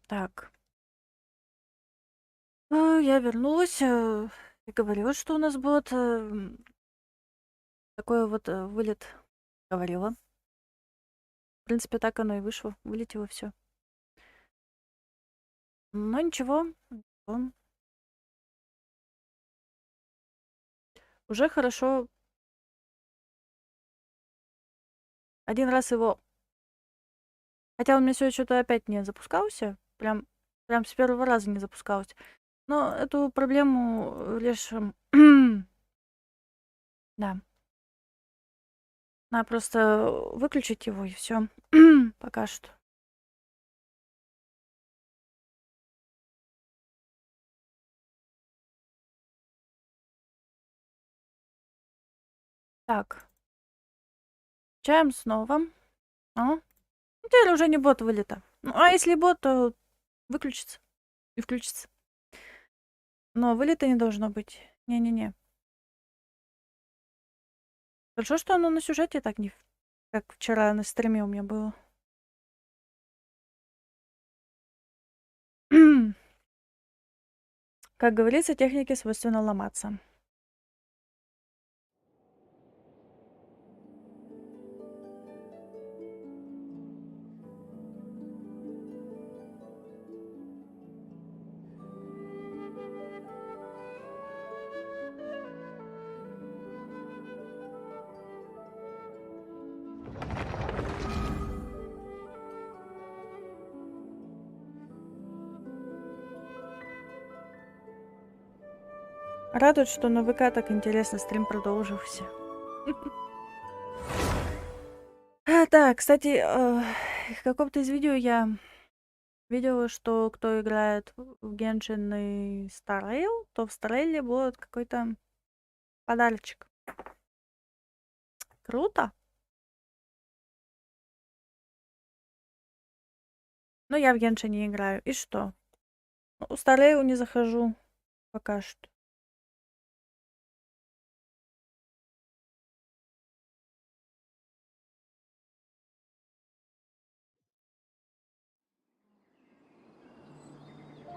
Так, я вернулась. Я говорила, что у нас будет такой вот вылет. Говорила. В принципе, так оно и вышло. Вылетело все. Но ничего. Ничего. Уже хорошо. Один раз его... Хотя он мне сегодня что-то опять не запускался. Прям с первого раза не запускался. Но эту проблему решим. Да. Надо просто выключить его и все. Пока что. Так. Чаем снова. А? Ну, теперь уже не бот вылета. Ну, а если бот, то выключится и включится. Но вылета не должно быть. Не-не-не. Хорошо, что оно на сюжете так не... Как вчера на стриме у меня было. Как говорится, технике свойственно ломаться. Радует, что на ВК так интересно стрим продолжился. Так, кстати, в каком-то из видео я видела, что кто играет в Genshin и Старейл, то в Старейле будет какой-то подарочек. Круто. Но я в Genshin не играю. И что? Ну, в Старейл не захожу пока что.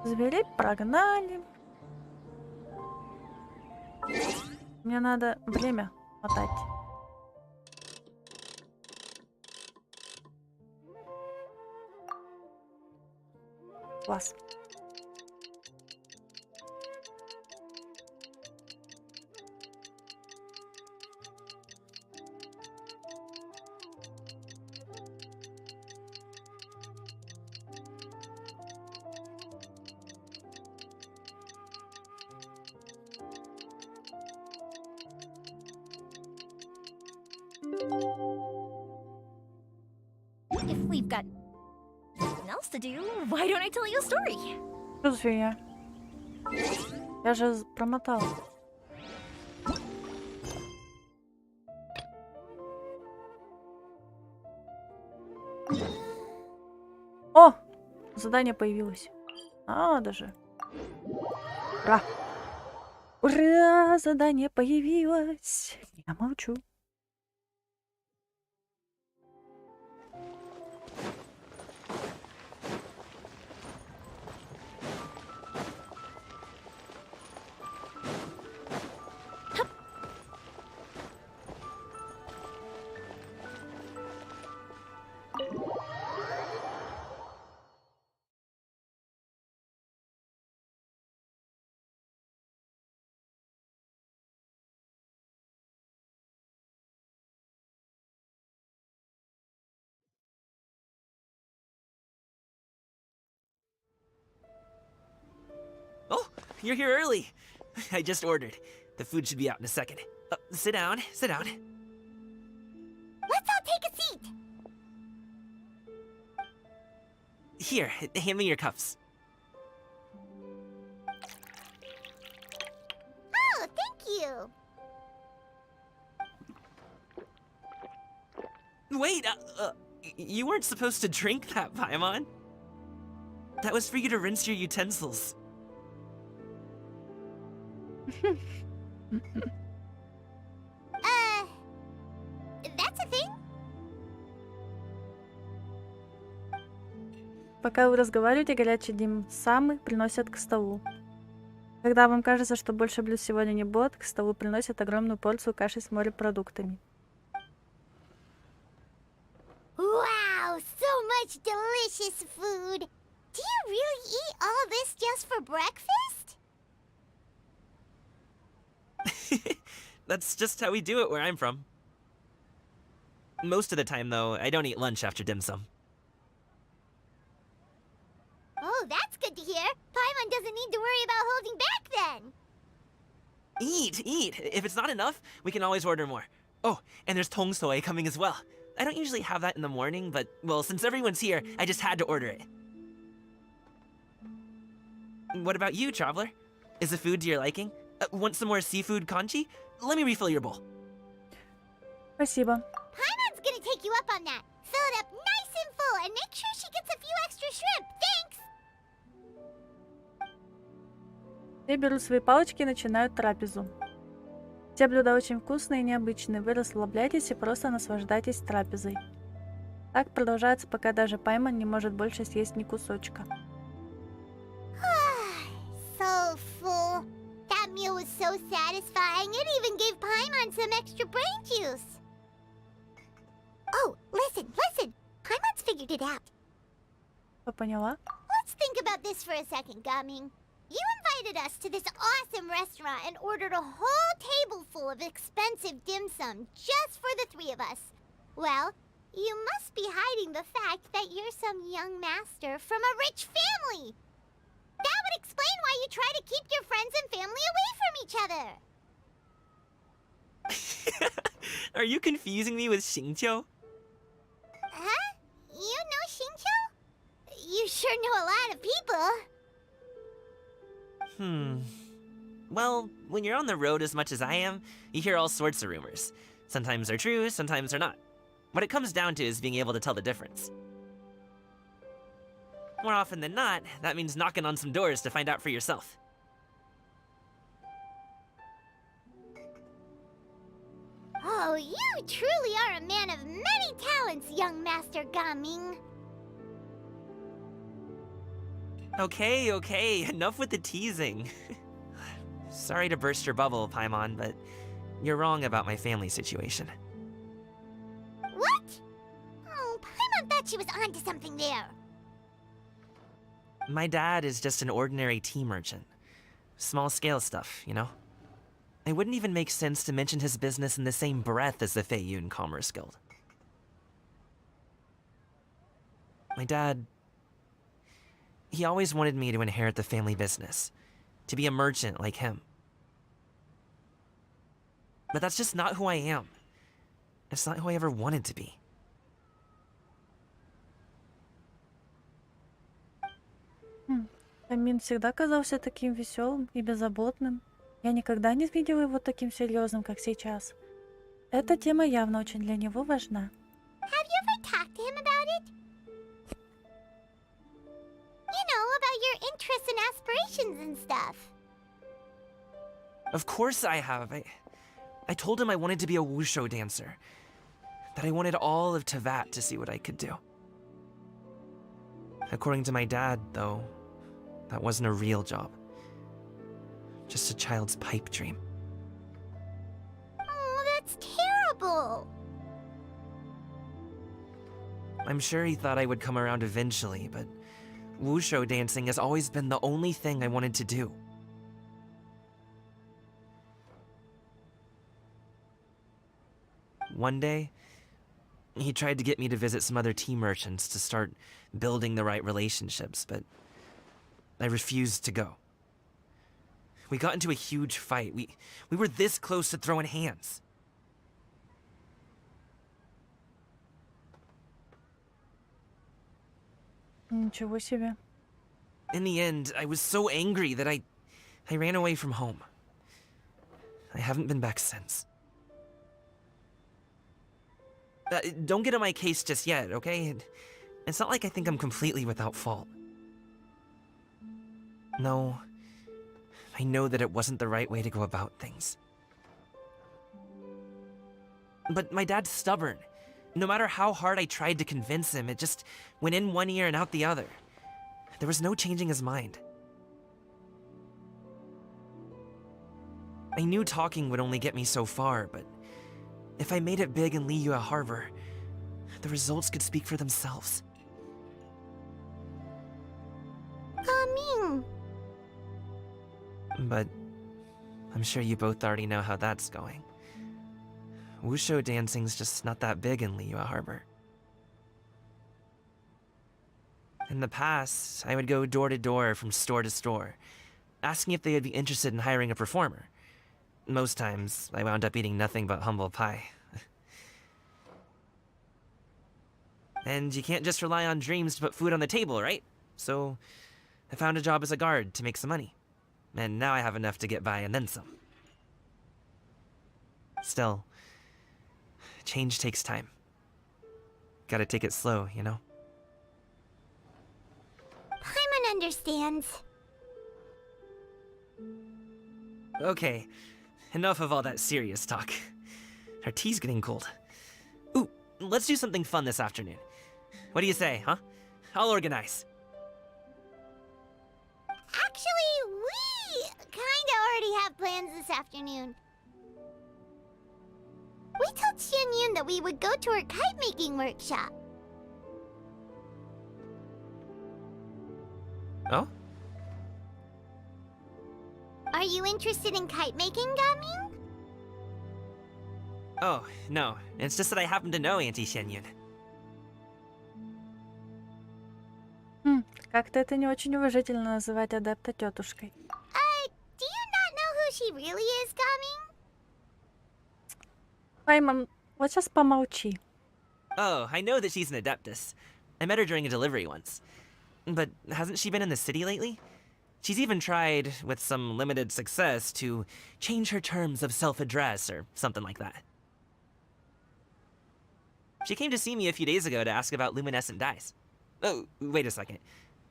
Зверей прогнали. Мне надо время мотать. Класс. If we've got nothing else to do, why don't I tell you a story? Что за фигня? Я же промотала. О! Задание появилось. Даже. Ура! Ура! Задание появилось. Я молчу. Oh, you're here early. I just ordered. The food should be out in a second. Sit down, sit down. Let's all take a seat. Here, hand me your cups. Oh, thank you. Wait, you weren't supposed to drink that, Paimon. That was for you to rinse your utensils. That's a thing? Пока вы разговариваете, горячий дим самы приносят к столу. Когда вам кажется, что больше блюд сегодня не будет, к столу приносят огромную порцию каши с морепродуктами. Wow, so much delicious food. Do you really eat all this just for breakfast? That's just how we do it where I'm from. Most of the time, though, I don't eat lunch after dim sum. Oh, that's good to hear. Paimon doesn't need to worry about holding back then. Eat! If it's not enough, we can always order more. Oh, and there's tong soy coming as well. I don't usually have that in the morning, but, well, since everyone's here, I just had to order it. What about you, traveler? Is the food to your liking? Want some more seafood congee? Let me refill your bowl. Спасибо. Paimon's gonna take you up on that. Fill it up nice and full and make sure she gets a few extra shrimp. Thanks! Все берут свои палочки и начинают трапезу. Все блюда очень вкусные и необычные. Вы расслабляйтесь и просто наслаждайтесь трапезой. Так продолжается, пока даже Паймон не может больше съесть ни кусочка. So full. That meal was so satisfying. It even gave Paimon some extra brain juice. Oh, listen. Paimon's figured it out. Что поняла? Let's think about this for a second, Gaming. You invited us to this awesome restaurant and ordered a whole table full of expensive dim sum just for the three of us. Well, you must be hiding the fact that you're some young master from a rich family. That would explain why you try to keep your friends and family away from each other. Are you confusing me with Xingqiu? Huh? You know Xingqiu? You sure know a lot of people. Well, when you're on the road as much as I am, you hear all sorts of rumors. Sometimes they're true, sometimes they're not. What it comes down to is being able to tell the difference. More often than not, that means knocking on some doors to find out for yourself. Oh, you truly are a man of many talents, young Master Gaming. Okay, enough with the teasing. Sorry to burst your bubble, Paimon, but you're wrong about my family situation. What? Oh, Paimon thought she was onto something there. My dad is just an ordinary tea merchant. Small-scale stuff, you know? It wouldn't even make sense to mention his business in the same breath as the Feiyun Commerce Guild. My dad... he always wanted me to inherit the family business. To be a merchant like him. But that's just not who I am. It's not who I ever wanted to be. Амин всегда казался таким веселым и беззаботным. Я никогда не видела его таким серьезным, как сейчас. Эта тема явно очень для него важна. Have you ever talked to him about it? You know, about your interests and aspirations and stuff. Of course I have. I told him I wanted to be a wushu dancer. That I wanted all of Tevat to see what I could do. According to my dad, though, that wasn't a real job. Just a child's pipe dream. Oh, that's terrible. I'm sure he thought I would come around eventually, but wushu dancing has always been the only thing I wanted to do. One day, he tried to get me to visit some other tea merchants to start building the right relationships, but I refused to go. We got into a huge fight. We were this close to throwing hands. Ничего себе. In the end, I was so angry that I ran away from home. I haven't been back since. Don't get on my case just yet, okay? It's not like I think I'm completely without fault. No, I know that it wasn't the right way to go about things. But my dad's stubborn. No matter how hard I tried to convince him, it just went in one ear and out the other. there was no changing his mind. I knew talking would only get me so far, but if I made it big in Liyue Harbor, the results could speak for themselves. Gaming. But I'm sure you both already know how that's going. Wushu dancing's just not that big in Liyue Harbor. In the past, I would go door to door from store to store, asking if they would be interested in hiring a performer. Most times, I wound up eating nothing but humble pie. And you can't just rely on dreams to put food on the table, right? So, I found a job as a guard to make some money. And now I have enough to get by and then some. Still, change takes time. Gotta take it slow, you know? Paimon understands. Okay, enough of all that serious talk. Our tea's getting cold. Ooh, let's do something fun this afternoon. What do you say, huh? I'll organize. Actually, we kinda already have plans this afternoon. We told Xianyun that we would go to her kite-making workshop. Oh? Are you interested in kite-making, Gaming? Oh, no. It's just that I happen to know Auntie Xianyun. Как-то это не очень уважительно называть адепта тетушкой. Do you not know who she really is, Gaming? Паймон, вот сейчас помолчи. Oh, I know that she's an adeptus. I met her during a delivery once. But hasn't she been in the city lately? She's even tried, with some limited success, to change her terms of self-address or something like that. She came to see me a few days ago to ask about luminescent dyes. Oh, wait a second.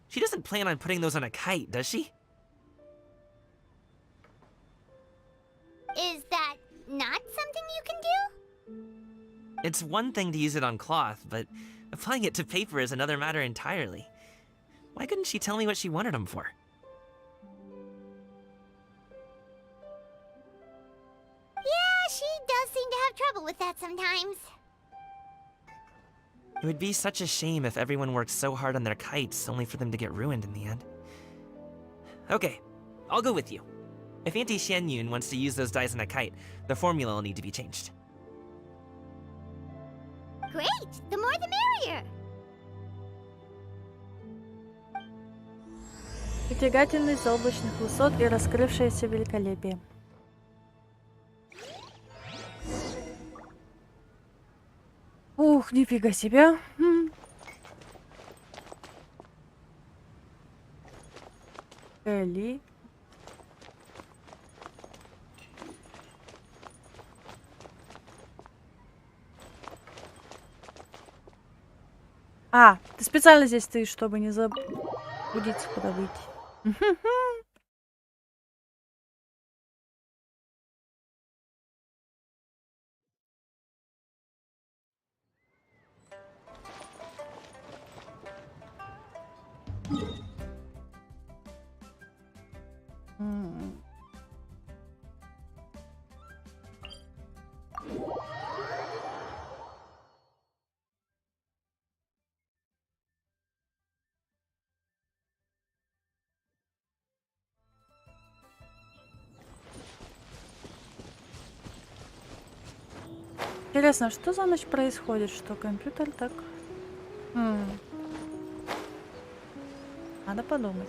She doesn't plan on putting those on a kite, does she? Is that not something you can do? It's one thing to use it on cloth, but applying it to paper is another matter entirely. Why couldn't she tell me what she wanted them for? Yeah, she does seem to have trouble with that sometimes. It would be such a shame if everyone worked so hard on their kites only for them to get ruined in the end. Okay, I'll go with you. If Auntie Xianyun wants to use those dyes on a kite, the formula will need to be changed. Great! The more the merrier! Притягательность заоблачных высот и раскрывшееся великолепие. Ух, нифига себе. Элли. А, ты специально здесь стоишь, чтобы не забудиться, куда выйти. Интересно, что за ночь происходит, что компьютер так... Надо подумать.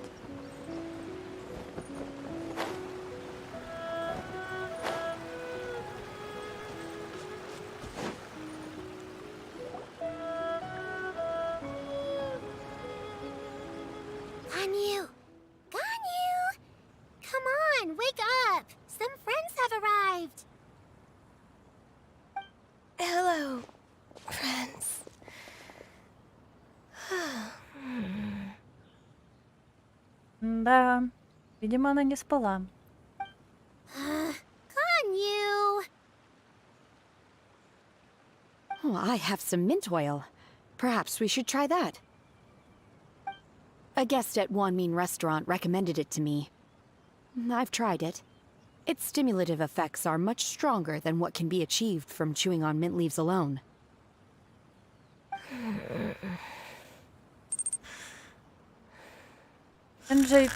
Ganyu! Ganyu! Come on, wake up! Some friends have arrived! Hello, friends. Да, видимо, она не спала. Ganyu! Oh, I have some mint oil. Perhaps we should try that. A guest at Wanmin restaurant recommended it to me. I've tried it. Its stimulative effects are much stronger than what can be achieved from chewing on mint leaves alone. Энджей...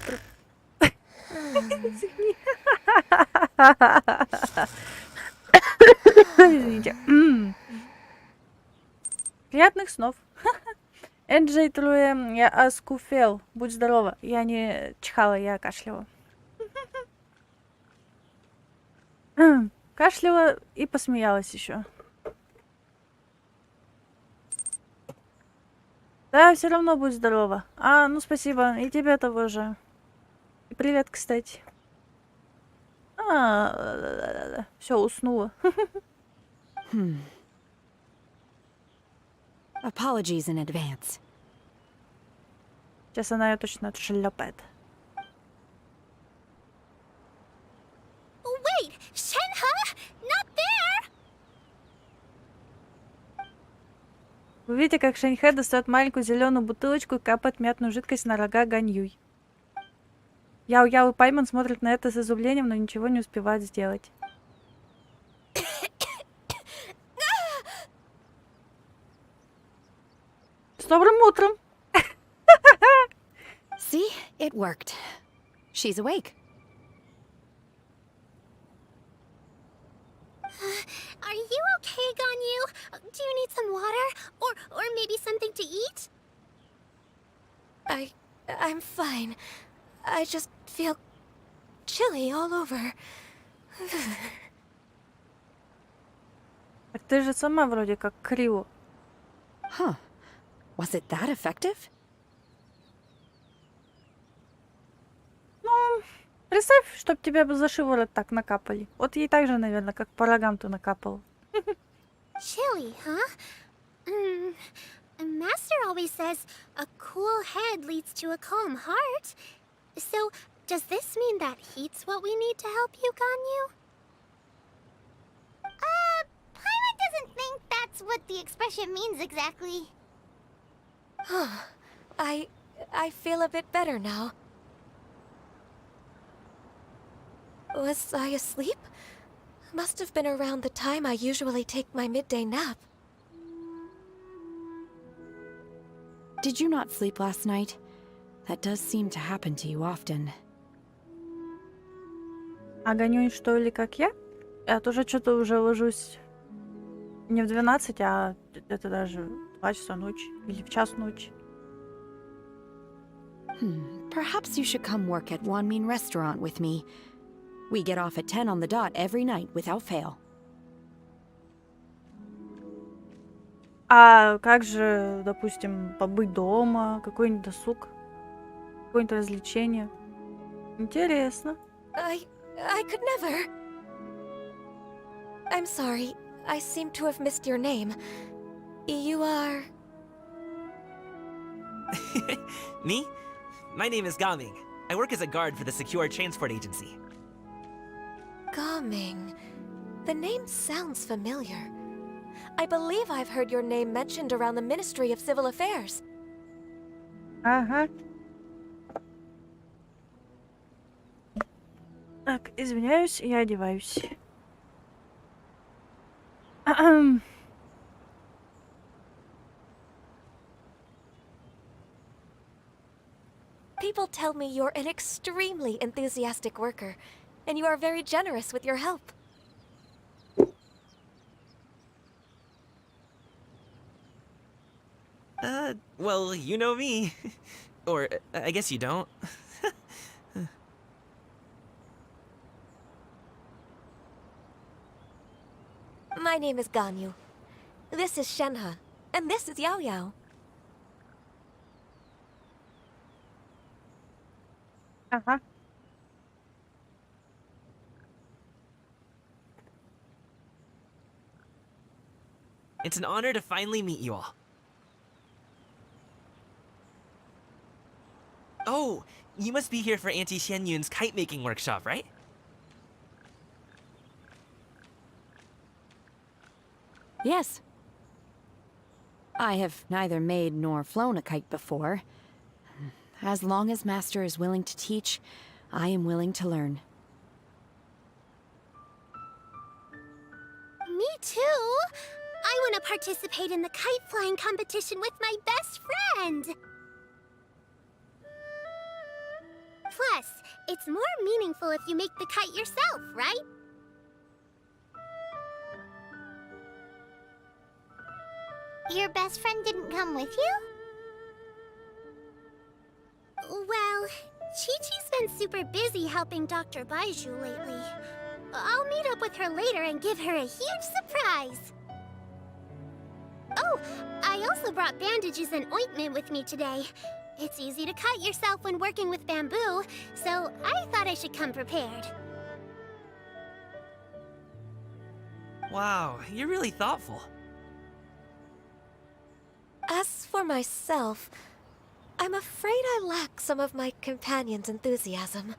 Извините. Приятных снов. Энджей Труэ, я аскуфел. Будь здорова. Я не чихала, я кашляла. Кашляла и посмеялась еще. Да, все равно будь здорова. Ну спасибо. И тебе того же. И привет, кстати. Все, уснула. Apologies in advance. Сейчас она ее точно отшлепает. Wait! Shenhe? Not there! Вы видите, как Шэньхэ достает маленькую зеленую бутылочку и капает мятную жидкость на рога Ганьюй. Яо-Яо и Пайман смотрят на это с изумлением, но ничего не успевают сделать. С добрым утром! See? It worked. She's awake. Are you okay, Ganyu? Do you need some water? Or maybe something to eat? I'm fine. I just feel chilly all over. Так ты же сама вроде как криво. Huh. Was it that effective? Представь, чтоб тебя бы за шиворот так накапали. Вот ей так же, наверное, как по рогам-то накапал. Chilly, huh? Master always says a cool head leads to a calm heart. So, does this mean that heat's what we need to help you, Ganyu? Paimon doesn't think that's what the expression means exactly. I feel a bit better now. Was I asleep? Must have been around the time I usually take my midday nap. Did you not sleep last night? That does seem to happen to you often. А Ганюнь что ли, как я? Я тоже что-то уже ложусь не в 12, а это даже в 2 часа ночи или в час ночи. Perhaps you should come work at Wanmin restaurant with me. We get off at 10 on the dot every night without fail. А как же, допустим, побыть дома, какой-нибудь досуг, какое-нибудь развлечение? Интересно. I could never. I'm sorry. I seem to have missed your name. You are... Me? My name is Gaming. I work as a guard for the Secure Transport Agency. Gaming. The name sounds familiar. I believe I've heard your name mentioned around the Ministry of Civil Affairs. Ага. Так, извиняюсь, я одеваюсь. People tell me you're an extremely enthusiastic worker, and you are very generous with your help. Well, you know me. Or, I guess you don't. My name is Ganyu. This is Shenhe, and this is Yao Yao. Ага. It's an honor to finally meet you all. Oh, you must be here for Auntie Xianyun's kite-making workshop, right? Yes. I have neither made nor flown a kite before. As long as Master is willing to teach, I am willing to learn. Me too. I want to participate in the kite flying competition with my best friend. Plus, it's more meaningful if you make the kite yourself, right? Your best friend didn't come with you? Well, Chi-Chi's been super busy helping Dr. Baiju lately. I'll meet up with her later and give her a huge surprise. Oh, I also brought bandages and ointment with me today. It's easy to cut yourself when working with bamboo, so I thought I should come prepared. Wow, you're really thoughtful. As for myself, I'm afraid I lack some of my companion's enthusiasm.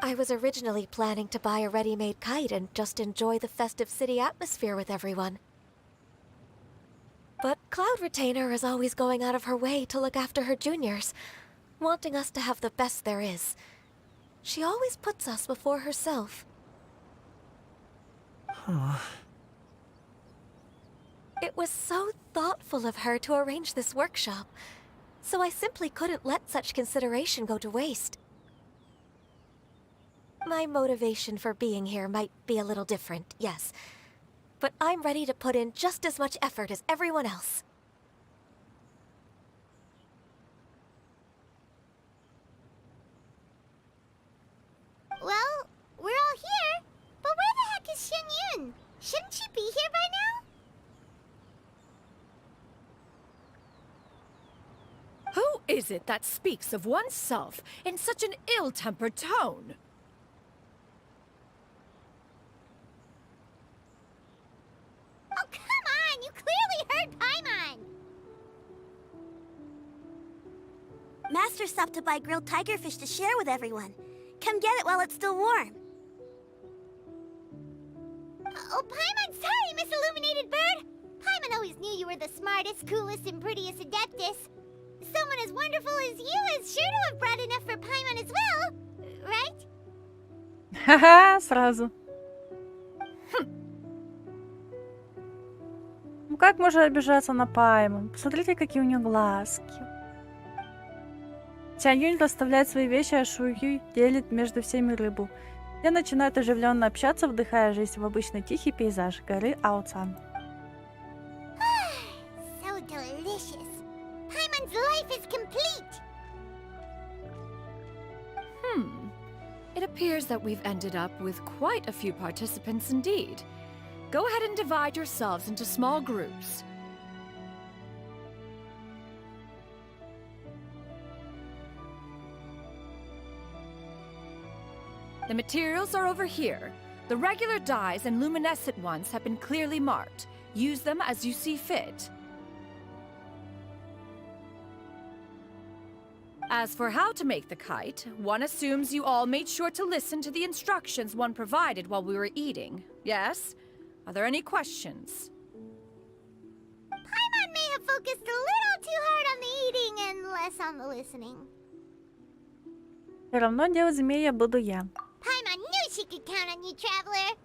I was originally planning to buy a ready-made kite and just enjoy the festive city atmosphere with everyone. But Cloud Retainer is always going out of her way to look after her juniors, wanting us to have the best there is. She always puts us before herself. Huh. It was so thoughtful of her to arrange this workshop, so I simply couldn't let such consideration go to waste. My motivation for being here might be a little different, yes, but I'm ready to put in just as much effort as everyone else. Well, we're all here, but where the heck is Shen Yun? Shouldn't she be here by now? Who is it that speaks of oneself in such an ill-tempered tone? Oh, come on! You clearly heard Paimon! Master stopped to buy grilled tigerfish to share with everyone. Come get it while it's still warm. Oh, Paimon, sorry, Miss Illuminated Bird! Paimon always knew you were the smartest, coolest, and prettiest Adeptus. Someone as wonderful as you is sure to have brought enough for Paimon as well, right? Ха-ха, сразу. Ну как можно обижаться на Пайму? Посмотрите, какие у нее глазки. Тянь-Юнь расставляет свои вещи, а Шу-Юй делит между всеми рыбу. Все начинают оживленно общаться, вдыхая жизнь в обычный тихий пейзаж горы Аоцан. So delicious. Paimon's life is complete. It appears that we've ended up with quite a few participants indeed. Go ahead and divide yourselves into small groups. The materials are over here. The regular dyes and luminescent ones have been clearly marked. Use them as you see fit. As for how to make the kite, one assumes you all made sure to listen to the instructions one provided while we were eating. Yes? Are there any questions? Paimon may have focused a little too hard on the eating and less on the listening. Все равно делать змея буду я. Paimon knew she could count on you, traveler.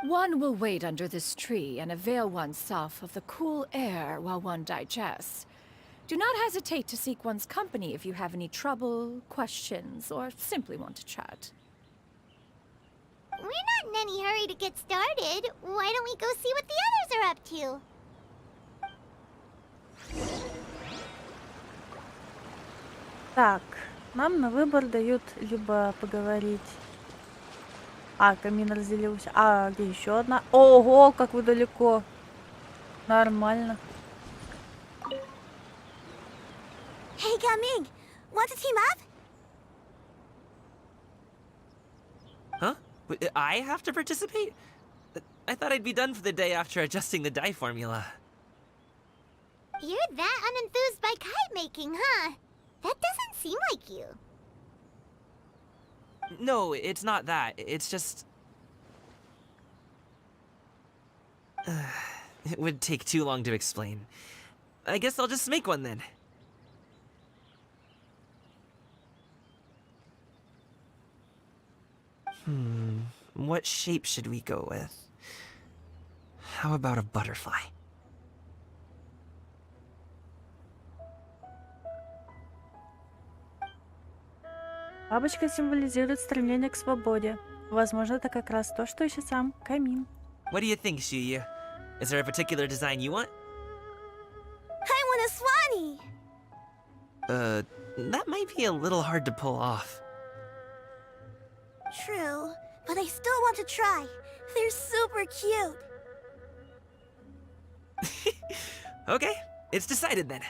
One will wait under this tree and avail oneself of the cool air while one digests. Do not hesitate to seek one's company if you have any trouble, questions, or simply want to chat. We're not in any hurry to get started. Why don't we go see what the others are up to? Так, нам на выбор дают либо поговорить. А, камин разделился. А, где еще одна? Ого, как вы далеко. Нормально. Hey, Gaming, want to team up? Huh? I have to participate? I thought I'd be done for the day after adjusting the dye formula. You're that unenthused by kite making, huh? That doesn't seem like you. No, it's not that. It's just... it would take too long to explain. I guess I'll just make one then. What shape should we go with? How about a butterfly? Бабочка символизирует стремление к свободе. Возможно, это как раз то, что ищет сам камин. What do you think, Shuyu? Is there a particular design you want? I want a swanee! That might be a little hard to pull off. True, but I still want to try. They're super cute. Okay, it's decided then.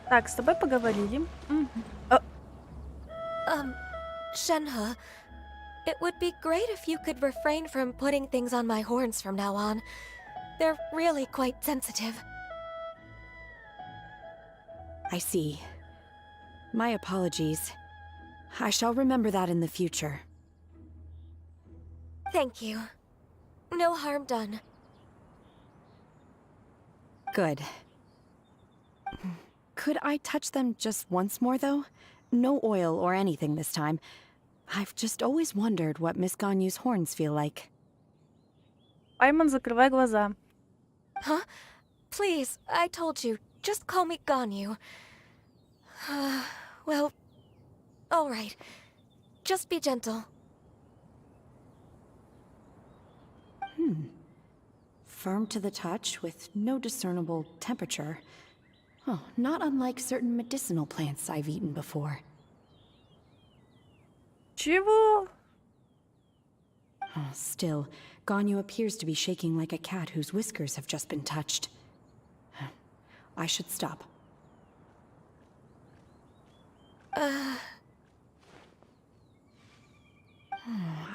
Так, с тобой поговорили. Shenhe, it would be great if you could refrain from putting things on my horns from now on. They're really quite sensitive. I see. My apologies. I shall remember that in the future. Thank you. No harm done. Good. Could I touch them just once more, though? No oil or anything this time. I've just always wondered what Miss Ganyu's horns feel like. Пайман, закрывай глаза. Huh? Please, I told you. Just call me Ganyu. Well, all right. Just be gentle. Firm to the touch with no discernible temperature. Oh, not unlike certain medicinal plants I've eaten before. Чего? Oh, still, Ganyu appears to be shaking like a cat whose whiskers have just been touched. I should stop.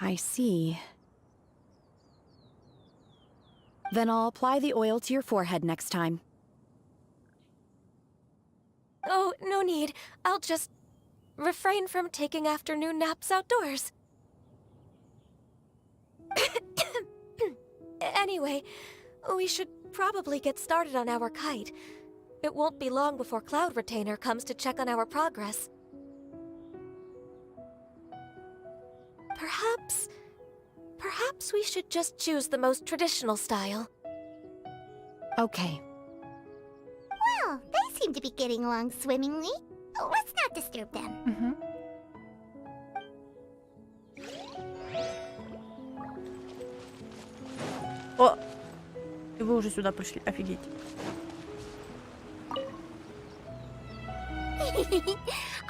I see. Then I'll apply the oil to your forehead next time. Oh, no need. I'll just refrain from taking afternoon naps outdoors. Anyway, we should probably get started on our kite. It won't be long before Cloud Retainer comes to check on our progress. Perhaps we should just choose the most traditional style. Okay. Well, they seem to be getting along swimmingly. Oh, let's not disturb them. О! И вы уже сюда пришли, офигеть.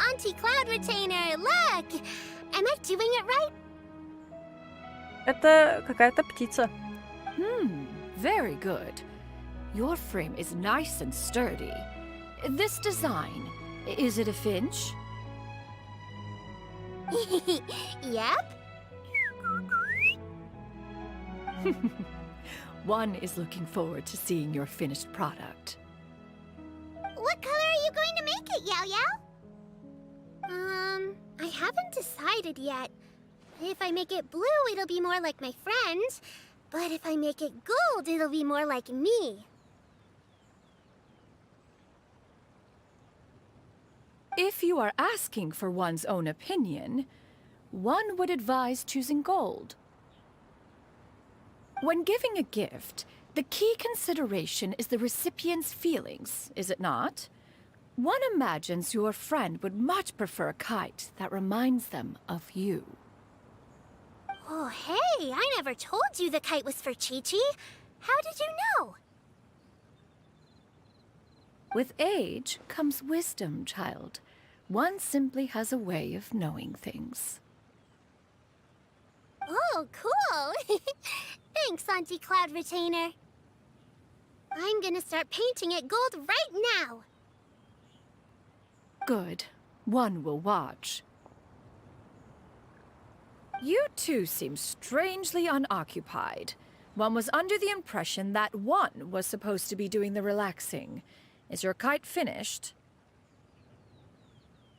Auntie Cloud Retainer, look! Am I doing it right? Это какая-то птица. Very good. Your frame is nice and sturdy. This design, is it a finch? Yep. One is looking forward to seeing your finished product. What color are you going to make it, Yao Yao? I haven't decided yet. If I make it blue, it'll be more like my friend. But if I make it gold, it'll be more like me. If you are asking for one's own opinion, one would advise choosing gold. When giving a gift, the key consideration is the recipient's feelings, is it not? One imagines your friend would much prefer a kite that reminds them of you. Oh, hey, I never told you the kite was for Chi-Chi. How did you know? With age comes wisdom, child. One simply has a way of knowing things. Oh, cool. Thanks, Auntie Cloud Retainer. I'm gonna start painting it gold right now. Good. One will watch. You two seem strangely unoccupied. One was under the impression that one was supposed to be doing the relaxing. Is your kite finished?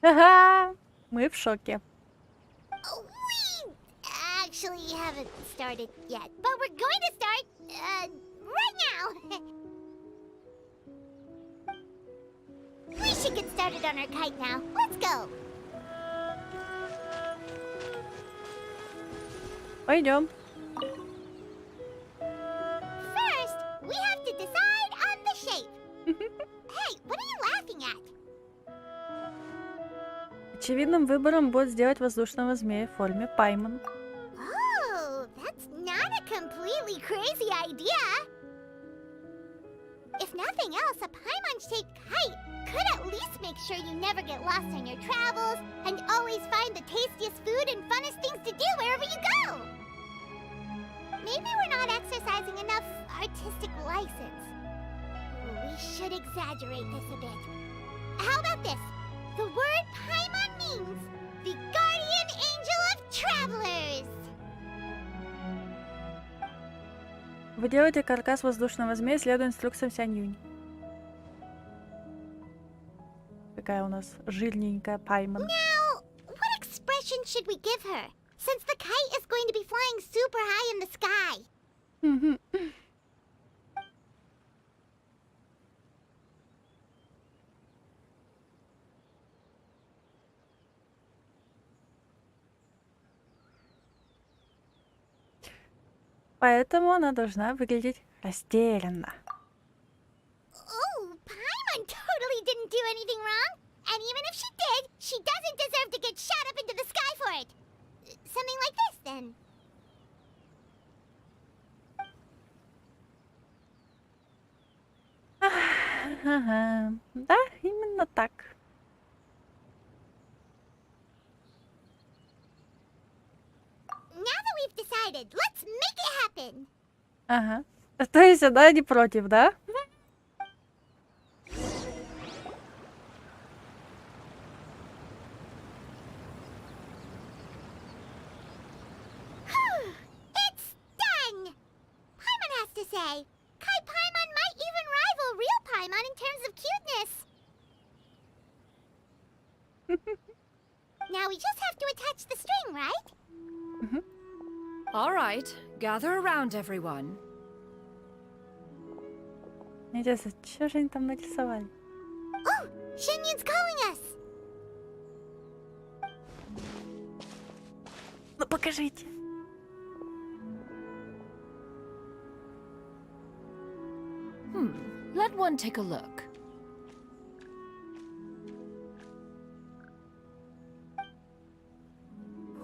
Ха-ха! Мы в шоке. We actually haven't started yet, but we're going to start, right now. We should get started on our kite now. Let's go. Пойдем. First, we have to decide on the shape. Hey, what are you laughing at? Очевидным выбором будет сделать воздушного змея в форме Пайман. Oh, that's not a completely crazy idea. If nothing else, a paimon-shaped kite could at least make sure you never get lost on your travels and always find the tastiest food and funnest things to do wherever you go. Maybe we're not exercising enough artistic license. We should exaggerate this a bit. How about this? The word paimon means the guardian angel of travelers. Вы делаете каркас воздушного змея, следуя инструкциям Сянь-Юнь. Какая у нас жирненькая Пайман. Now, what expression should we give her? Since the kite is going to be flying super high in the sky. Поэтому она должна выглядеть растерянно. Oh, Paimon totally didn't do anything wrong. And even if she did, she doesn't deserve to get shot up into the sky for it. Something like this, then. Ага, да, именно так. Now that we've decided, let's make it happen. Ага. То есть она не против, да? It's done! Paimon has to say, Kai Paimon might even rival real Paimon in terms of cuteness. Now we just have to attach the string, right? All right, gather around, everyone. Интересно, что же они там нарисовали? Oh, Shenyun's calling us. Ну, покажите. Let one take a look.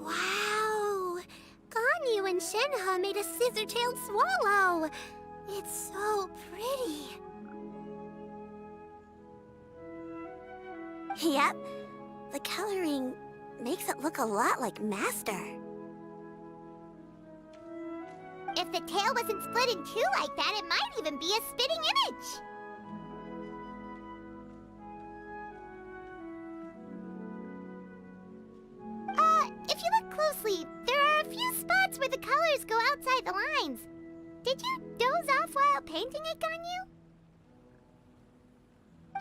Wow! Ganyu and Shenhe made a scissor-tailed swallow. It's so pretty. Yep. The coloring makes it look a lot like Master. If the tail wasn't split in two like that, it might even be a spitting image. If you look closely, there are a few spots where the colors go outside the lines. Did you doze off while painting it, Ganyu?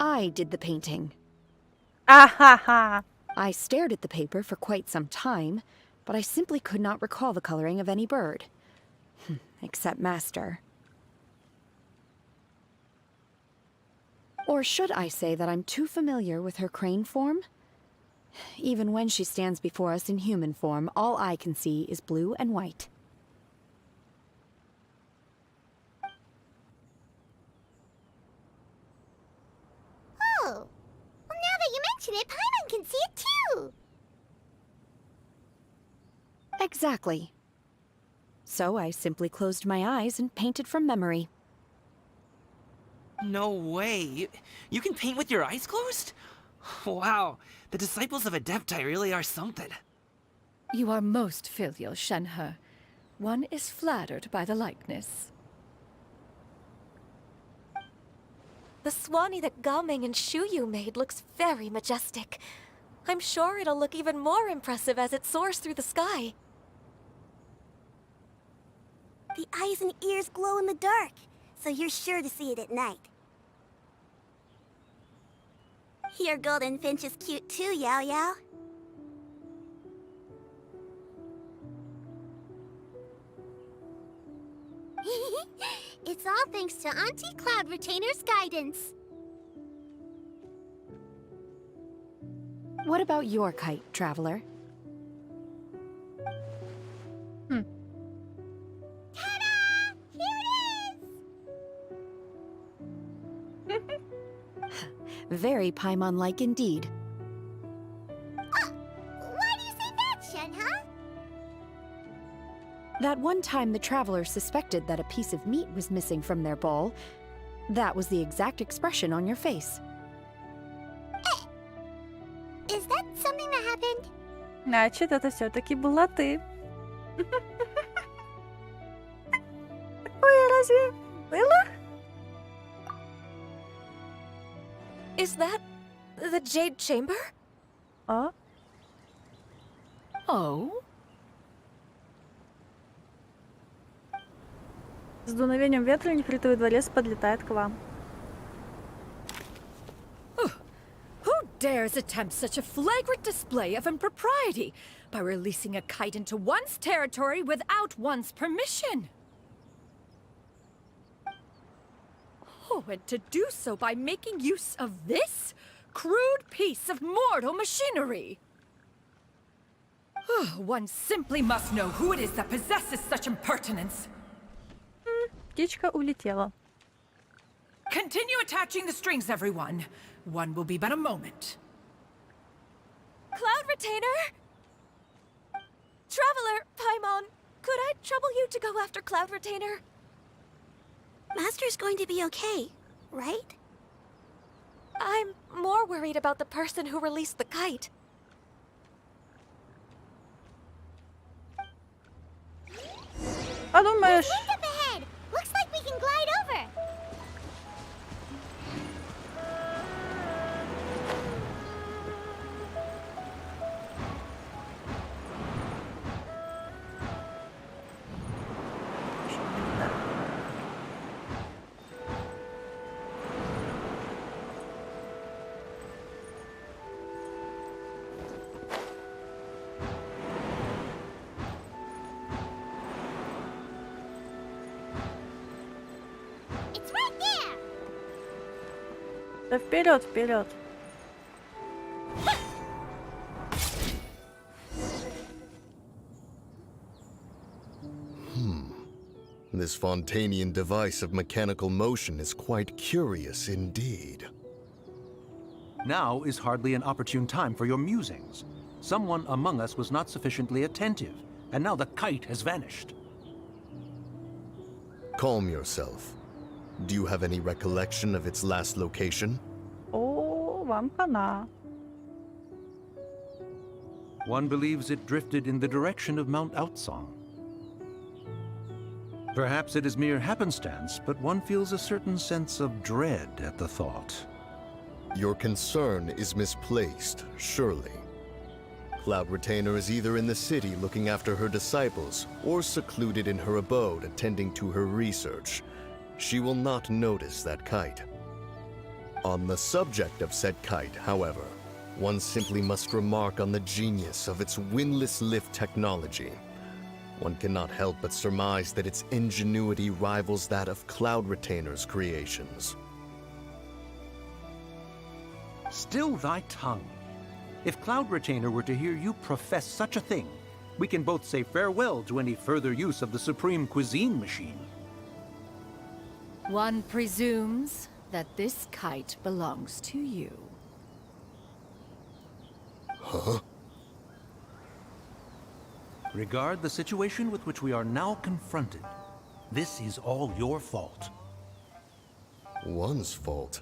I did the painting. Ахаха. I stared at the paper for quite some time, but I simply could not recall the coloring of any bird. Except Master. Or should I say that I'm too familiar with her crane form? Even when she stands before us in human form, all I can see is blue and white. Oh, well, now that you mention it, Paimon can see it too. Exactly. So I simply closed my eyes and painted from memory. No way. You can paint with your eyes closed? Wow, the disciples of Adepti really are something. You are most filial, Shenhe. One is flattered by the likeness. The Swanee that Gaming and Shuyu made looks very majestic. I'm sure it'll look even more impressive as it soars through the sky. The eyes and ears glow in the dark, so you're sure to see it at night. Your golden finch is cute too, Yao Yao. It's all thanks to Auntie Cloud Retainer's guidance. What about your kite, traveler? Ta-da! Here it is! Very Paimon-like indeed. Why do you say that, Shenhe? That one time the travelers suspected that a piece of meat was missing from their bowl, that was the exact expression on your face. Is that something that happened? Значит, это все-таки была ты. Такое разве было? Is that the Jade Chamber? О, Oh? с дуновением ветра нефритовый дворец подлетает к вам. Who dares attempt such a flagrant display of impropriety by releasing a kite into one's territory without one's permission? Oh, and to do so by making use of this crude piece of mortal machinery. One simply must know who it is that possesses such impertinence. Птичка улетела. Continue attaching the strings, everyone. One will be but a moment. Cloud Retainer? Traveler, Paimon, could I trouble you to go after Cloud Retainer? Master's going to be okay, right? I'm more worried about the person who released the kite. Подумаешь, Look up ahead! Looks like we can glide over! It's right there! да вперед, вперед. This Fontanian device of mechanical motion is quite curious indeed. Now is hardly an opportune time for your musings. Someone among us was not sufficiently attentive, and now the kite has vanished. Calm yourself. Do you have any recollection of its last location? О, вам хана. One believes it drifted in the direction of Mount Outsong. Perhaps it is mere happenstance, but one feels a certain sense of dread at the thought. Your concern is misplaced, surely. Cloud Retainer is either in the city looking after her disciples, or secluded in her abode attending to her research. She will not notice that kite. On the subject of said kite, however, one simply must remark on the genius of its windlass lift technology. One cannot help but surmise that its ingenuity rivals that of Cloud Retainer's creations. Still thy tongue. If Cloud Retainer were to hear you profess such a thing, we can both say farewell to any further use of the Supreme Cuisine Machine. One presumes that this kite belongs to you. Huh? Regard the situation with which we are now confronted. This is all your fault. One's fault.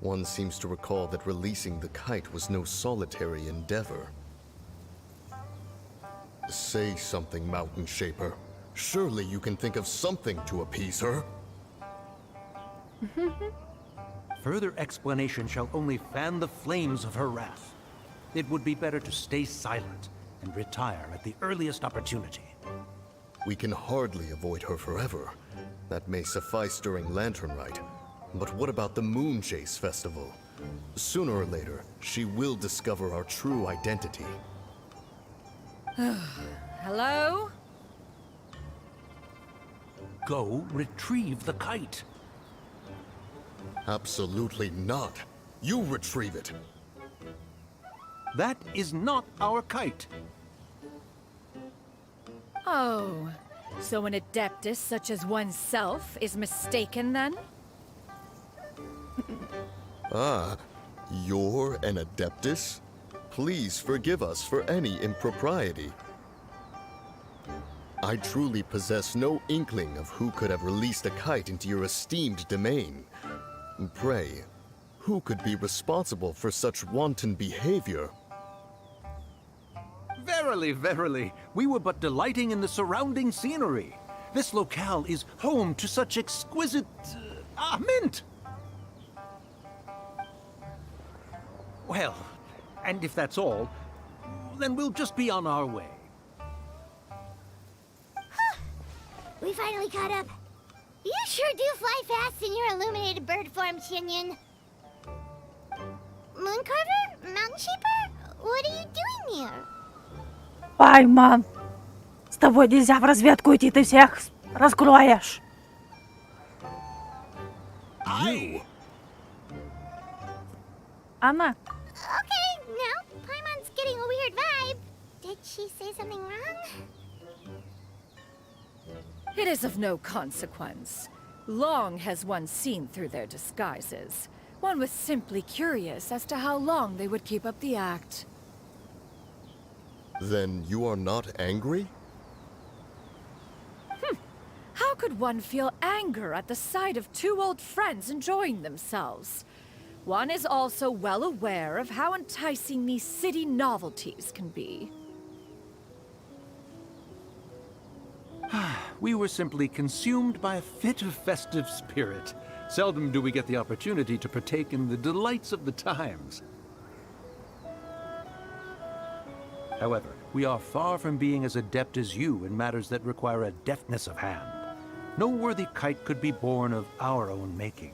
One seems to recall that releasing the kite was no solitary endeavor. Say something, Mountain Shaper. Surely you can think of something to appease her. Further explanation shall only fan the flames of her wrath. It would be better to stay silent and retire at the earliest opportunity. We can hardly avoid her forever. That may suffice during Lantern Rite. But what about the Moon Chase Festival? Sooner or later, she will discover our true identity. Hello? go retrieve the kite. Absolutely not. You retrieve it. That is not our kite. Oh, so an adeptus such as oneself is mistaken then? Ah, you're an adeptus? Please forgive us for any impropriety. I truly possess no inkling of who could have released a kite into your esteemed domain. Pray, who could be responsible for such wanton behavior? Verily, verily, we were but delighting in the surrounding scenery. This locale is home to such exquisite... mint! Well, and if that's all, then we'll just be on our way. We finally caught up. You sure do fly fast in your illuminated bird form, Shinyan. Mooncarver? Mountain Shaper? What are you doing here? Пайман! С тобой нельзя в разведку идти, ты всех раскроешь. You! Она. Okay, now Paimon's getting a weird vibe. Did she say something wrong? It is of no consequence. Long has one seen through their disguises. One was simply curious as to how long they would keep up the act. Then you are not angry? How could one feel anger at the sight of two old friends enjoying themselves? One is also well aware of how enticing these city novelties can be. We were simply consumed by a fit of festive spirit. Seldom do we get the opportunity to partake in the delights of the times. However, we are far from being as adept as you in matters that require a deftness of hand. No worthy kite could be born of our own making.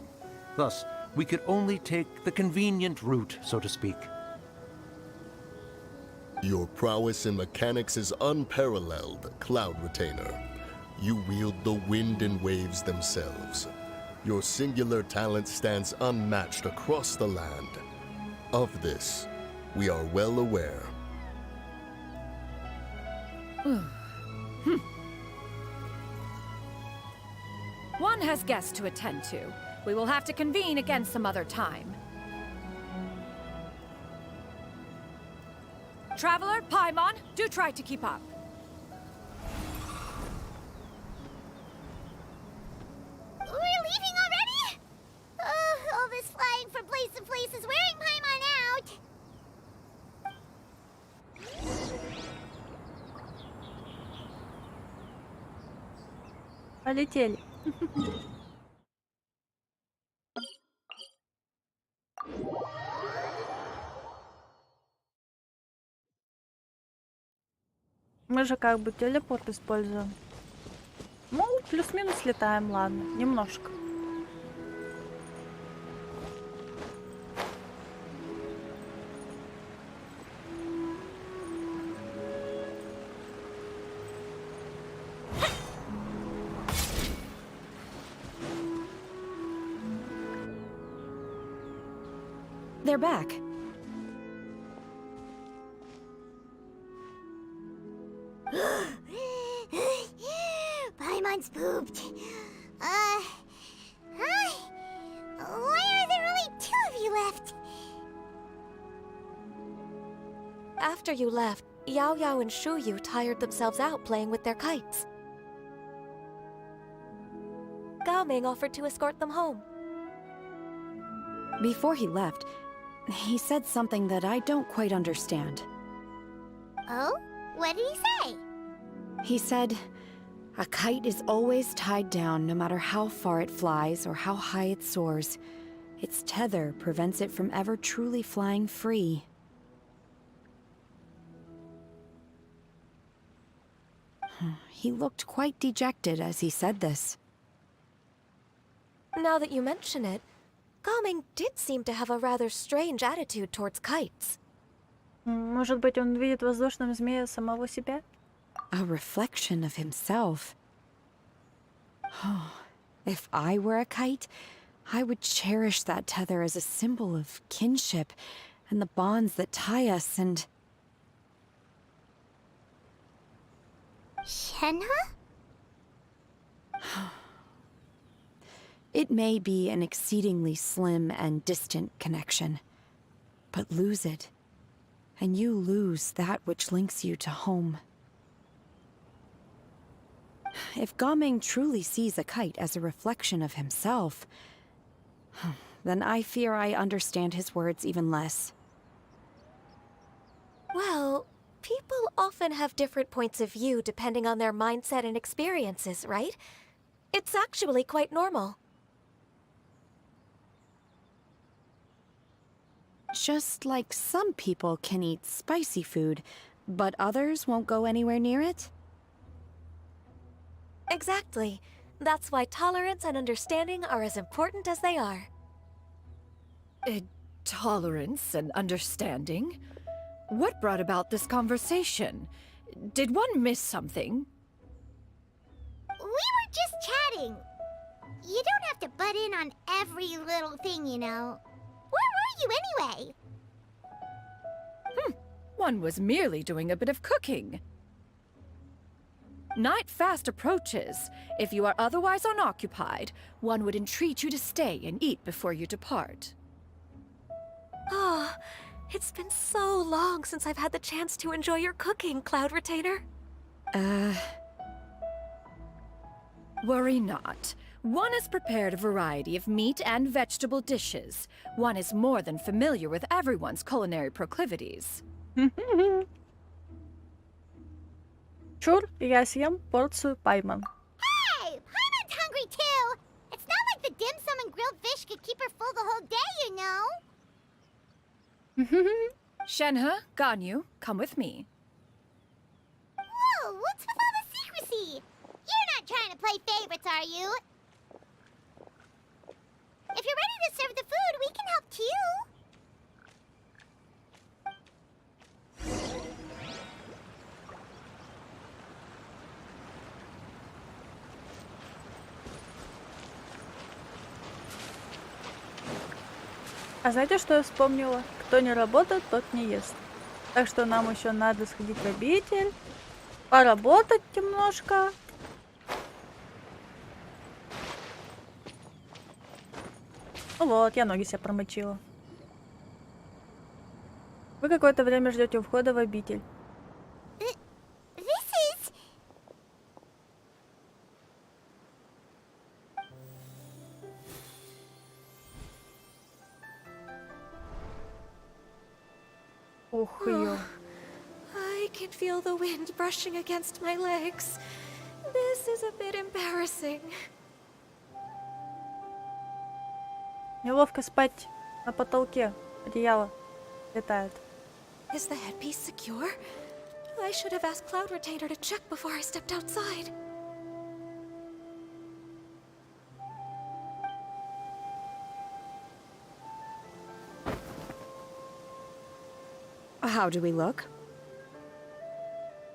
Thus, we could only take the convenient route, so to speak. Your prowess in mechanics is unparalleled, Cloud Retainer. You wield the wind and waves themselves. Your singular talent stands unmatched across the land. Of this, we are well aware. One has guests to attend to. We will have to convene again some other time. Traveler, Paimon, do try to keep up. We're leaving already? All this flying from place to place is wearing Paimon out. Полетели. Мы же как бы телепорт используем. Ну, плюс-минус летаем, ладно, немножко. They're back. Paimon's pooped. Hi. Why are there only two of you left? After you left, Yao Yao and Shu Yu tired themselves out playing with their kites. Gao Ming offered to escort them home. Before he left, he said something that I don't quite understand. Oh? What did he say? He said, a kite is always tied down no matter how far it flies or how high it soars. Its tether prevents it from ever truly flying free. He looked quite dejected as he said this. Now that you mention it, Gao Ming did seem to have a rather strange attitude towards kites. Может быть, он видит в воздушном змее самого себя? A reflection of himself. If I were a kite, I would cherish that tether as a symbol of kinship and the bonds that tie us and... Shenhe? It may be an exceedingly slim and distant connection, but lose it, and you lose that which links you to home. If Gaming truly sees a kite as a reflection of himself, then I fear I understand his words even less. Well, people often have different points of view depending on their mindset and experiences, right? It's actually quite normal. Just like some people can eat spicy food, but others won't go anywhere near it? Exactly. That's why tolerance and understanding are as important as they are. Tolerance and understanding? What brought about this conversation? Did one miss something? We were just chatting. You don't have to butt in on every little thing, you know. Where were you anyway? One was merely doing a bit of cooking. Night fast approaches. If you are otherwise unoccupied, one would entreat you to stay and eat before you depart. Oh, it's been so long since I've had the chance to enjoy your cooking, Cloud Retainer. Worry not. One has prepared a variety of meat and vegetable dishes. One is more than familiar with everyone's culinary proclivities. Чур, я съем порцию пайман. Hey, Paimon's hungry too. It's not like the dim sum and grilled fish could keep her full the whole day, you know. Shenhe, Ganyu, come with me. Whoa, what's with all the secrecy? You're not trying to play favorites, are you? If you're ready to serve the food, we can help too. А знаете, что я вспомнила? Кто не работает, тот не ест. Так что нам еще надо сходить в обитель, поработать немножко. Ну вот, я ноги себе промочила. Вы какое-то время ждете у входа в обитель. This is... Ух, ее. I can feel the wind brushing against my legs. This is a bit embarrassing. Неловко спать на потолке. Одеяло летает. Is the headpiece secure? I should have asked Cloud Retainer to check before I stepped outside. How do we look?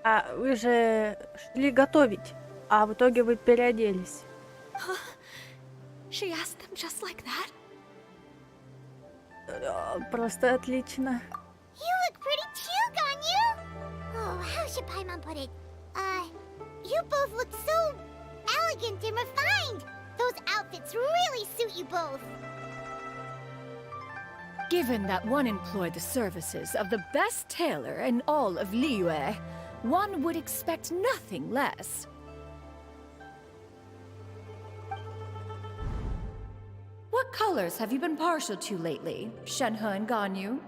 А вы же шли готовить, а в итоге вы переоделись. She asked them just like that? Просто отлично. You look pretty too, Ganyu! Oh, how should Paimon put it? You both look so elegant and refined. Those outfits really suit you both. Given that one employed the services of the best tailor in all of Liyue, one would expect nothing less. What colors have you been partial to lately, Shenhe and Ganyu?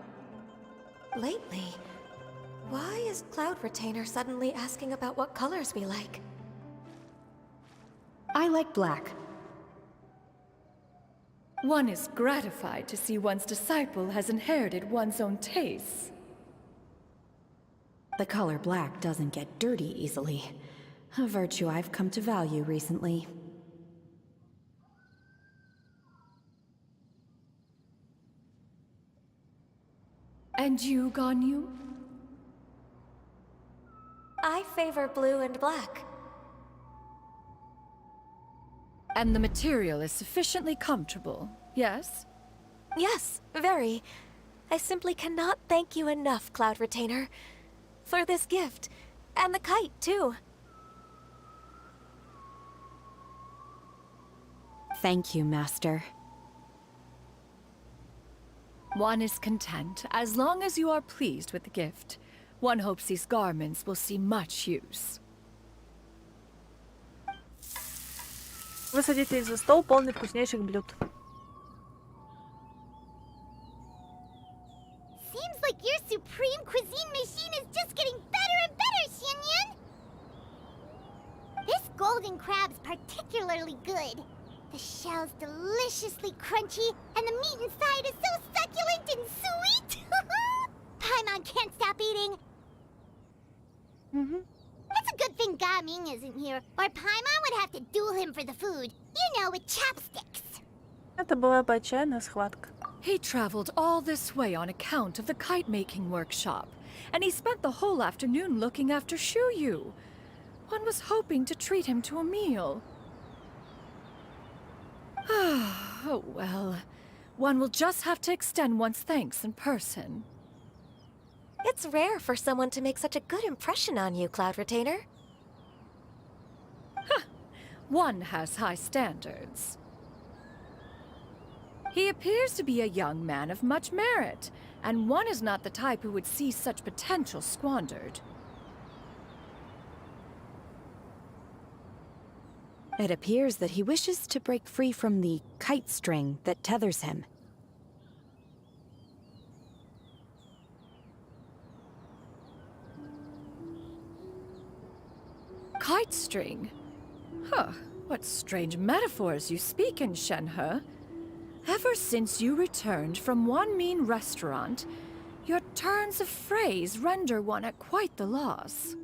Lately? Why is Cloud Retainer suddenly asking about what colors we like? I like black. One is gratified to see one's disciple has inherited one's own tastes. The color black doesn't get dirty easily. A virtue I've come to value recently. And you, Ganyu? I favor blue and black. And the material is sufficiently comfortable, yes? Yes, very. I simply cannot thank you enough, Cloud Retainer. For this gift. And the kite, too. Thank you, Master. One is content as long as you are pleased with the gift. One hopes these garments will see much use. Вы садитесь за стол, полный вкуснейших блюд. Seems like your supreme cuisine machine is just getting better and better, Xianyan! This golden crab's particularly good. The shell's deliciously crunchy, and the meat inside is so succulent and sweet! Paimon can't stop eating! It's a good thing Gaming isn't here, or Paimon would have to duel him for the food. You know, with chopsticks. Это была бы отчаянная схватка. He traveled all this way on account of the kite-making workshop, and he spent the whole afternoon looking after Shuyu. One was hoping to treat him to a meal. Oh well. One will just have to extend one's thanks in person. It's rare for someone to make such a good impression on you, Cloud Retainer. One has high standards. He appears to be a young man of much merit, and one is not the type who would see such potential squandered. It appears that he wishes to break free from the kite string that tethers him. Kite string? Huh, what strange metaphors you speak in, Shenhe. Ever since you returned from one mean restaurant, your turns of phrase render one at quite the loss.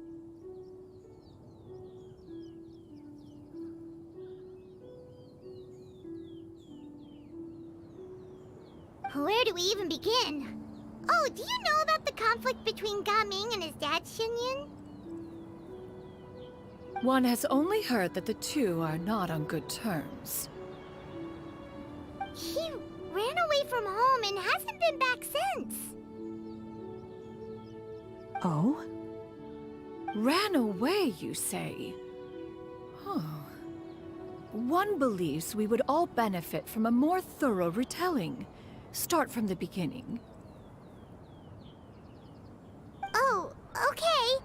Where do we even begin? Oh, do you know about the conflict between Gaming and his dad, Xianyan? One has only heard that the two are not on good terms. He ran away from home and hasn't been back since. Oh? Ran away, you say? Huh. One believes we would all benefit from a more thorough retelling. Start from the beginning. Oh, okay.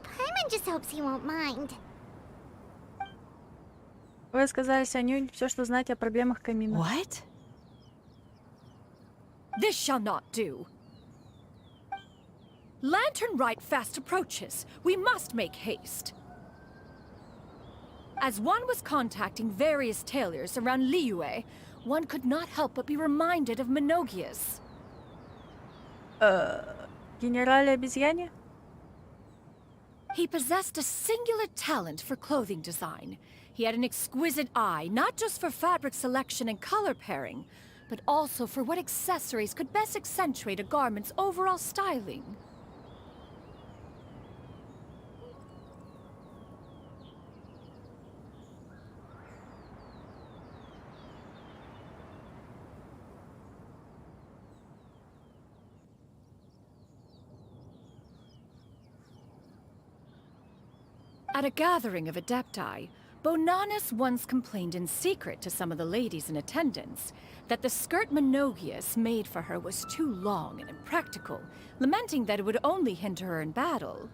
Paimon just hopes he won't mind. Вы сказали, Сянюнь, все, что знаете о проблемах камина. What? This shall not do. Lantern Rite fast approaches. We must make haste. As one was contacting various tailors around Liyue, one could not help but be reminded of Menogias. Генерале обезьяне? He possessed a singular talent for clothing design. He had an exquisite eye, not just for fabric selection and color pairing, but also for what accessories could best accentuate a garment's overall styling. At a gathering of Adepti, Bonanis once complained in secret to some of the ladies in attendance that the skirt Menogias made for her was too long and impractical, lamenting that it would only hinder her in battle.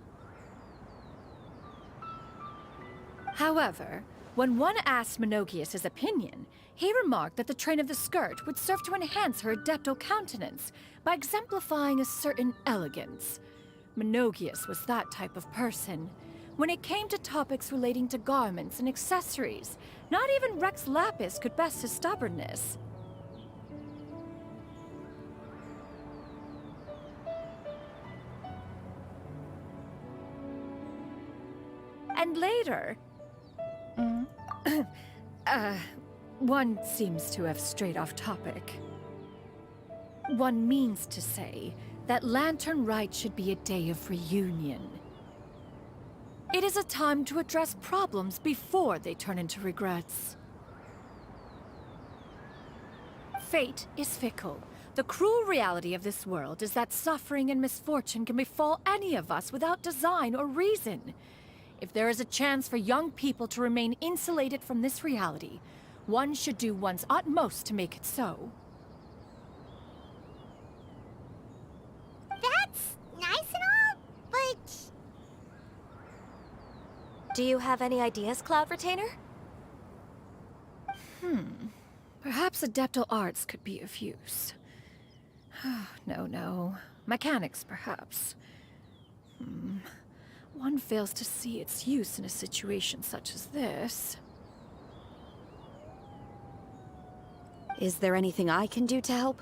However, when one asked Menogias his opinion, he remarked that the train of the skirt would serve to enhance her adeptal countenance by exemplifying a certain elegance. Menogias was that type of person. When it came to topics relating to garments and accessories, not even Rex Lapis could best his stubbornness. And later... one seems to have strayed off topic. One means to say that Lantern Rite should be a day of reunion. It is a time to address problems before they turn into regrets. Fate is fickle. The cruel reality of this world is that suffering and misfortune can befall any of us without design or reason. If there is a chance for young people to remain insulated from this reality, one should do one's utmost to make it so. That's nice and all, but Do you have any ideas, Cloud Retainer? Perhaps adeptal arts could be of use. No. Mechanics, perhaps. One fails to see its use in a situation such as this. Is there anything I can do to help?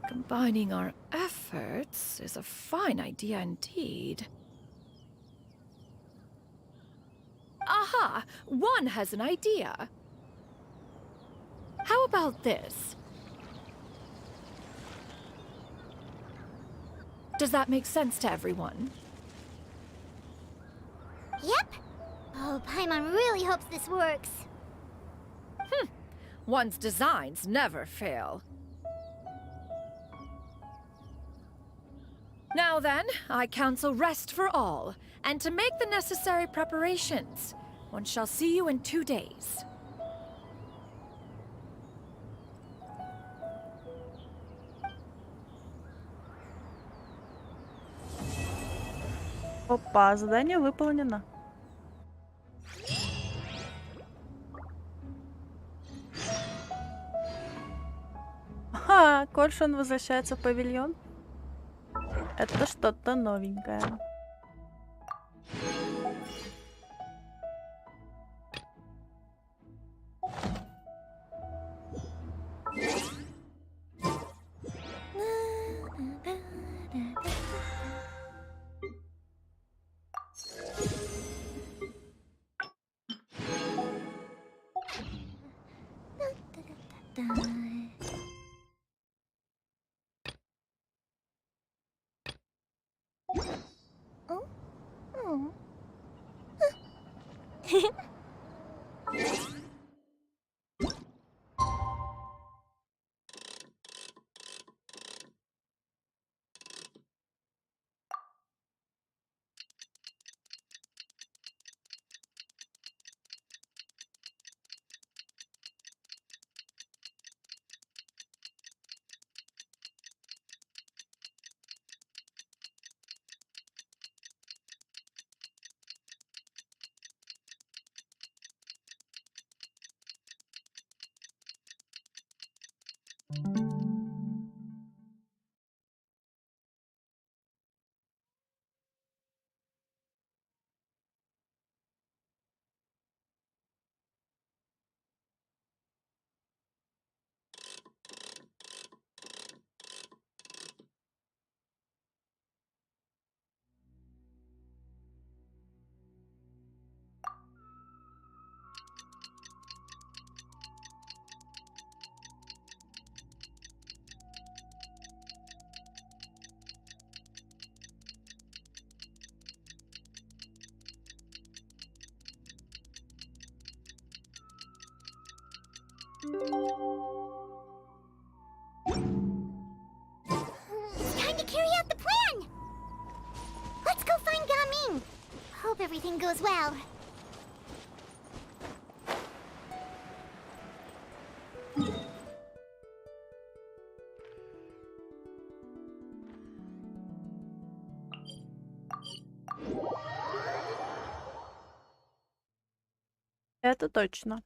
Combining our efforts is a fine idea indeed. Aha! One has an idea. How about this? Does that make sense to everyone? yep. Oh, Paimon really hopes this works. One's designs never fail. Now then, I counsel rest for all, and to make the necessary preparations. One shall see you in 2 days. Опа, задание выполнено. Ха, Коршун возвращается в павильон. Это что-то новенькое. Time to carry out the plan! Let's go find Gaming! Hope everything goes well. Это точно.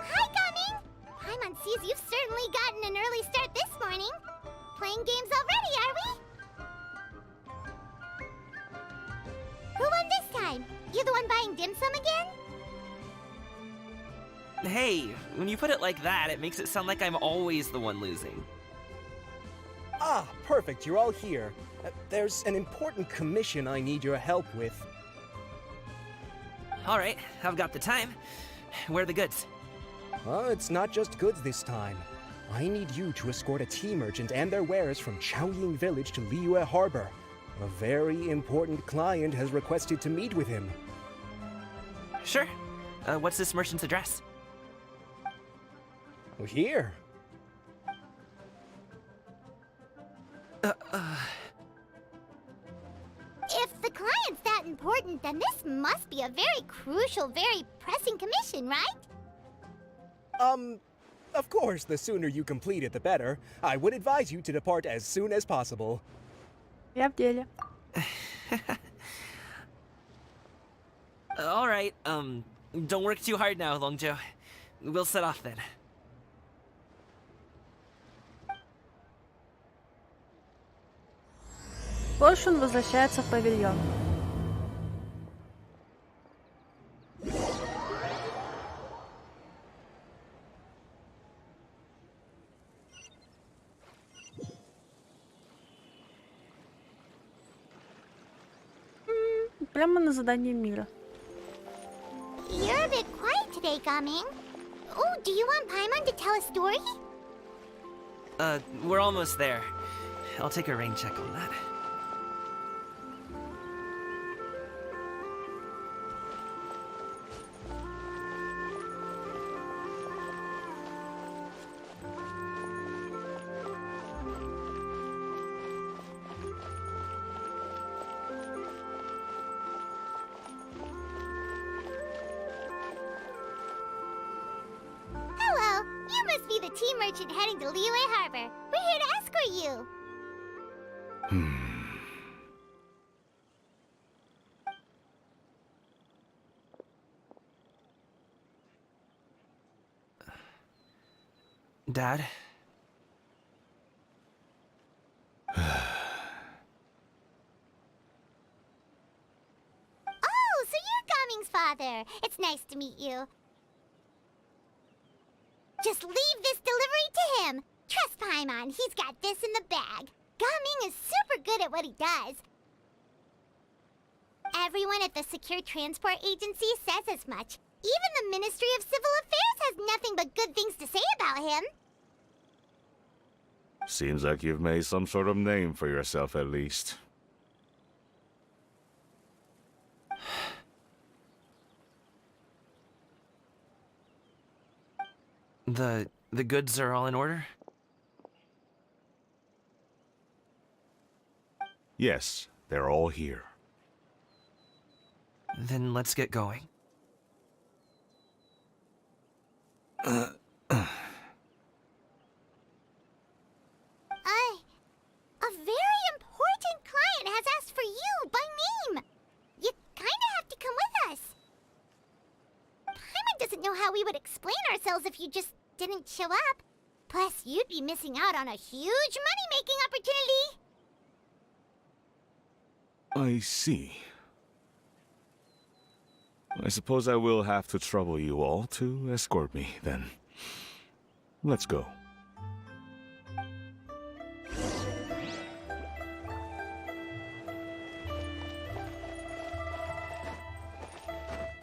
Hi, Gaming! Paimon sees you've certainly gotten an early start this morning. Playing games already, are we? Who won this time? buying dim sum again? Hey, when you put it like that, it makes it sound like I'm always the one losing. Ah, perfect, you're all here. There's an important commission I need your help with. Alright, I've got the time. Where are the goods? It's not just goods this time. I need you to escort a tea merchant and their wares from Chaoying Village to Liyue Harbor. A very important client has requested to meet with him. Sure. What's this merchant's address? Here. If the client's that important, then this must be a very crucial, very pressing commission, right? Of course, the sooner you complete it, the better. I would advise you to depart as soon as possible. Я в деле. Alright, don't work too hard now, Longjo. We'll set off then. Позже он возвращается в павильон. Прямо на задание мира. You're a bit quiet today, Gaming. Oh, do you want Paimon to tell a story? We're almost there. I'll take a rain check on that. Hello, you must be the tea merchant heading to Liyue Harbor. We're here to escort you. Dad? Oh, so you're Gaming's father. It's nice to meet you. Just leave this delivery to him. Trust Paimon, he's got this in the bag. Gaming is super good at what he does. Everyone at the Secure Transport Agency says as much. Even the Ministry of Civil Affairs has nothing but good things to say about him. Seems like you've made some sort of name for yourself, at least. The goods are all in order? Yes, they're all here. Then let's get going. A very important client has asked for you by name. You kinda have to come with us. Paimon doesn't know how we would explain ourselves if you just didn't show up. Plus, you'd be missing out on a huge money-making opportunity. I see. I suppose I will have to trouble you all to escort me, then. Let's go.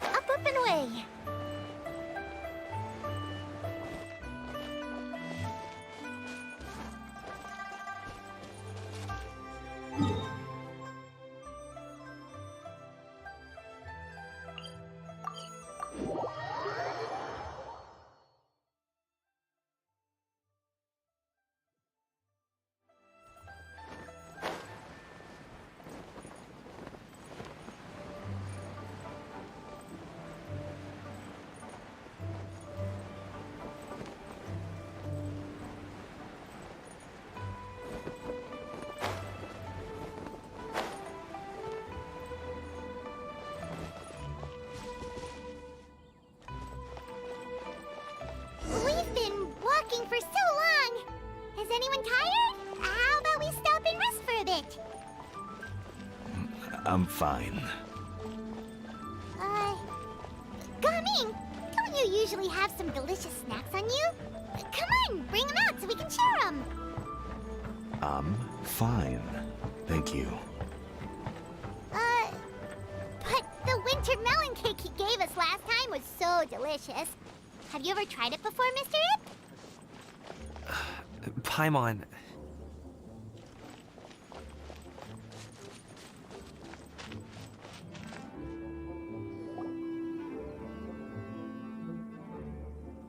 Up and away. We've been walking for so long. Is anyone tired? How about we stop and rest for a bit? I'm fine. you usually have some delicious snacks on you? Come on, bring them out so we can share them. I'm fine. Thank you. But the winter melon cake he gave us last time was so delicious. Have you ever tried it before, Mr. Ip? Paimon.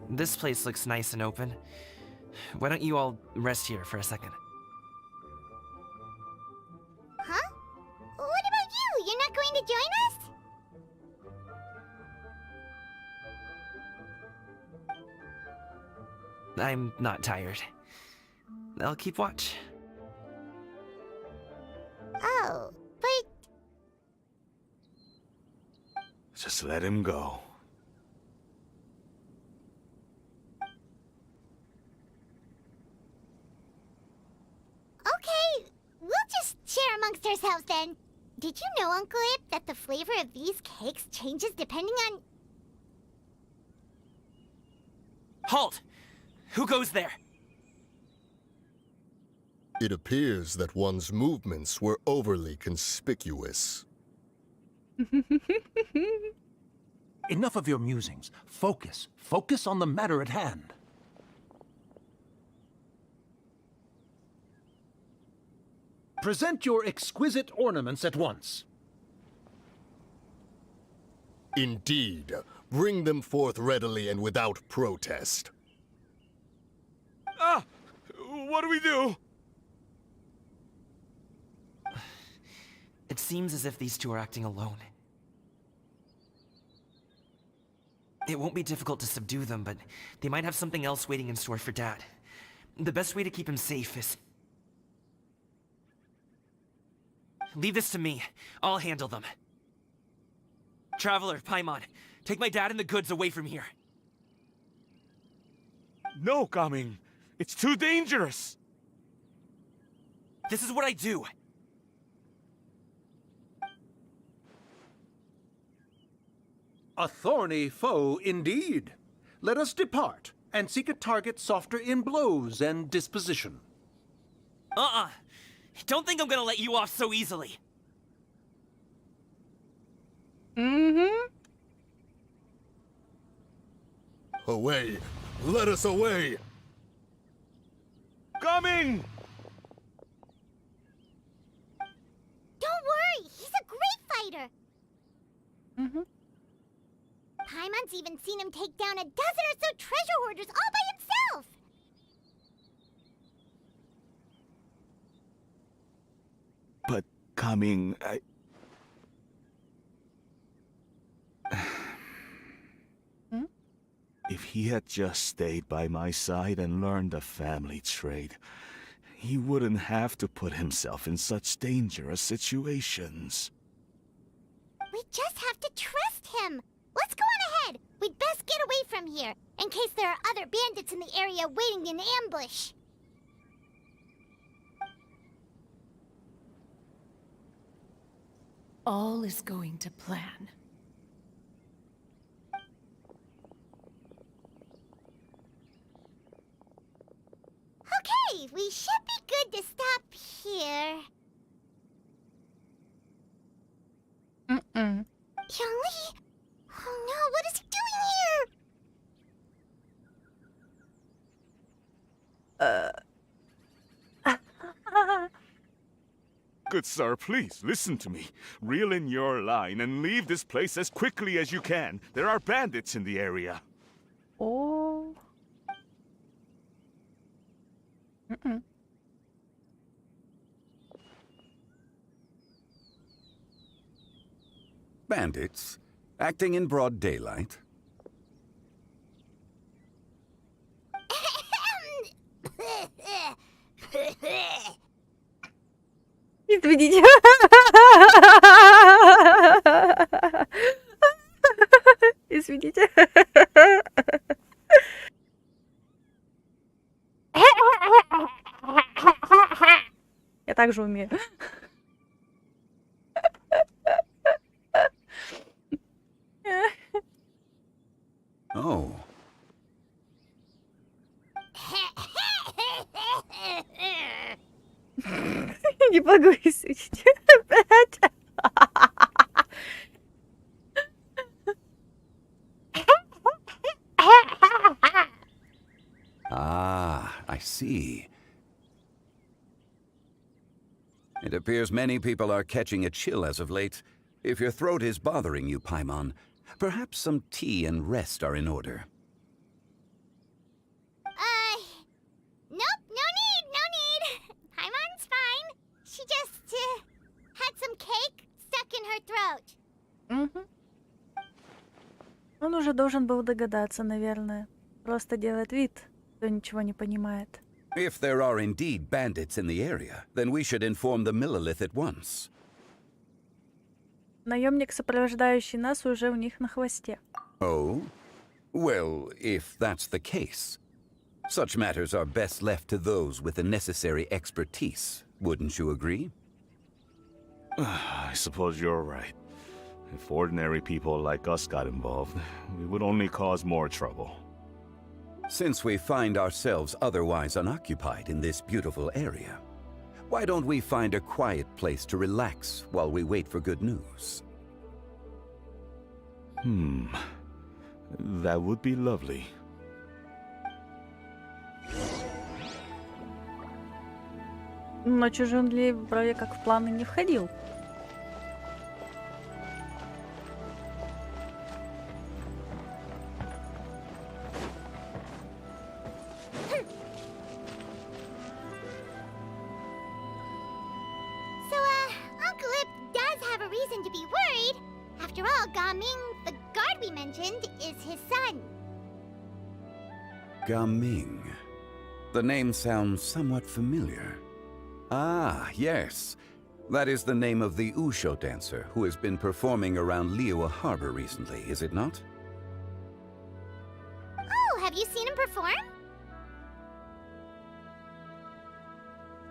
This place looks nice and open. Why don't you all rest here for a second? Huh? What about you? You're not going to join us? I'm not tired. I'll keep watch. Oh, but Just let him go. okay, we'll just share amongst ourselves then. Did you know, Uncle Ip, that the flavor of these cakes changes depending on... Halt! Who goes there? It appears that one's movements were overly conspicuous. Enough of your musings. Focus. Focus on the matter at hand. Present your exquisite ornaments at once. Indeed. Bring them forth readily and without protest. Ah! What do we do? It seems as if these two are acting alone. It won't be difficult to subdue them, but they might have something else waiting in store for Dad. The best way to keep him safe is... Leave this to me. I'll handle them. Traveler, Paimon, take my dad and the goods away from here. No, Gaming. It's too dangerous. This is what I do. A thorny foe indeed. Let us depart and seek a target softer in blows and disposition. Don't think I'm gonna let you off so easily. Away! Let us away! Coming! Don't worry, he's a great fighter. Paimon's even seen him take down a dozen or so treasure hoarders all by himself. But Coming, If he had just stayed by my side and learned the family trade, he wouldn't have to put himself in such dangerous situations. We just have to trust him. Let's go on ahead. We'd best get away from here, in case there are other bandits in the area waiting in ambush. All is going to plan. Okay, we should be good to stop here. Youngly? Oh no, what is he doing here? Good sir, please, listen to me. Reel in your line and leave this place as quickly as you can. There are bandits in the area. Oh. Bandits? Acting in broad daylight? Извините. Извините. Я также умею. Oh. Не могу изучить. Опять. Ah, I see. It appears many people are catching a chill as of late. If your throat is bothering you, Paimon, perhaps some tea and rest are in order. Nope, no need. Paimon's fine. She just, had some cake stuck in her throat. Мгм. Он уже должен был догадаться, наверное. Просто делает вид, что ничего не понимает. If there are indeed bandits in the area, then we should inform the Millelith at once. Наемник, сопровождающий нас, уже у них на хвосте. Oh? Well, if that's the case, such matters are best left to those with the necessary expertise, wouldn't you agree? I suppose you're right. If ordinary people like us got involved, we would only cause more trouble. Since we find ourselves otherwise unoccupied in this beautiful area, why don't we find a quiet place to relax while we wait for good news? That would be lovely. Но чужой ли вроде как в планы не входил. So, Uncle Ip does have a reason to be worried. After all, Gaming, the guard we mentioned, is his son. Gaming. The name sounds somewhat familiar. Ah, yes. That is the name of the Usho dancer who has been performing around Liyue Harbor recently, is it not? Oh, have you seen him perform?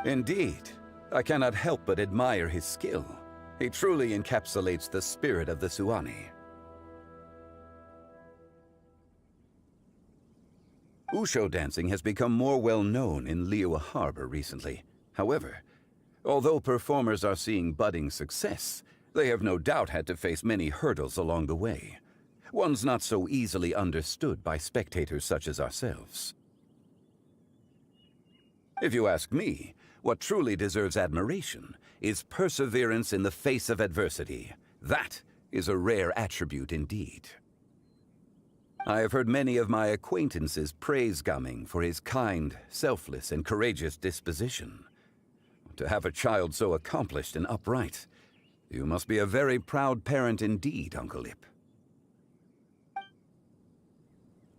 Indeed. I cannot help but admire his skill. He truly encapsulates the spirit of the Suani. Usho dancing has become more well known in Liyue Harbor recently. However, although performers are seeing budding success, they have no doubt had to face many hurdles along the way. Ones not so easily understood by spectators such as ourselves. If you ask me, what truly deserves admiration is perseverance in the face of adversity. That is a rare attribute indeed. I have heard many of my acquaintances praise Gaming for his kind, selfless, and courageous disposition. To have a child so accomplished and upright, you must be a very proud parent indeed, Uncle Ip.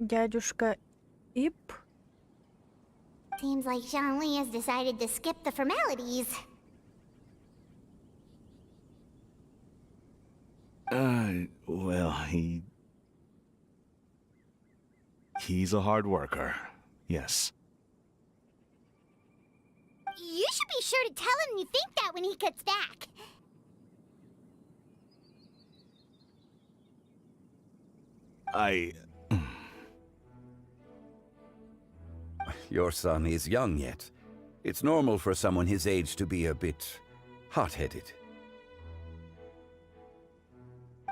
Дядюшка Ип. Seems like Zhongli has decided to skip the formalities. Well, he's a hard worker, yes. You should be sure to tell him you think that when he gets back. Your son is young yet. It's normal for someone his age to be a bit hot-headed.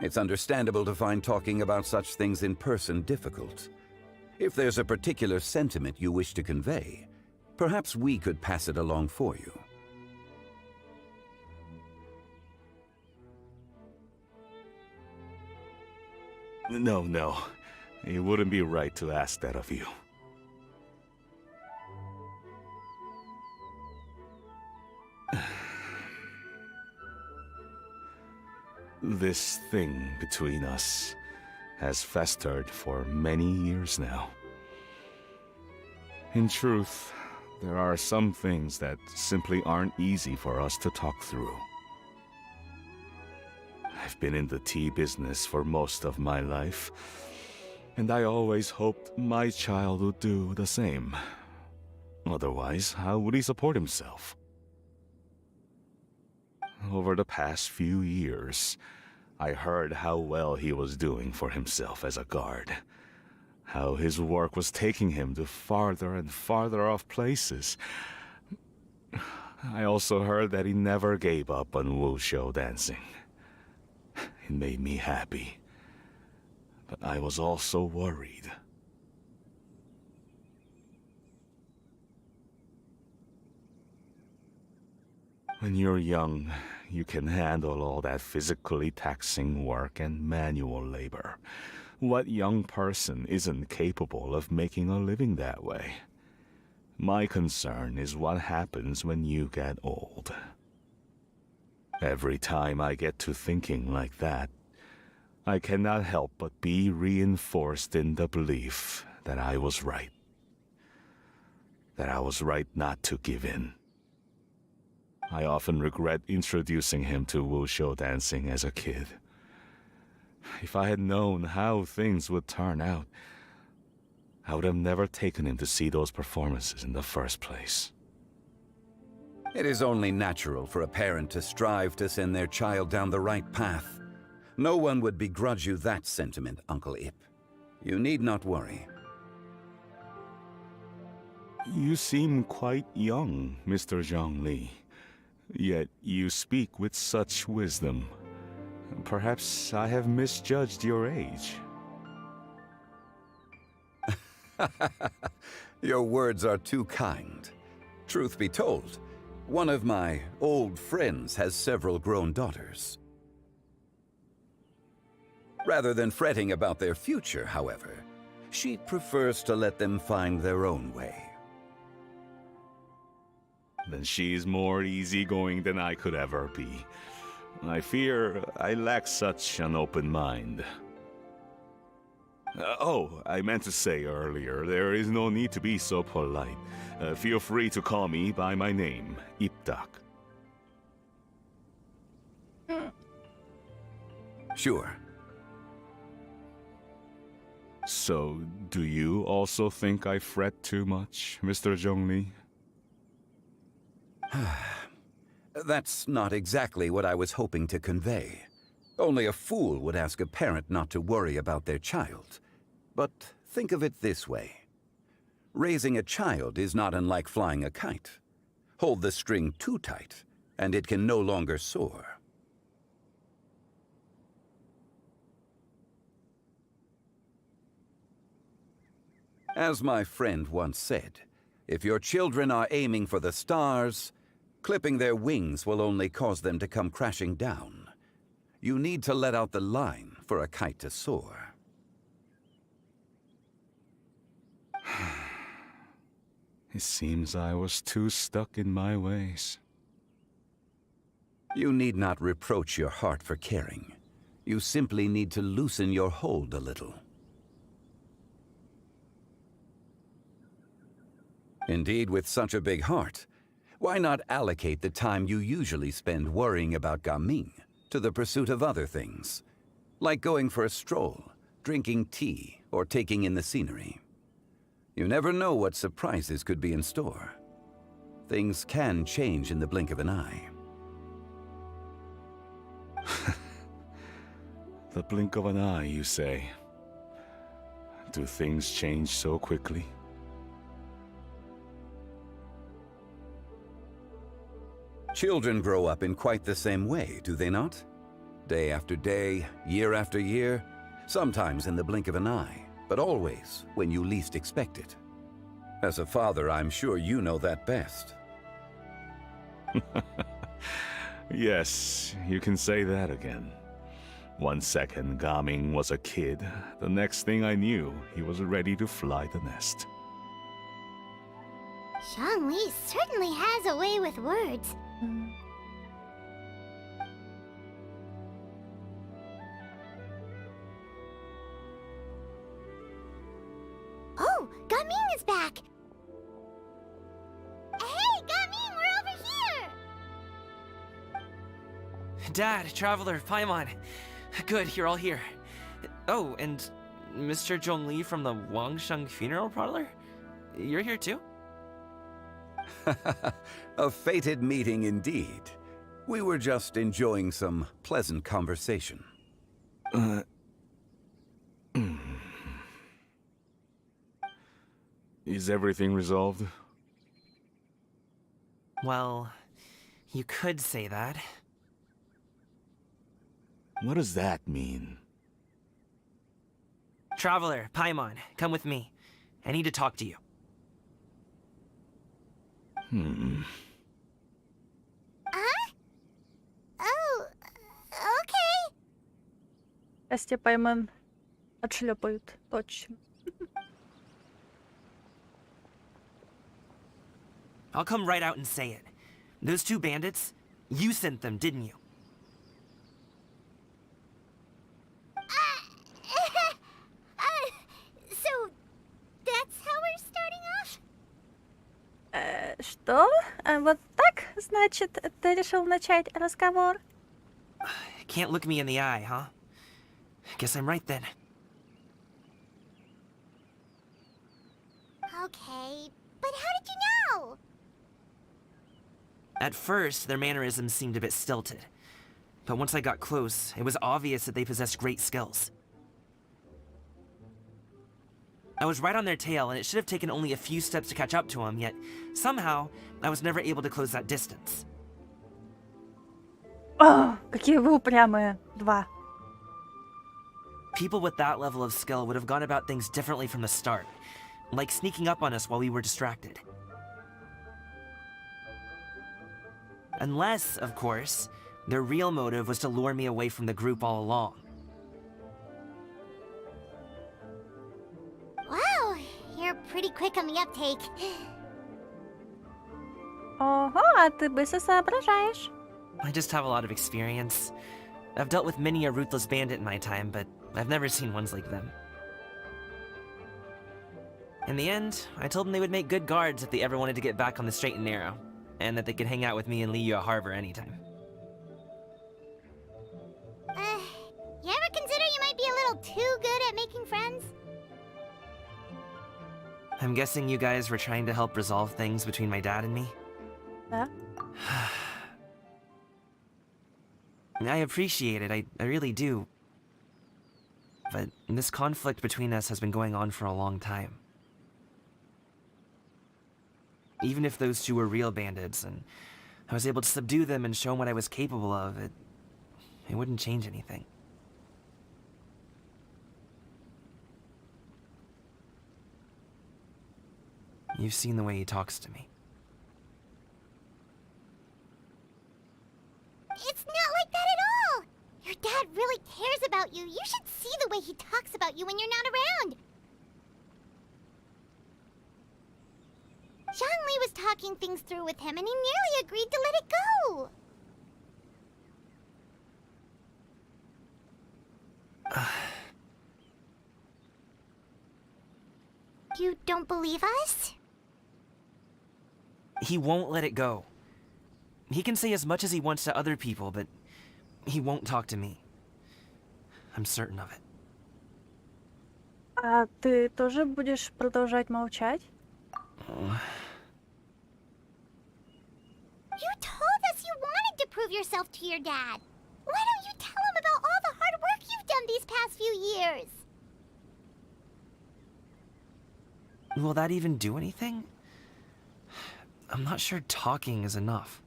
It's understandable to find talking about such things in person difficult. If there's a particular sentiment you wish to convey, perhaps we could pass it along for you. No. It wouldn't be right to ask that of you. This thing between us has festered for many years now. In truth, there are some things that simply aren't easy for us to talk through. I've been in the tea business for most of my life, and I always hoped my child would do the same. Otherwise, how would he support himself? Over the past few years, I heard how well he was doing for himself as a guard. How his work was taking him to farther and farther off places. I also heard that he never gave up on wuxia dancing. It made me happy. But I was also worried. When you're young, you can handle all that physically taxing work and manual labor. What young person isn't capable of making a living that way? My concern is what happens when you get old. Every time I get to thinking like that, I cannot help but be reinforced in the belief that I was right. That I was right not to give in. I often regret introducing him to wuxia dancing as a kid. If I had known how things would turn out, I would have never taken him to see those performances in the first place. It is only natural for a parent to strive to send their child down the right path. No one would begrudge you that sentiment, Uncle Ip. You need not worry. You seem quite young, Mr. Zhongli. Yet you speak with such wisdom. Perhaps I have misjudged your age. Your words are too kind. Truth be told, one of my old friends has several grown daughters. Rather than fretting about their future, however, she prefers to let them find their own way. Then she's more easygoing than I could ever be. I fear I lack such an open mind. I meant to say earlier, there is no need to be so polite. Feel free to call me by my name, Ipdak. Sure. So, do you also think I fret too much, Mr. Zhongli? That's not exactly what I was hoping to convey. Only a fool would ask a parent not to worry about their child. But think of it this way. Raising a child is not unlike flying a kite. Hold the string too tight, and it can no longer soar. As my friend once said, if your children are aiming for the stars, clipping their wings will only cause them to come crashing down. You need to let out the line for a kite to soar. It seems I was too stuck in my ways. You need not reproach your heart for caring. You simply need to loosen your hold a little. Indeed, with such a big heart, why not allocate the time you usually spend worrying about Gaming to the pursuit of other things, like going for a stroll, drinking tea, or taking in the scenery? You never know what surprises could be in store. Things can change in the blink of an eye. The blink of an eye, you say? Do things change so quickly? Children grow up in quite the same way, do they not? Day after day, year after year, sometimes in the blink of an eye, but always when you least expect it. As a father, I'm sure you know that best. Yes, you can say that again. 1 second Gaming was a kid, the next thing I knew, he was ready to fly the nest. Zhongli certainly has a way with words. Oh, Gaming is back! Hey, Gaming, we're over here! Dad, Traveler, Paimon. Good, you're all here. Oh, and Mr. Zhongli from the Wangsheng Funeral Parlor? You're here too? A fated meeting indeed. We were just enjoying some pleasant conversation. Is everything resolved? Well, you could say that. What does that mean? Traveler, Paimon, come with me. I need to talk to you. Oh, okay. Костя Пайман отшлепают. Точно. I'll come right out and say it. Those two bandits, you sent them, didn't you? So, that's how we're starting off? Что? Вот так, значит, ты решил начать разговор? Can't look me in the eye, huh? Guess I'm right then. Okay, but how did you know? At first, their mannerisms seemed a bit stilted. But once I got close, it was obvious that they possessed great skills. I was right on their tail, and it should have taken only a few steps to catch up to them, yet somehow, I was never able to close that distance. О, какие вы упрямые. 2. People with that level of skill would have gone about things differently from the start, like sneaking up on us while we were distracted. Unless, of course, their real motive was to lure me away from the group all along. Wow, you're pretty quick on the uptake. Ого, а ты быстро соображаешь. I just have a lot of experience. I've dealt with many a ruthless bandit in my time, but I've never seen ones like them. In the end, I told them they would make good guards if they ever wanted to get back on the straight and narrow, and that they could hang out with me in Liyue Harbor anytime. You ever consider you might be a little too good at making friends? I'm guessing you guys were trying to help resolve things between my dad and me? Да? I appreciate it, I really do. But this conflict between us has been going on for a long time. Even if those two were real bandits, and I was able to subdue them and show them what I was capable of, it wouldn't change anything. You've seen the way he talks to me. It's not like that at all! Your dad really cares about you. You should see the way he talks about you when you're not around. Zhongli was talking things through with him, and he nearly agreed to let it go. You don't believe us? He won't let it go. He can say as much as he wants to other people, but he won't talk to me. I'm certain of it. А ты тоже будешь продолжать молчать? You told us you wanted to prove yourself to your dad. Why don't you tell him about all the hard work you've done these past few years? Will that even do anything? I'm not sure talking is enough.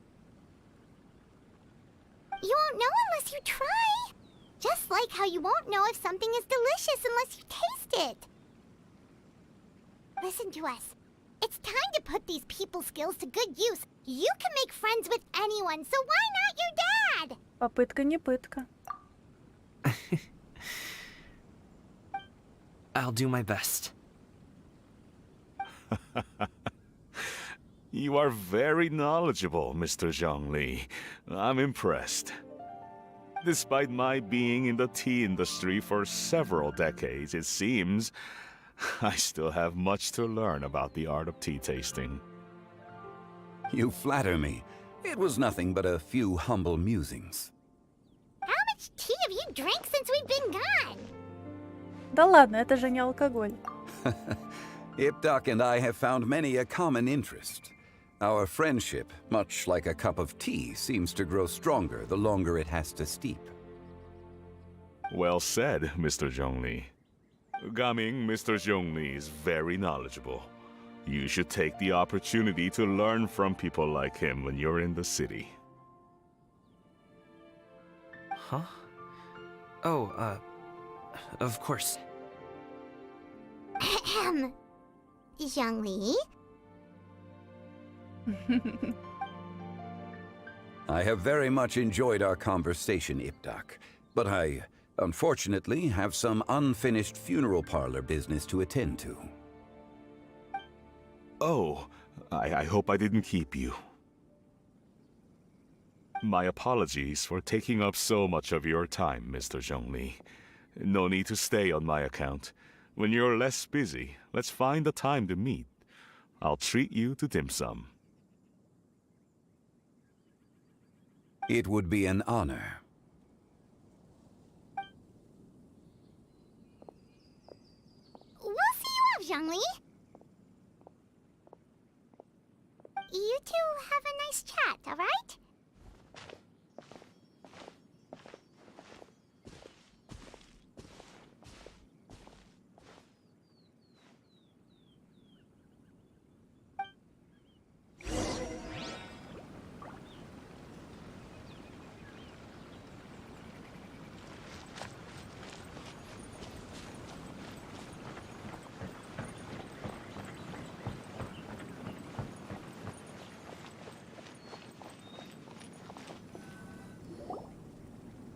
You won't know unless you try. Just like how you won't know if something is delicious unless you taste it. Listen to us. It's time to put these people skills to good use. You can make friends with anyone, so why not your dad? Попытка не пытка. I'll do my best. You are very knowledgeable, Mr. Zhongli. I'm impressed. Despite my being in the tea industry for several decades, it seems I still have much to learn about the art of tea tasting. You flatter me. It was nothing but a few humble musings. How much tea have you drank since we've been gone? Да ладно, это же не алкоголь. Ipdak and I have found many a common interest. Our friendship, much like a cup of tea, seems to grow stronger the longer it has to steep. Well said, Mr. Zhongli. Gaming, Mr. Zhongli is very knowledgeable. You should take the opportunity to learn from people like him when you're in the city. Huh? Oh, of course. Ahem. Zhongli? I have very much enjoyed our conversation, Ipdak, but I, unfortunately, have some unfinished funeral parlor business to attend to. Oh, I hope I didn't keep you. My apologies for taking up so much of your time, Mr. Zhongli. No need to stay on my account. When you're less busy, let's find a time to meet. I'll treat you to dim sum. It would be an honor. We'll see you off, Zhongli. You two have a nice chat, alright?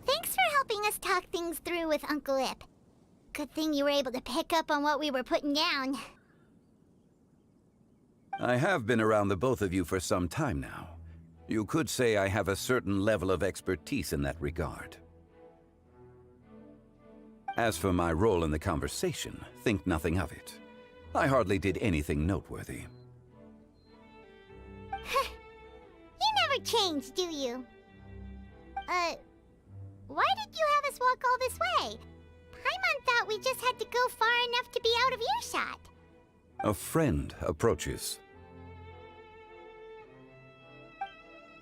Thanks for helping us talk things through with Uncle Ip. Good thing you were able to pick up on what we were putting down. I have been around the both of you for some time now. You could say I have a certain level of expertise in that regard. As for my role in the conversation, think nothing of it. I hardly did anything noteworthy. You never change, do you? Why did you have us walk all this way? Paimon thought we just had to go far enough to be out of earshot. A friend approaches.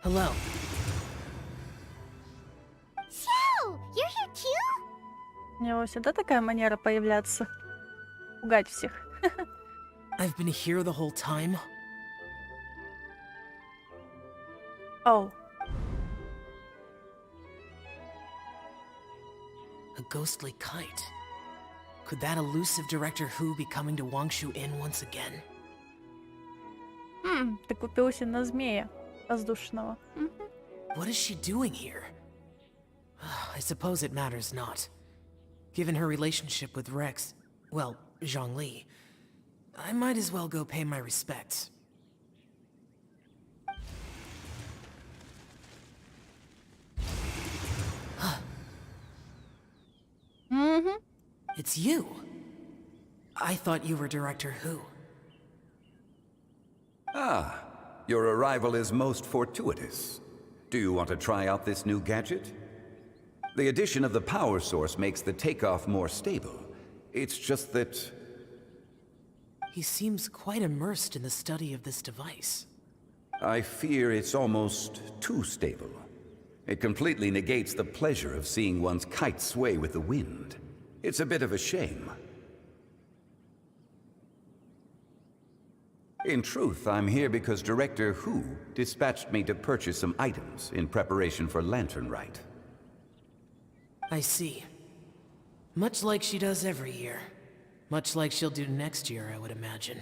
Hello. So, you're here too? У него всегда такая манера появляться. Пугать всех. I've been here the whole time. Оу. A ghostly kite. Could that elusive Director Who be coming to Wangshu Inn once again? Ты купился на змея воздушного. What is she doing here? I suppose it matters not. Given her relationship with Rex, well, Zhongli, I might as well go pay my respects. It's you. I thought you were Director Who. Ah, your arrival is most fortuitous. Do you want to try out this new gadget? The addition of the power source makes the takeoff more stable. It's just that... He seems quite immersed in the study of this device. I fear it's almost too stable. It completely negates the pleasure of seeing one's kite sway with the wind. It's a bit of a shame. In truth, I'm here because Director Who dispatched me to purchase some items in preparation for Lantern Rite. I see. Much like she does every year. Much like she'll do next year, I would imagine.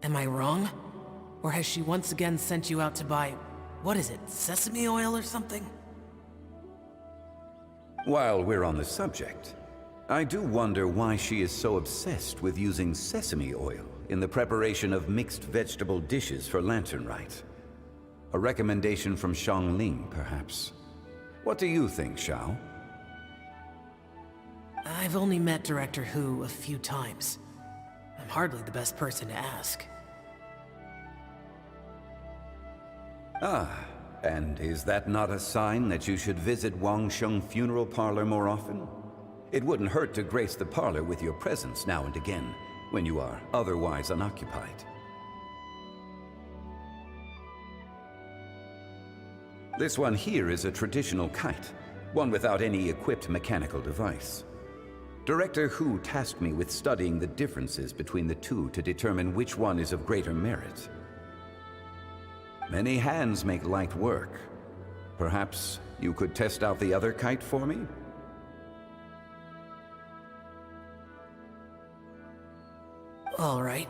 Am I wrong? Or has she once again sent you out to buy, what is it, sesame oil or something? While we're on the subject, I do wonder why she is so obsessed with using sesame oil in the preparation of mixed vegetable dishes for Lantern Rite. A recommendation from Xiangling, perhaps. What do you think, Xiao? I've only met Director Who a few times. I'm hardly the best person to ask. Ah, and is that not a sign that you should visit Wangsheng Funeral Parlor more often? It wouldn't hurt to grace the parlor with your presence now and again, when you are otherwise unoccupied. This one here is a traditional kite, one without any equipped mechanical device. Director Hu tasked me with studying the differences between the two to determine which one is of greater merit. Many hands make light work. Perhaps you could test out the other kite for me? All right.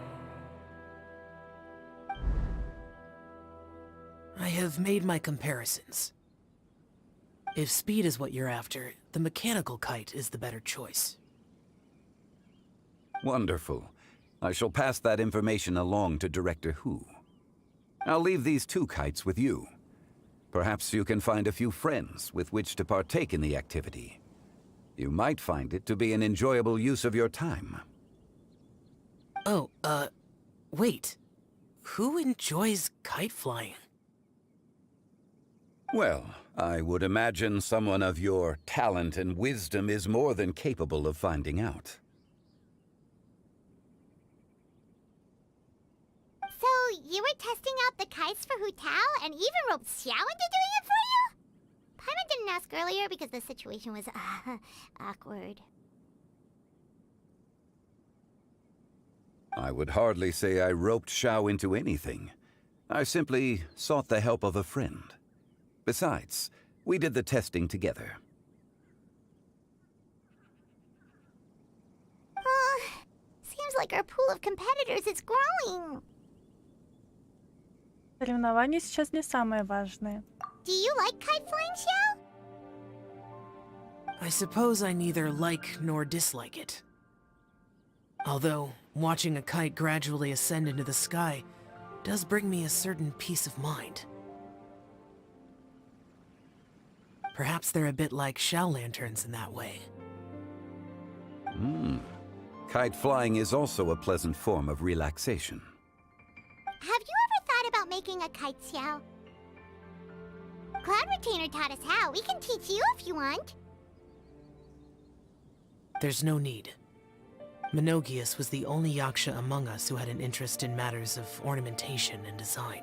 I have made my comparisons. If speed is what you're after, the mechanical kite is the better choice. Wonderful. I shall pass that information along to Director Hu. I'll leave these two kites with you. Perhaps you can find a few friends with which to partake in the activity. You might find it to be an enjoyable use of your time. Oh, wait. Who enjoys kite flying? Well, I would imagine someone of your talent and wisdom is more than capable of finding out. So, you were testing out the kites for Hu Tao and even roped Xiao into doing it for you? Paimon didn't ask earlier because the situation was, awkward. I would hardly say I roped Xiao into anything. I simply sought the help of a friend. Besides, we did the testing together. Seems like our pool of competitors is growing. Соревнования сейчас не самое важное. Do you like kite flying, Xiao? I suppose I neither like nor dislike it. Although, watching a kite gradually ascend into the sky does bring me a certain peace of mind. Perhaps they're a bit like Xiao lanterns in that way. Kite flying is also a pleasant form of relaxation. Have you ever thought about making a kite, Xiao? Cloud Retainer taught us how. We can teach you if you want. There's no need. Menogias was the only yaksha among us who had an interest in matters of ornamentation and design.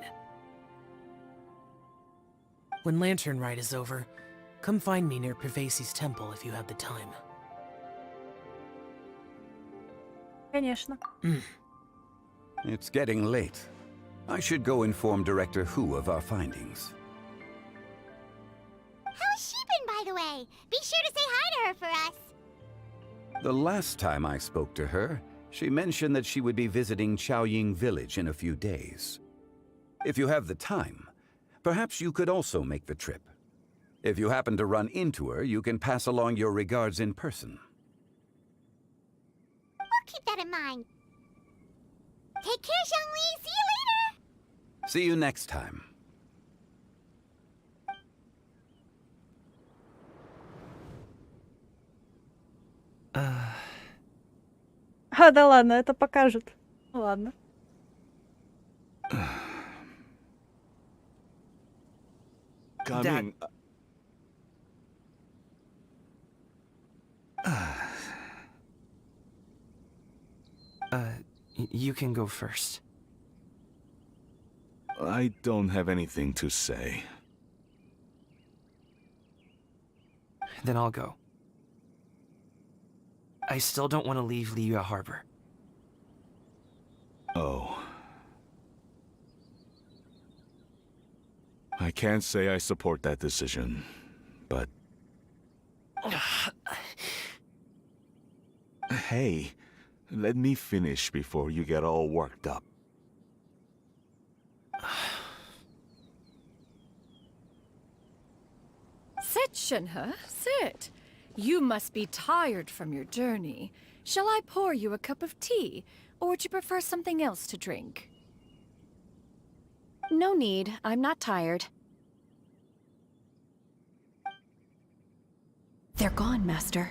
When Lantern Rite is over, come find me near Pervasi's temple if you have the time. Конечно. It's getting late. I should go inform Director Hu of our findings. How's she been, by the way? Be sure to say hi to her for us. The last time I spoke to her, she mentioned that she would be visiting Chaoying Village in a few days. If you have the time, perhaps you could also make the trip. If you happen to run into her, you can pass along your regards in person. We'll keep that in mind. Take care, Zhongli. See you later. See you next time. Да ладно, это покажут. Ну ладно. Coming. You can go first. I don't have anything to say. Then I'll go. I still don't want to leave Liyue Harbor. Oh. I can't say I support that decision, but... Hey, let me finish before you get all worked up. Sit, Shinhe, sit. You must be tired from your journey. Shall I pour you a cup of tea, or would you prefer something else to drink? No need. I'm not tired. They're gone, Master.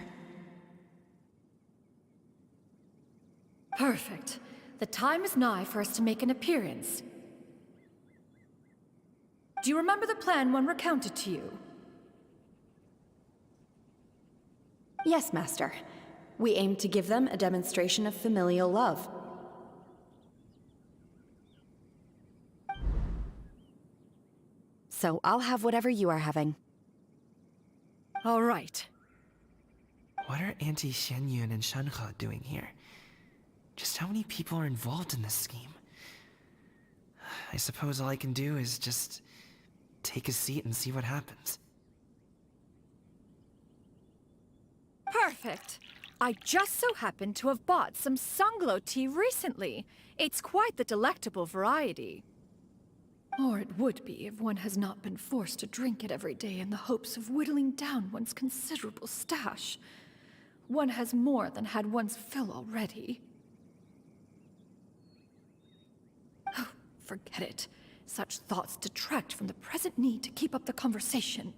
Perfect. The time is nigh for us to make an appearance. Do you remember the plan one recounted to you? Yes, Master. We aim to give them a demonstration of familial love. so I'll have whatever you are having. All right. What are Auntie Xianyun and Shenhe doing here? Just how many people are involved in this scheme? I suppose all I can do is just take a seat and see what happens. Perfect. I just so happened to have bought some Sunglow tea recently. It's quite the delectable variety. Or it would be if one has not been forced to drink it every day in the hopes of whittling down one's considerable stash. One has more than had one's fill already. Oh, forget it. Such thoughts detract from the present need to keep up the conversation.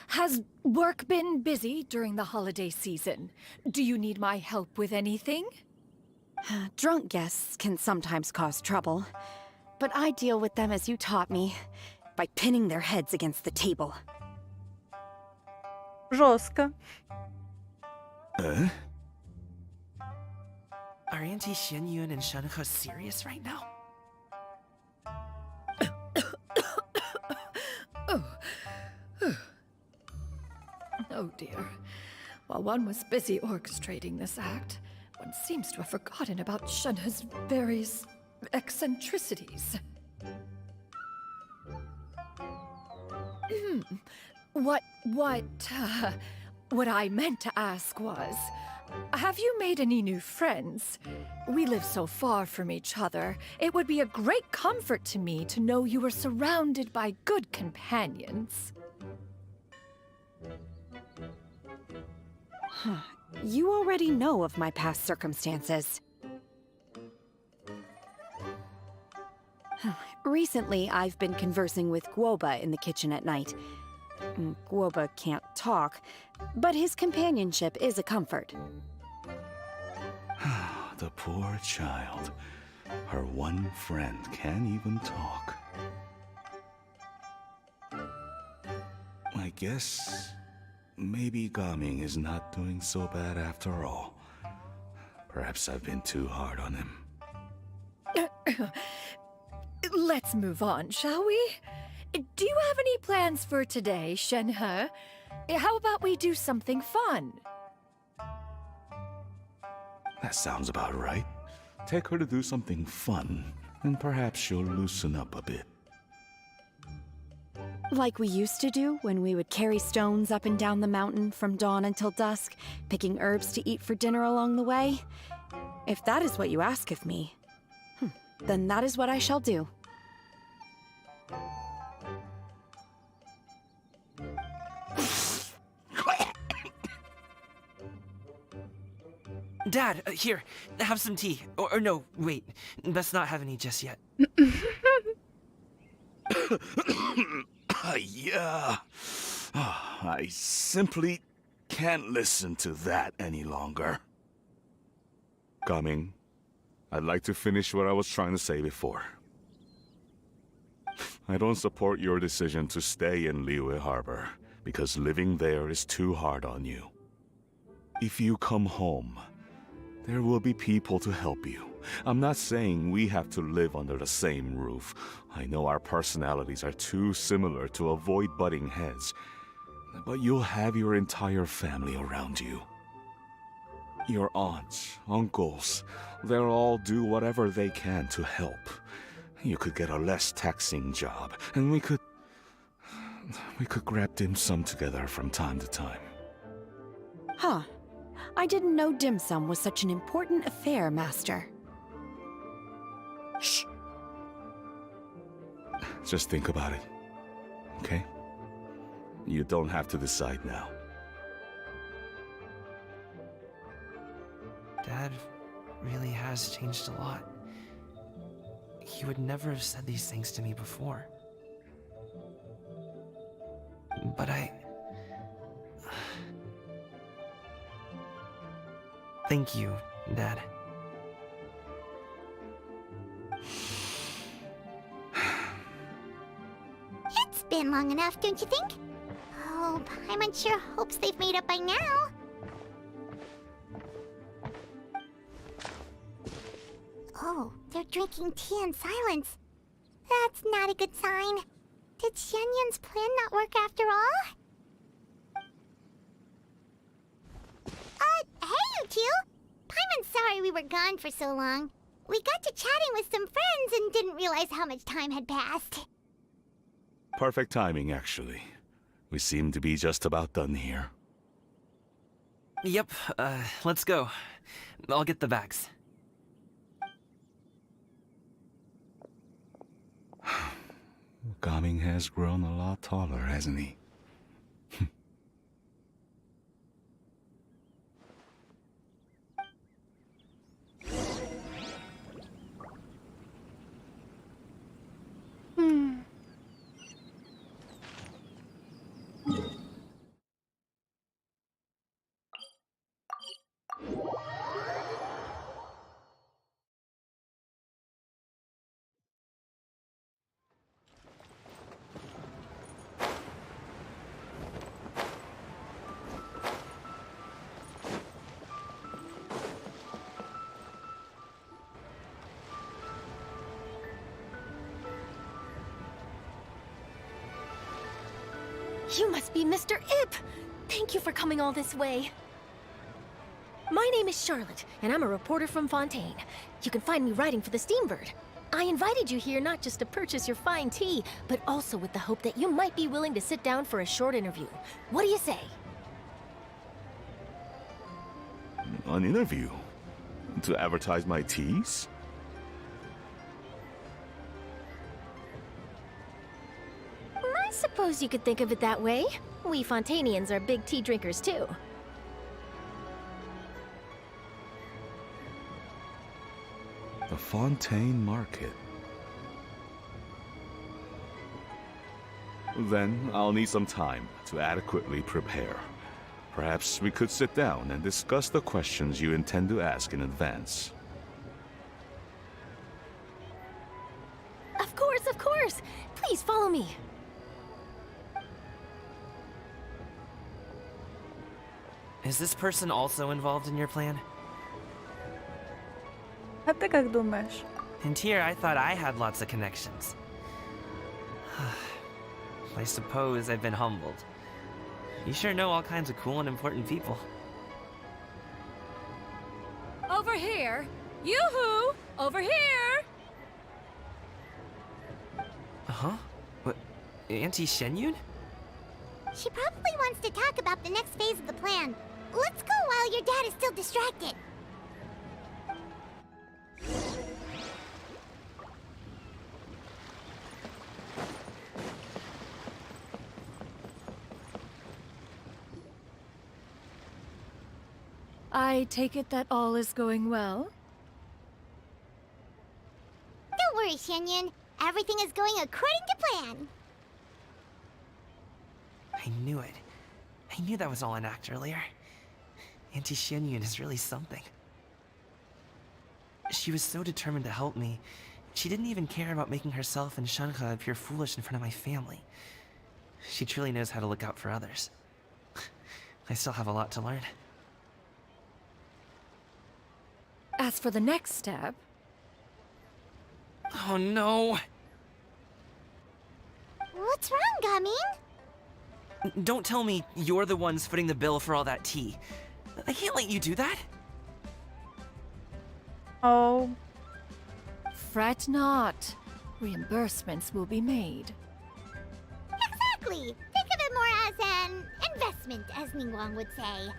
Has work been busy during the holiday season? Do you need my help with anything? Drunk guests can sometimes cause trouble, but I deal with them as you taught me, by pinning their heads against the table. Жестко. Are Auntie Xianyun and Shenhe serious right now? Oh dear. While one was busy orchestrating this act, one seems to have forgotten about Shenhe's various eccentricities. What I meant to ask was, have you made any new friends? We live so far from each other. It would be a great comfort to me to know you were surrounded by good companions. You already know of my past circumstances. Recently, I've been conversing with Guoba in the kitchen at night. Guoba can't talk, but his companionship is a comfort. The poor child. Her one friend can't even talk. I guess maybe Gaming is not doing so bad after all. Perhaps I've been too hard on him. Let's move on, shall we? Do you have any plans for today, Shenhe? How about we do something fun? That sounds about right. Take her to do something fun, and perhaps she'll loosen up a bit. Like we used to do when we would carry stones up and down the mountain from dawn until dusk, picking herbs to eat for dinner along the way? If that is what you ask of me, then that is what I shall do. Dad, here, have some tea. Or no, wait, best not have any just yet. Yeah. I simply can't listen to that any longer. Coming. I'd like to finish what I was trying to say before. I don't support your decision to stay in Liyue Harbor, because living there is too hard on you. If you come home, there will be people to help you. I'm not saying we have to live under the same roof. I know our personalities are too similar to avoid butting heads. But you'll have your entire family around you. Your aunts, uncles, they'll all do whatever they can to help. You could get a less taxing job, and we could grab dim sum together from time to time. Huh. I didn't know dim sum was such an important affair, Master. Shh. Just think about it, okay? You don't have to decide now. Dad really has changed a lot. He would never have said these things to me before. But Thank you, Dad. It's been long enough, don't you think? Oh, Paimon sure hopes they've made up by now. Oh, they're drinking tea in silence. That's not a good sign. Did Xianyun's plan not work after all? Hey, you two! Paimon's sorry we were gone for so long. We got to chatting with some friends and didn't realize how much time had passed. Perfect timing, actually. We seem to be just about done here. Yep, let's go. I'll get the bags. Gaming has grown a lot taller, hasn't he? You must be Mr. Ip! Thank you for coming all this way. My name is Charlotte, and I'm a reporter from Fontaine. You can find me writing for the Steambird. I invited you here not just to purchase your fine tea, but also with the hope that you might be willing to sit down for a short interview. What do you say? An interview? To advertise my teas? I suppose you could think of it that way. We Fontainians are big tea drinkers, too. The Fontaine Market. Then I'll need some time to adequately prepare. Perhaps we could sit down and discuss the questions you intend to ask in advance. Of course, of course! Please follow me. Is this person also involved in your plan? А ты как думаешь? And here I thought I had lots of connections. I suppose I've been humbled. You sure know all kinds of cool and important people. Over here! Yoo-hoo! Over here! Huh? What? Auntie Shenyun? She probably wants to talk about the next phase of the plan. Let's go while your dad is still distracted. I take it that all is going well? Don't worry, Xianyun. Everything is going according to plan. I knew it. I knew that was all an act earlier. Auntie Shenyun is really something. She was so determined to help me. She didn't even care about making herself and Shanhe appear foolish in front of my family. She truly knows how to look out for others. I still have a lot to learn. As for the next step... Oh no! What's wrong, Gaming? Don't tell me you're the ones footing the bill for all that tea. I can't let you do that. Oh. Fret not. Reimbursements will be made. Exactly. Think of it more as an investment, as Ningguang would say.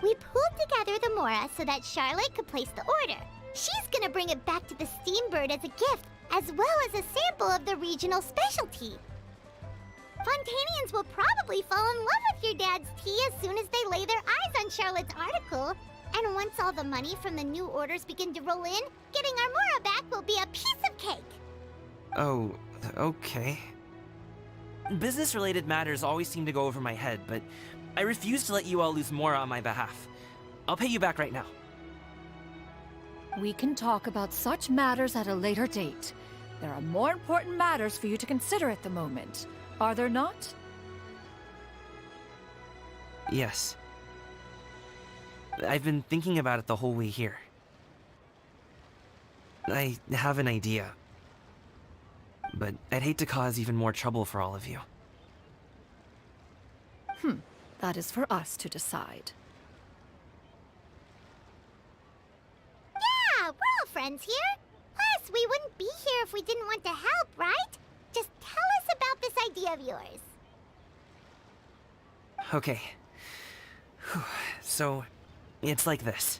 We pulled together the Mora so that Charlotte could place the order. She's gonna bring it back to the Steambird as a gift, as well as a sample of the regional specialty. Fontainians will probably fall in love with your dad's tea as soon as they lay their eyes on Charlotte's article. And once all the money from the new orders begin to roll in, getting our Mora back will be a piece of cake. Oh, okay. Business-related matters always seem to go over my head, but I refuse to let you all lose more on my behalf. I'll pay you back right now. We can talk about such matters at a later date. There are more important matters for you to consider at the moment. Are there not? Yes. I've been thinking about it the whole way here. I have an idea. but I'd hate to cause even more trouble for all of you. That is for us to decide. Yeah, we're all friends here. Plus, we wouldn't be here if we didn't want to help, right? Just tell us about this idea of yours. Okay. So, it's like this.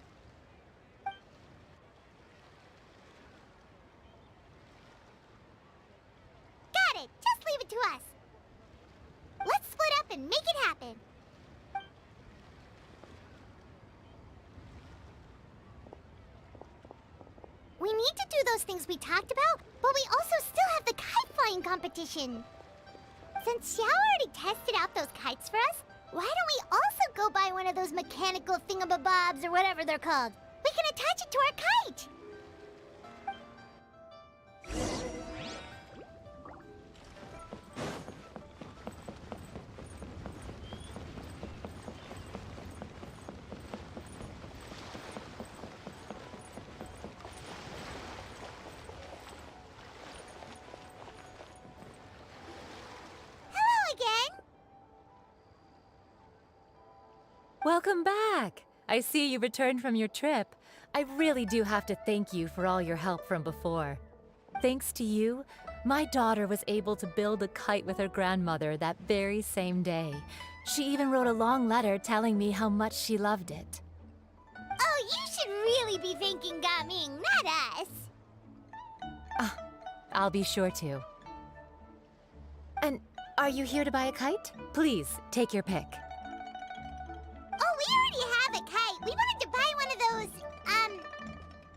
Got it. Just leave it to us. Let's split up and make it happen. We need to do those things we talked about, but we also still have the kite flying competition. Since Xiao already tested out those kites for us, why don't we also go buy one of those mechanical thingamabobs or whatever they're called? We can attach it to our kite! Hello again! Welcome back! I see you returned from your trip. I really do have to thank you for all your help from before. Thanks to you, my daughter was able to build a kite with her grandmother that very same day. She even wrote a long letter telling me how much she loved it. Oh, you should really be thanking Gaming, not us! I'll be sure to. And are you here to buy a kite? Please, take your pick. Oh, we already have a kite. We wanted to buy one of those,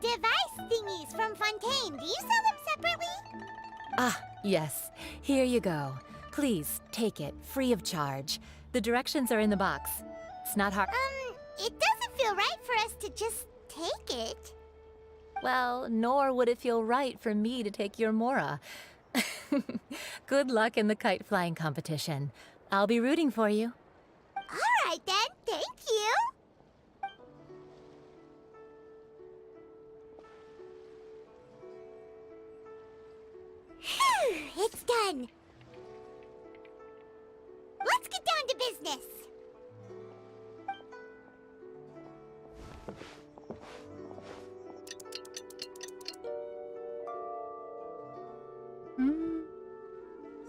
device thingies from Fontaine. Do you sell them separately? Ah, yes. Here you go. Please, take it, free of charge. The directions are in the box. It's not hard. It doesn't feel right for us to just take it. Well, nor would it feel right for me to take your Mora. Good luck in the kite flying competition. I'll be rooting for you. All right, then. Thank you. Phew, it's done. Let's get down to business.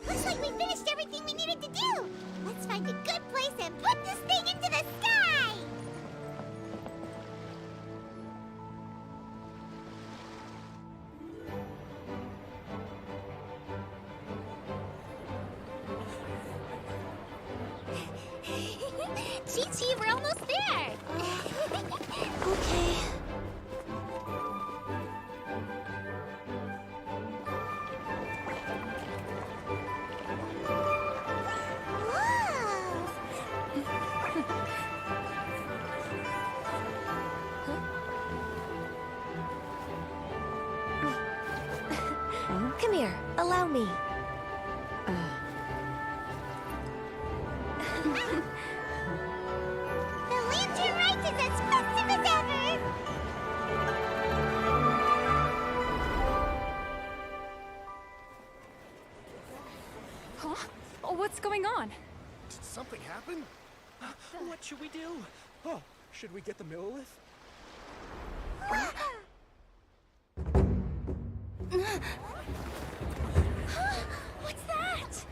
Looks like we finished everything we needed to do. Let's find a good place and put this thing into the sky. Chi-Chi, we're almost there. Okay. Come here, allow me. The lantern rite is as festive as ever! Huh? Oh, what's going on? Did something happen? What should we do? Oh, should we get the Millilith? What's that?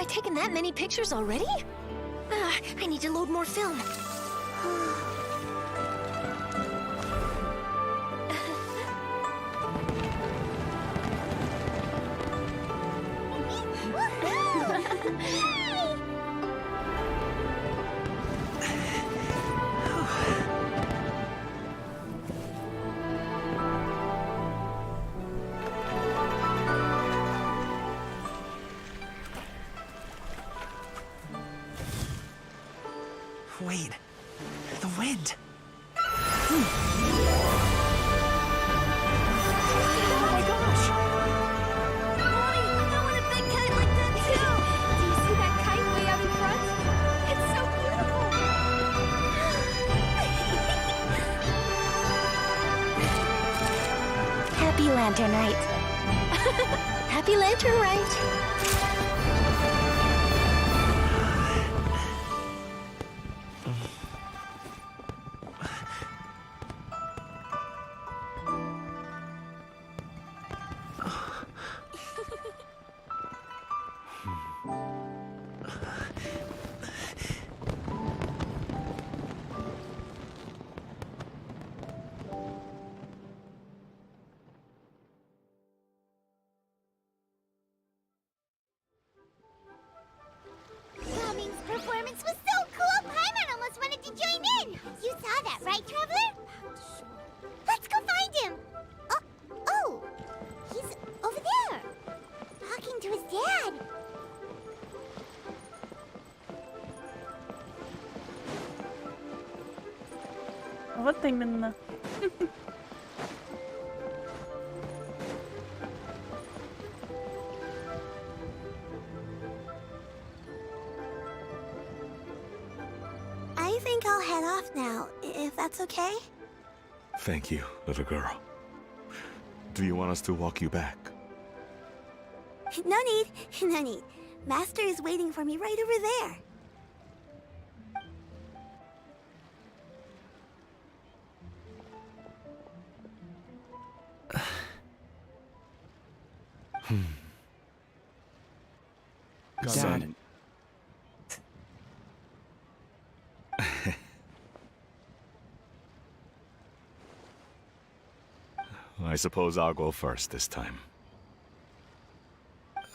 taken that many pictures already? I need to load more film. Wait, the wind. Oh my gosh! Mommy, I want a big kite like that too! Do you see that kite way out in front? It's so beautiful! Happy Lantern Rite. Happy Lantern Rite! Gaming's performance was so cool, Paimon almost wanted to join in. You saw that, right, Traveler? Let's go find him. Oh, he's over there, talking to his dad. Вот именно. I think I'll head off now, if that's okay. Thank you, little girl. Do you want us to walk you back? No need, no need. Master is waiting for me right over there. Dad. I suppose I'll go first this time.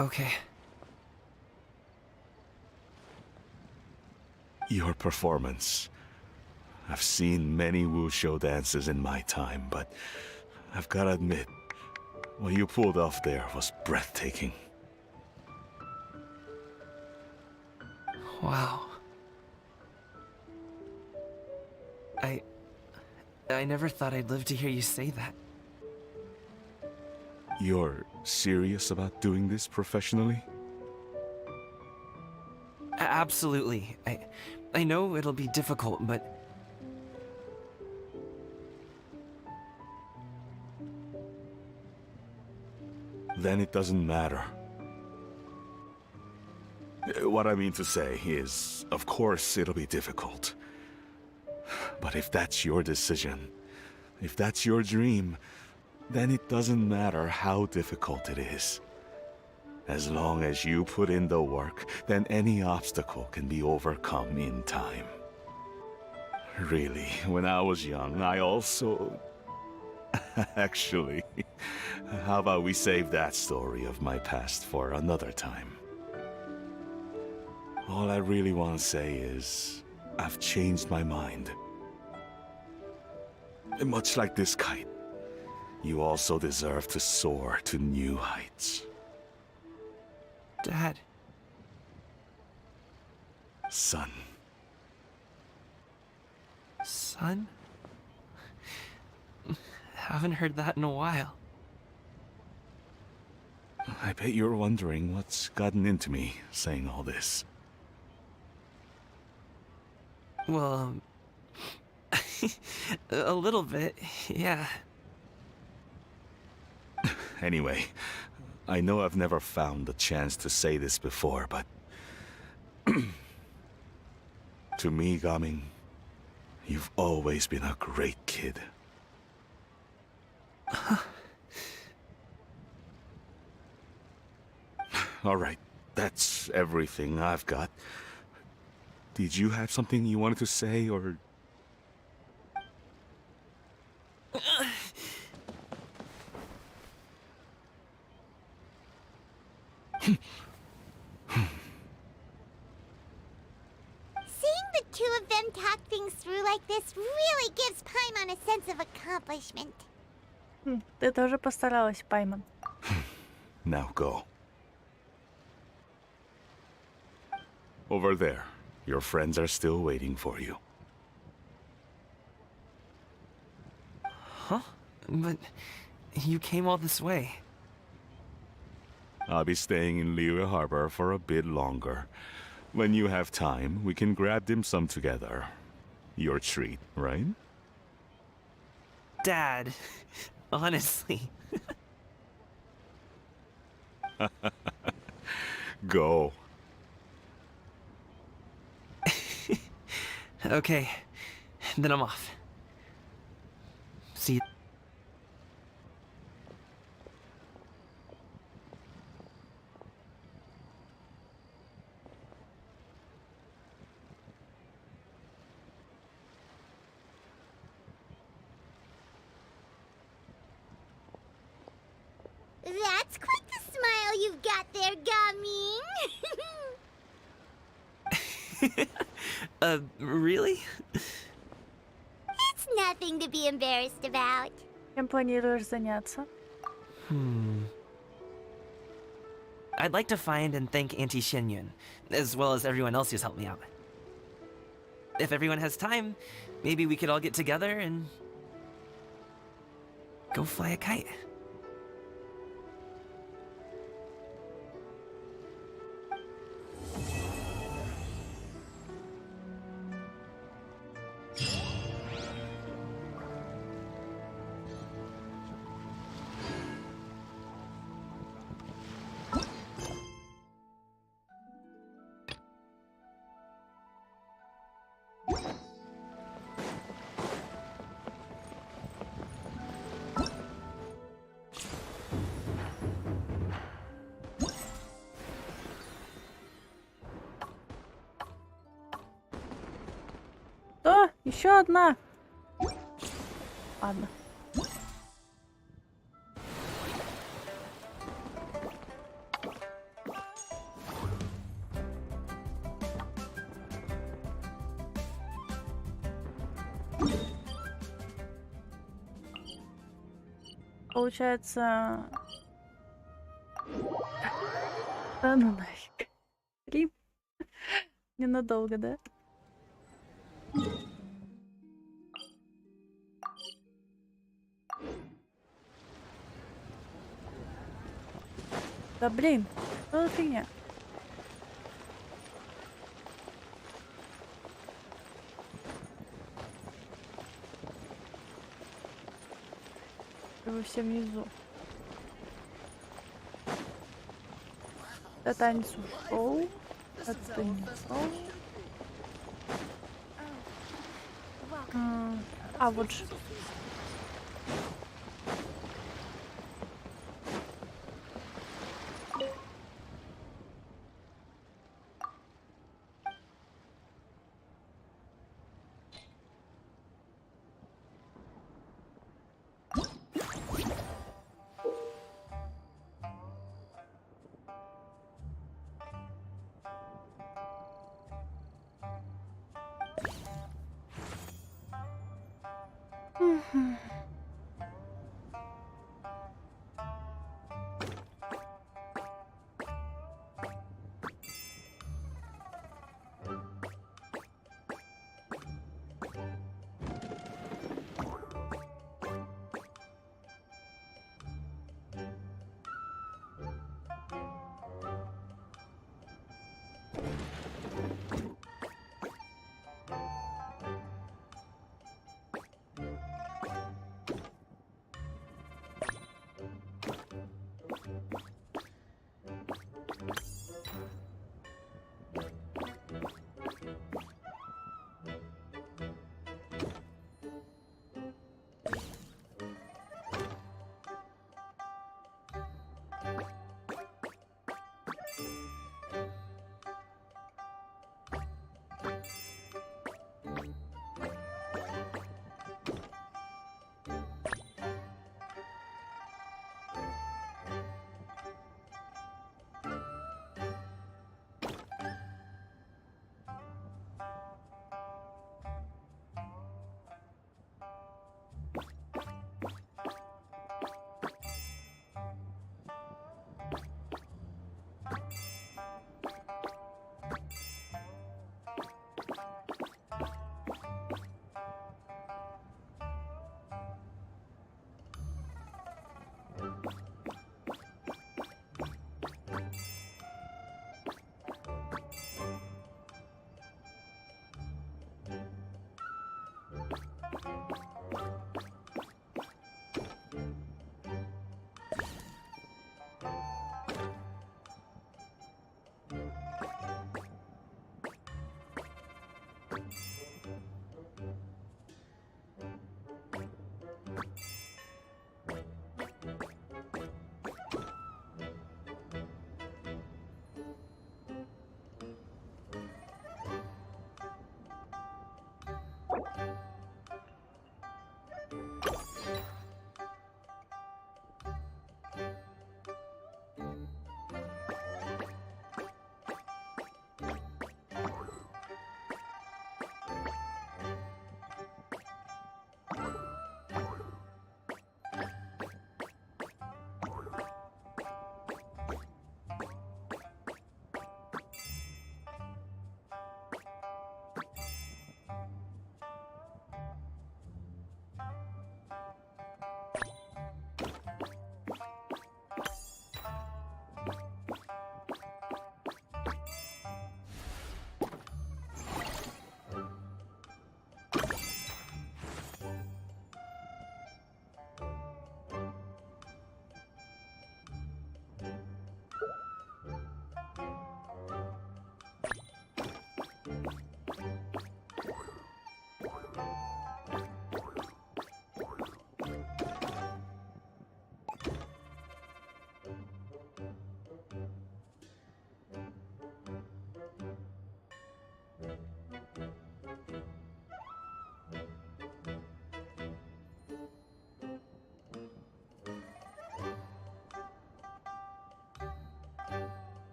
Okay. Your performance. I've seen many wushou dances in my time, but I've gotta admit, what you pulled off there was breathtaking. Wow. I never thought I'd live to hear you say that. You're serious about doing this professionally? Absolutely. I know it'll be difficult, but then it doesn't matter. What I mean to say is, of course it'll be difficult. But if that's your decision, if that's your dream, then it doesn't matter how difficult it is. As long as you put in the work, then any obstacle can be overcome in time. Really, when I was young, I also... Actually, how about we save that story of my past for another time? All I really want to say is, I've changed my mind. Much like this kite, you also deserve to soar to new heights. Dad. Son. Son? Haven't heard that in a while. I bet you're wondering what's gotten into me saying all this. Well, a little bit, yeah. Anyway, I know I've never found the chance to say this before, but... to me, Gaming, you've always been a great kid. All right, That's everything I've got. Did you have something you wanted to say, or... Seeing the two of them talk things through like this really gives Paimon a sense of accomplishment. Ты тоже постаралась, Паймон. Now go. Over there. Your friends are still waiting for you. Huh? But you came all this way. I'll be staying in Liyue Harbor for a bit longer. When you have time, we can grab dim sum together. Your treat, right? Dad, honestly. Go. Okay, then I'm off. See you. That's quite the smile you've got there, Gaming. Really? It's nothing to be embarrassed about. Чем планируешь заняться? I'd like to find and thank Auntie Xinyun, as well as everyone else who's helped me out. If everyone has time, maybe we could all get together and go fly a kite. Что? Еще одна? Ладно. Получается... Да ну нафиг. Рим. Ненадолго, да? Да блин, что за фигня? Вы все внизу. Это танец ушел. Это не ушел. А вот же.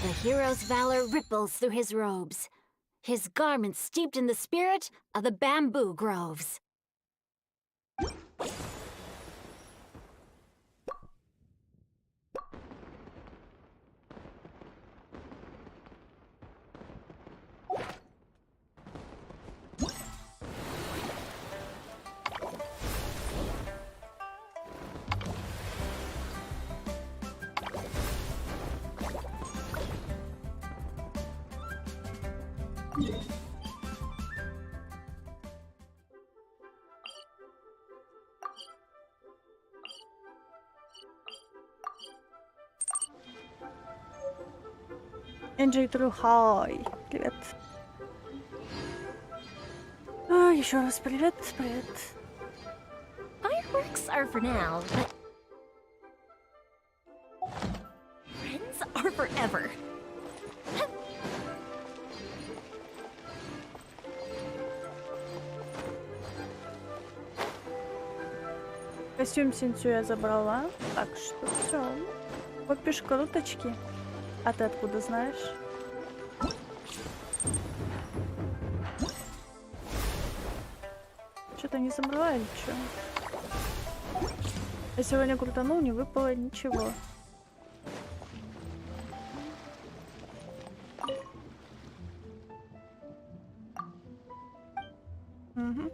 The hero's valor ripples through his robes, his garments steeped in the spirit of the bamboo groves. Энджей Тру, хай. Привет. Еще раз привет, привет. Fireworks are for now, but friends are forever. Костюм Синцю я забрала. Так что все. Копишь круточки. А ты откуда знаешь? Что-то не забрала или что? Я сегодня крутанул, не выпало ничего. Угу.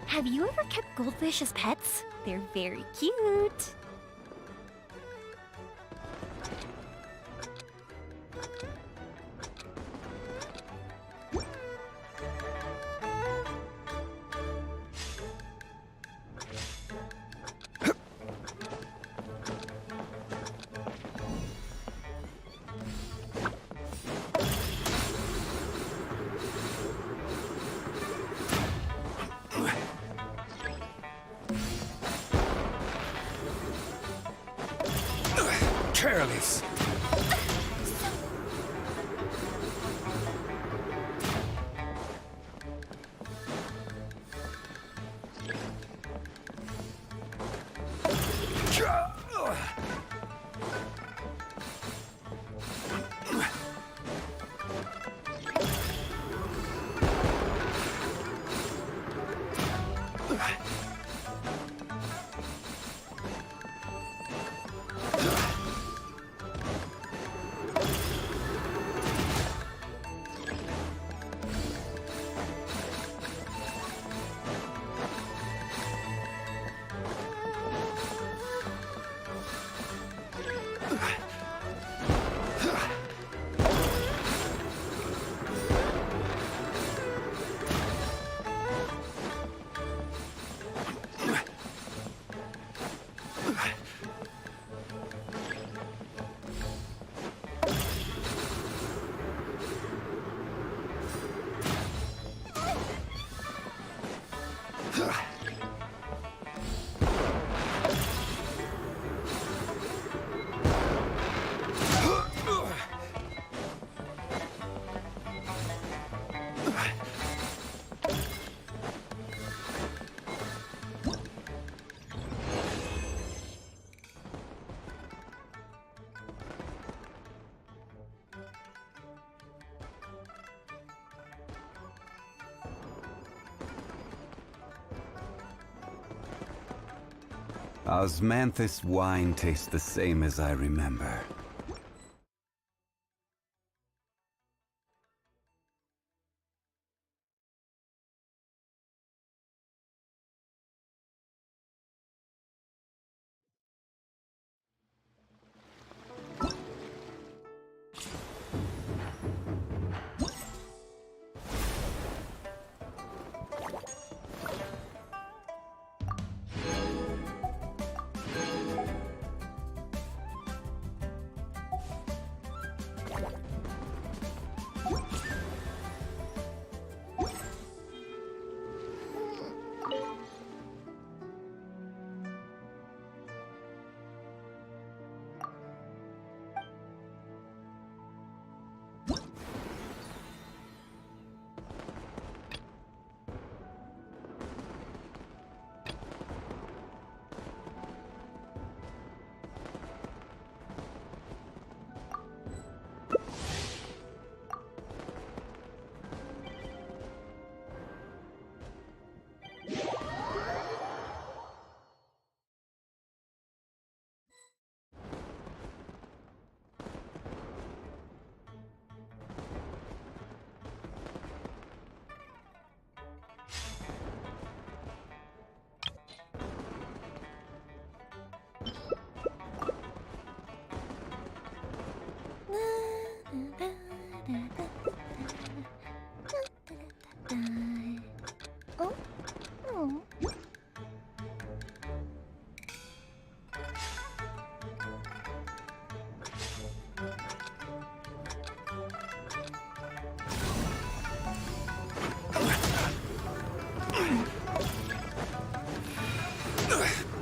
Have you ever kept goldfish as pets? They're very cute. Careless. Osmanthus wine tastes the same as I remember.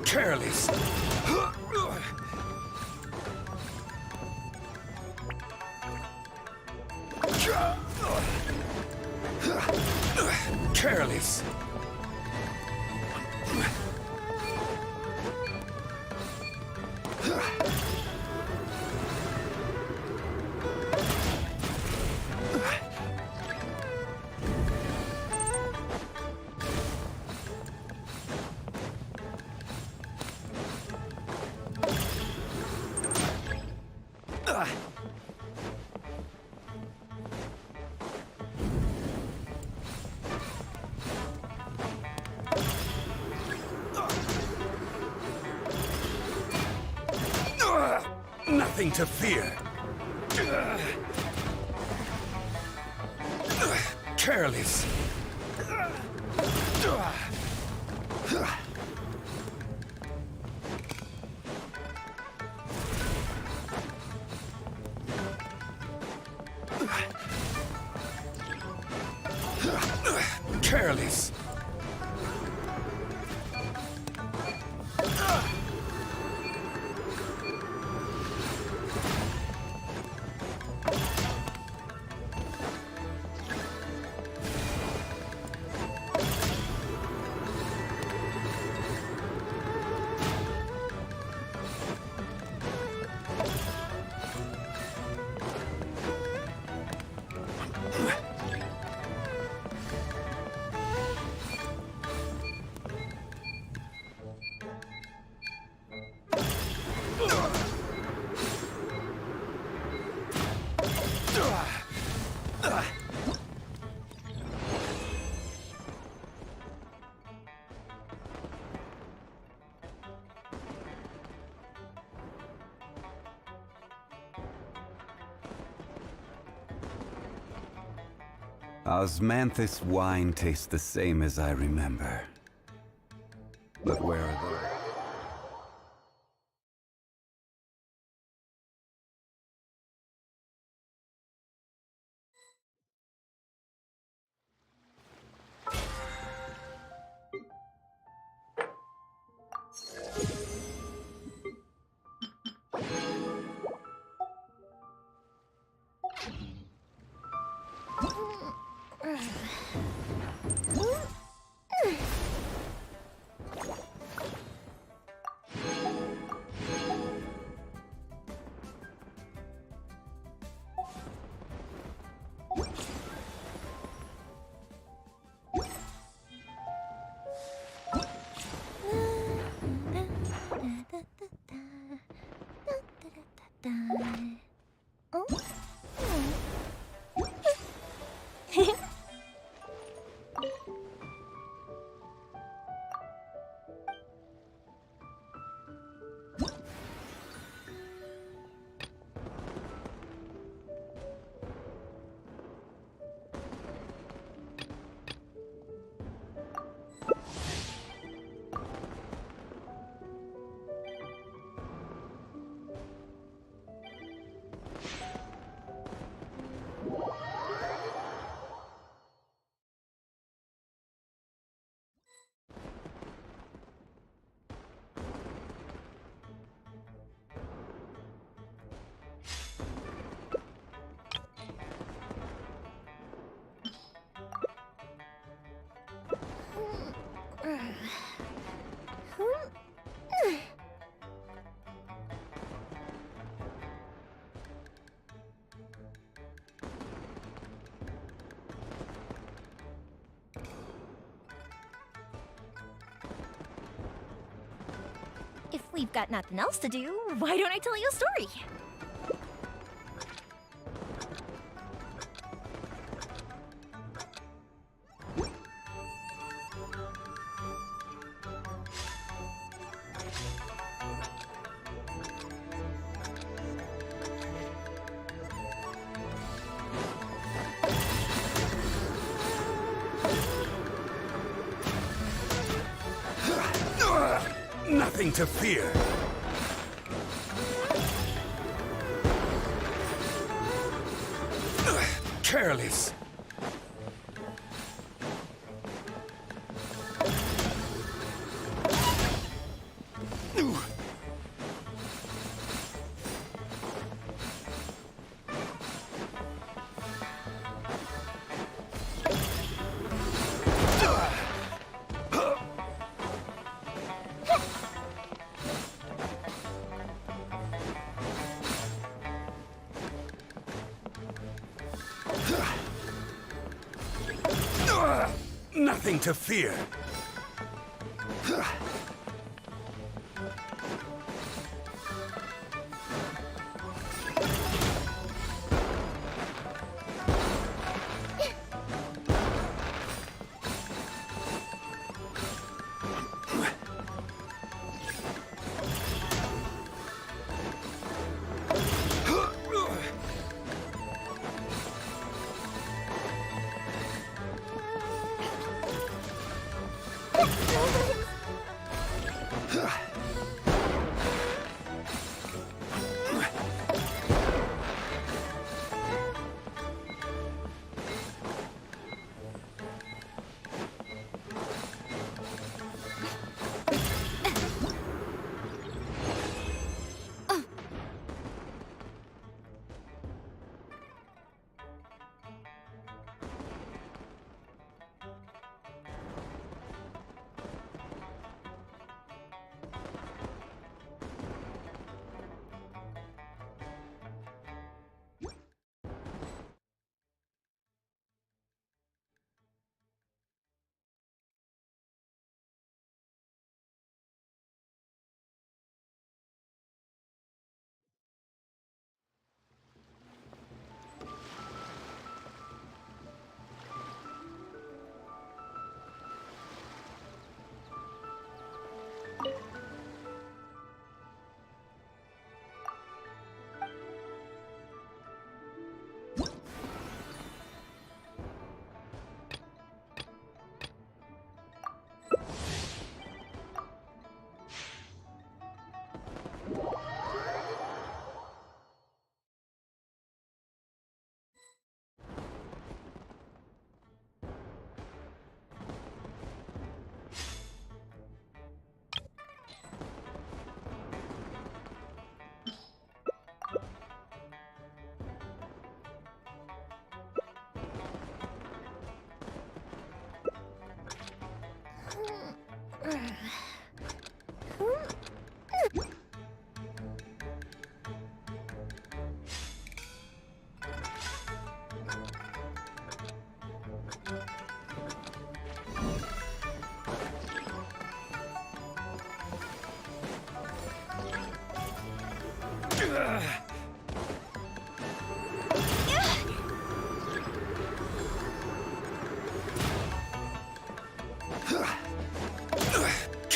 Careless. Careless. Nothing to fear. Careless. Careless. Osmanthus wine tastes the same as I remember. But where are they? If we've got nothing else to do, why don't I tell you a story? Nothing to fear. Careless. Nothing to fear.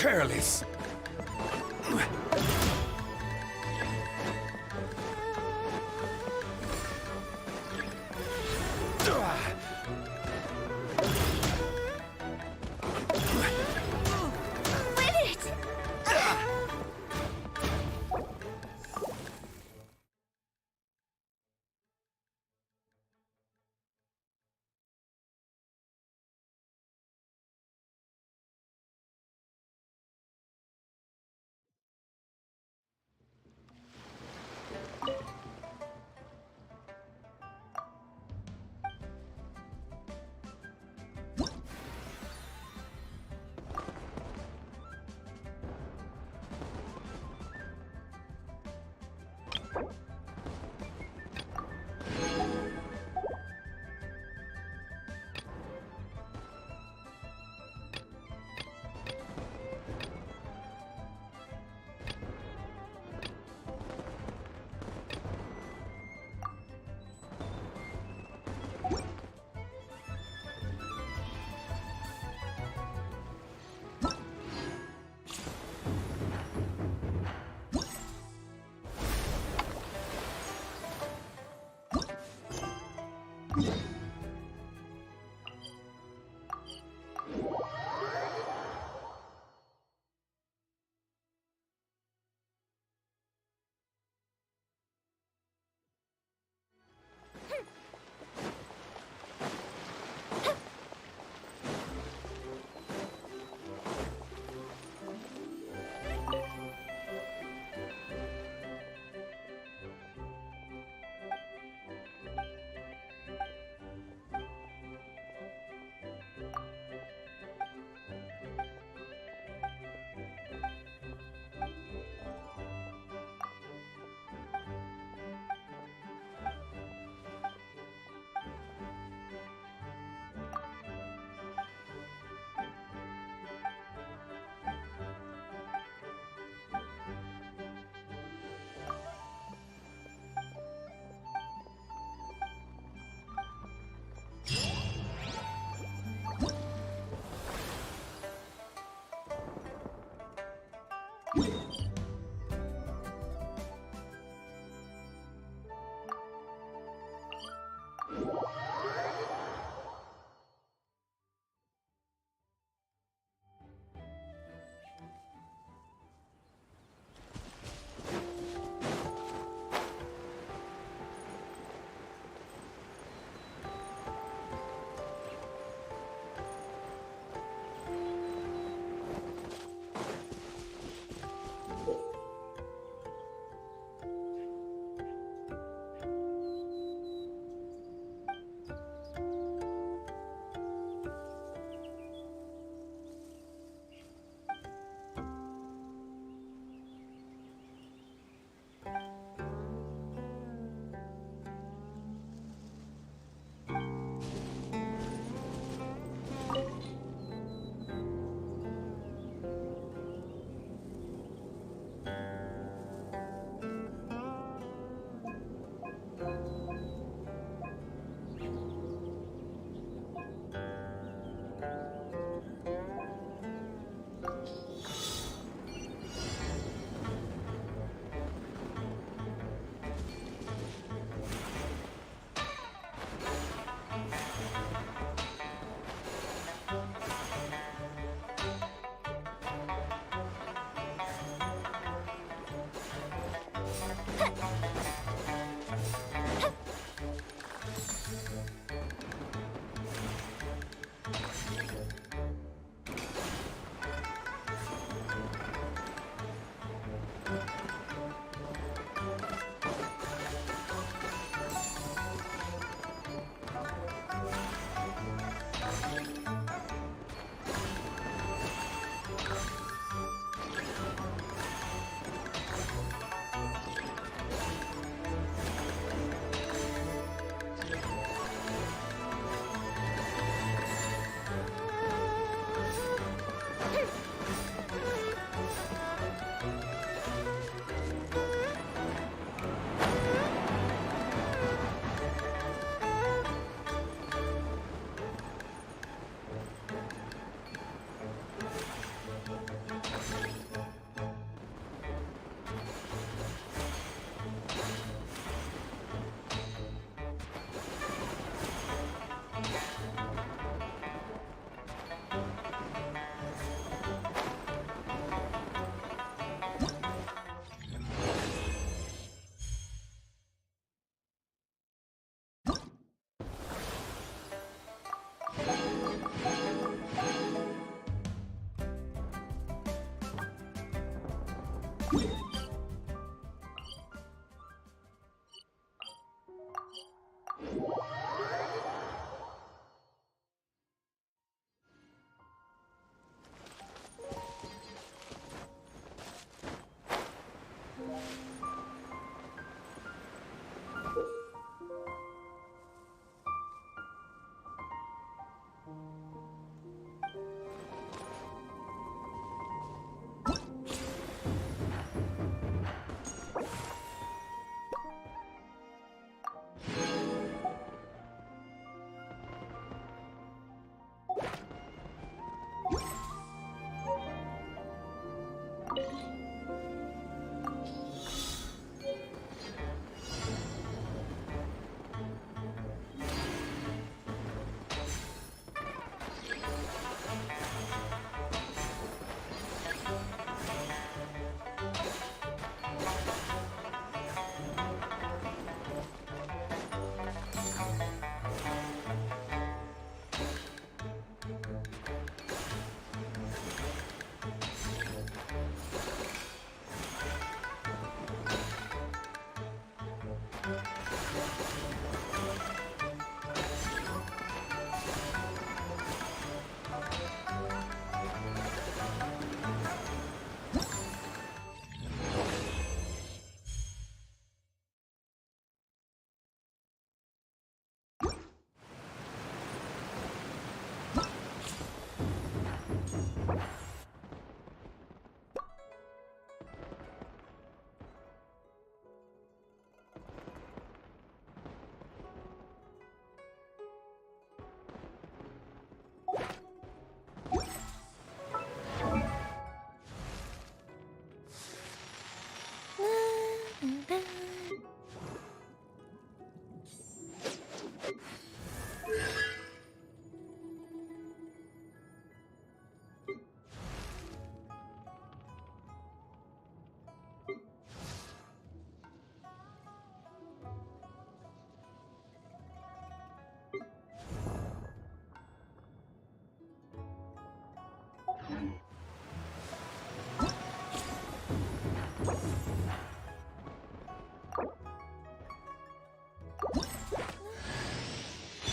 Careless.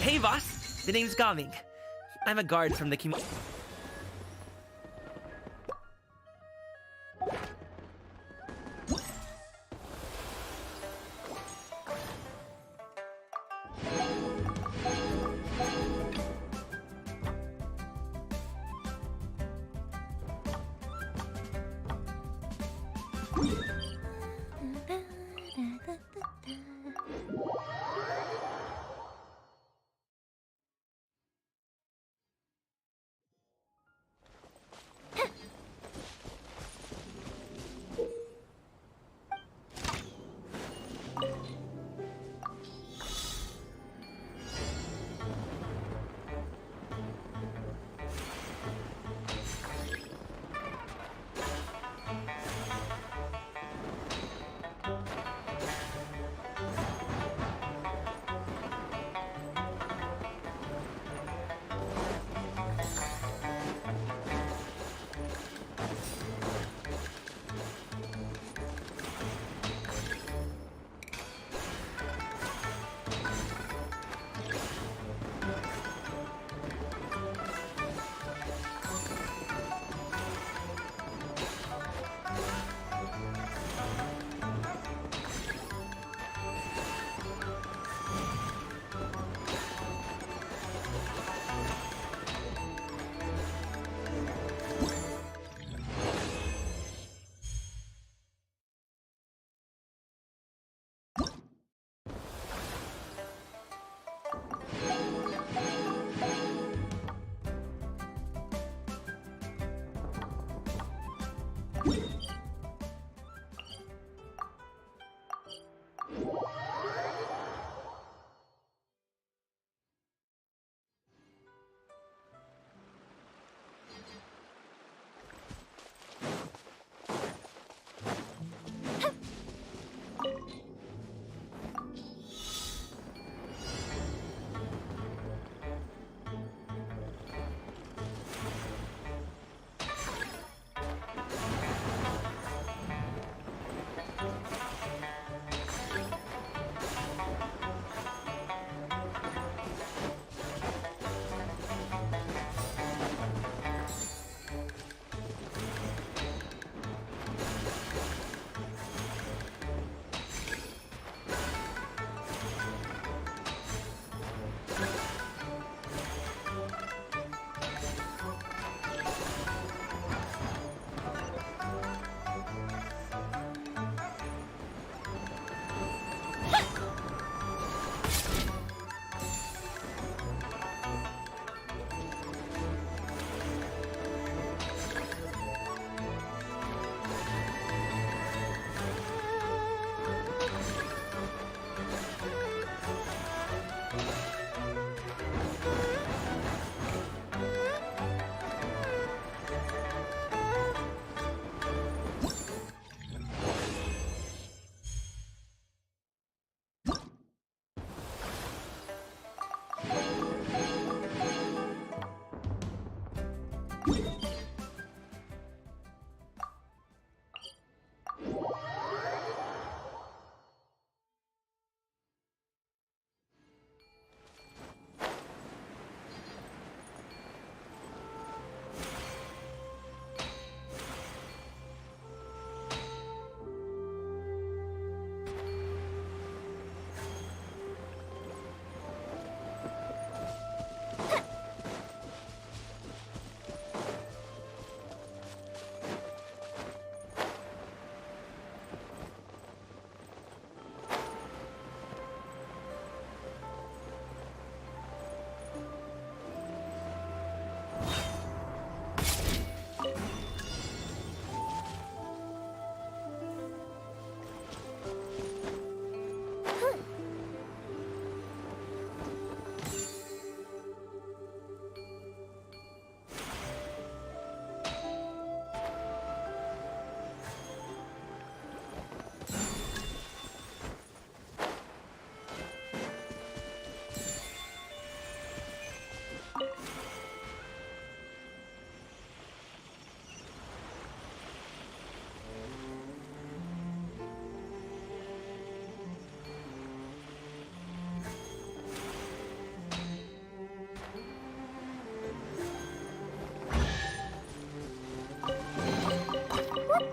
Hey, boss. The name's Gaming. I'm a guard from the community.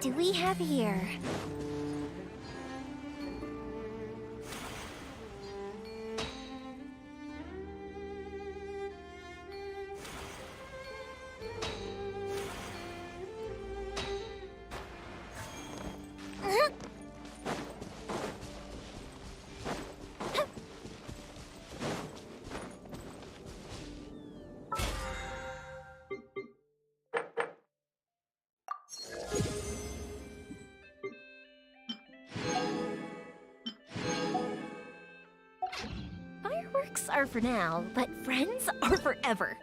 do we have here? Fireworks are for now, but friends are forever.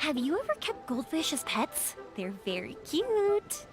Have you ever kept goldfish as pets? They're very cute.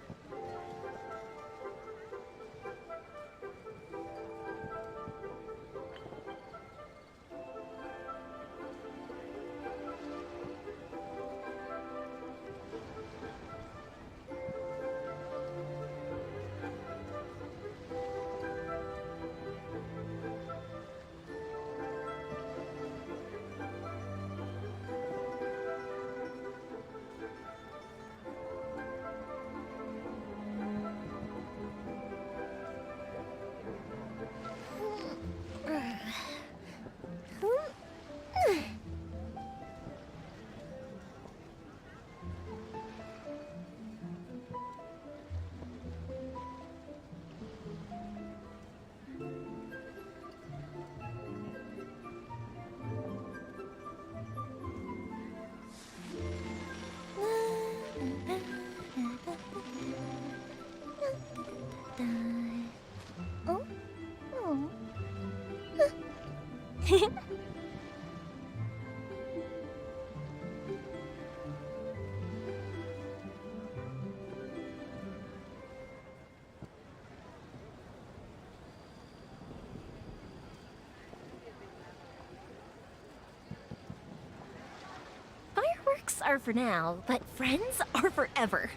are for now, but friends are forever.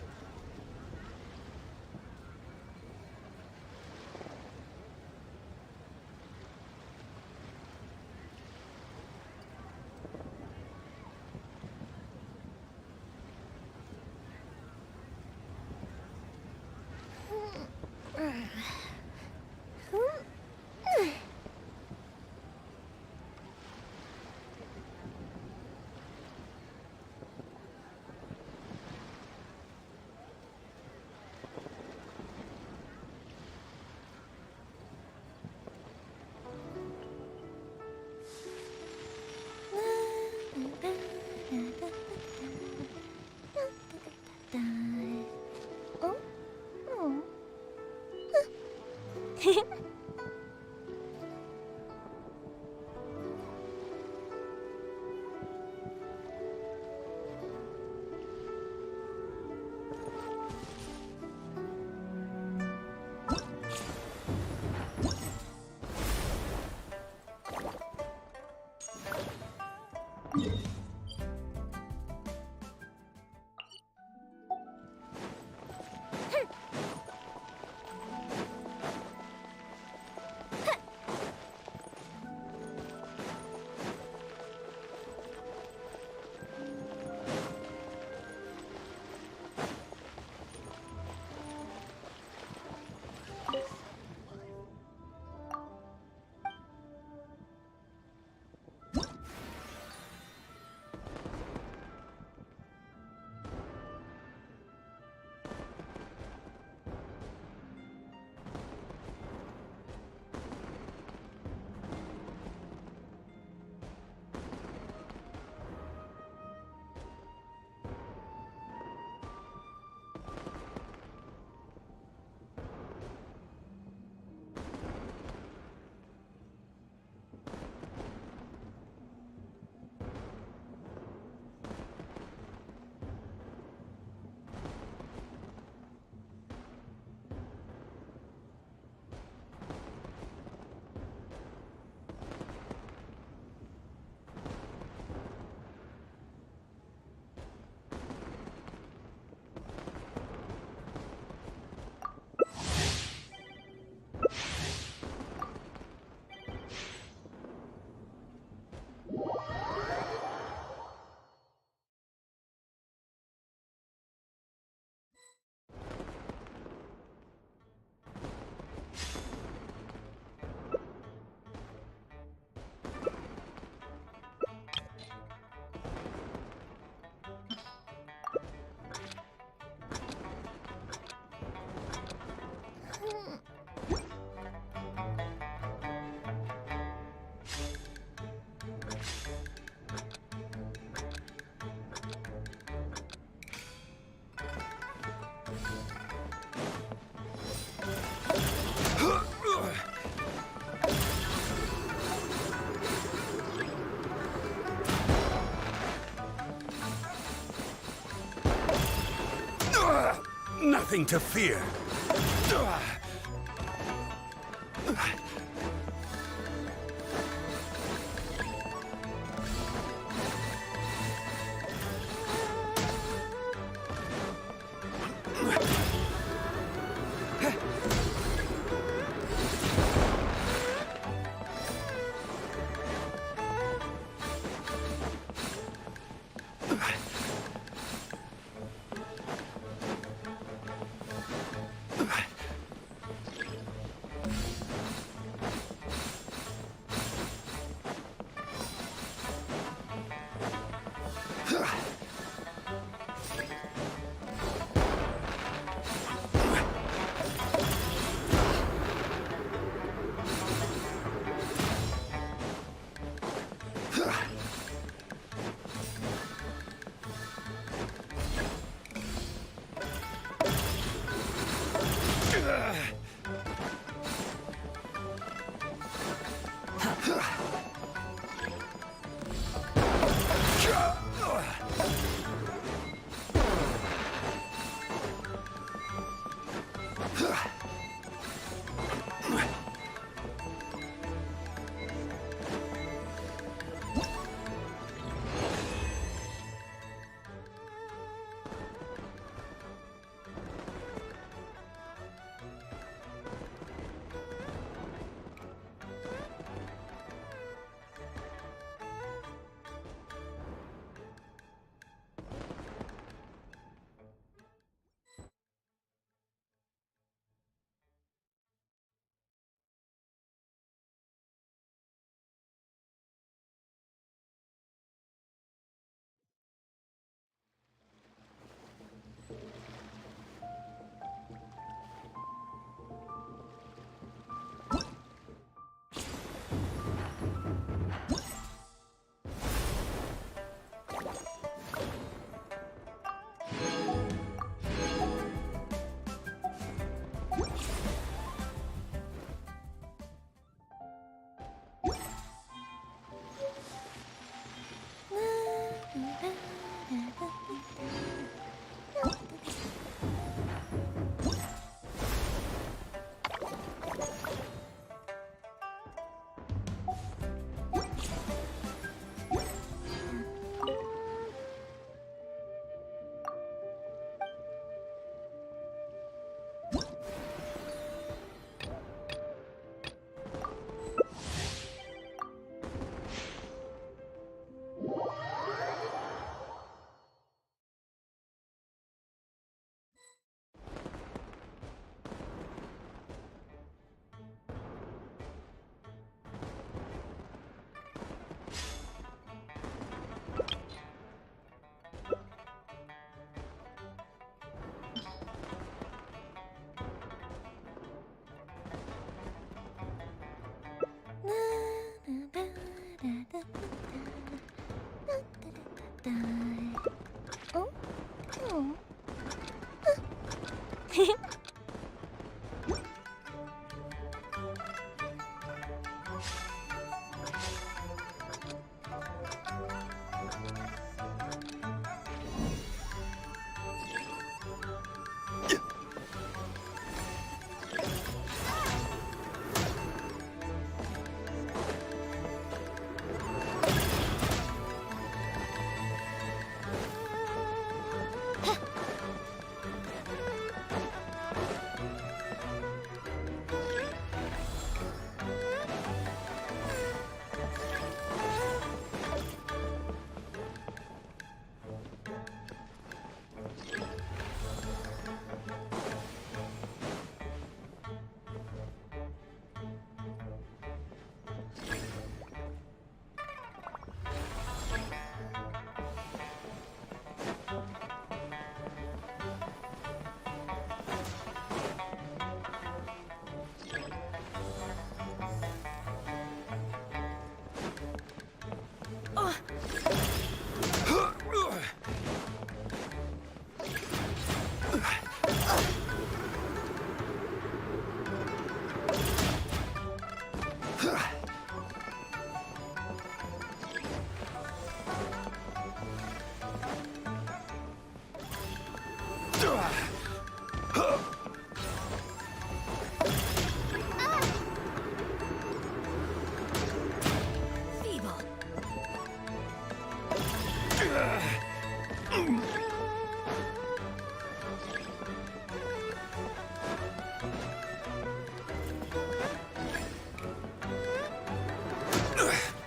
Nothing to fear.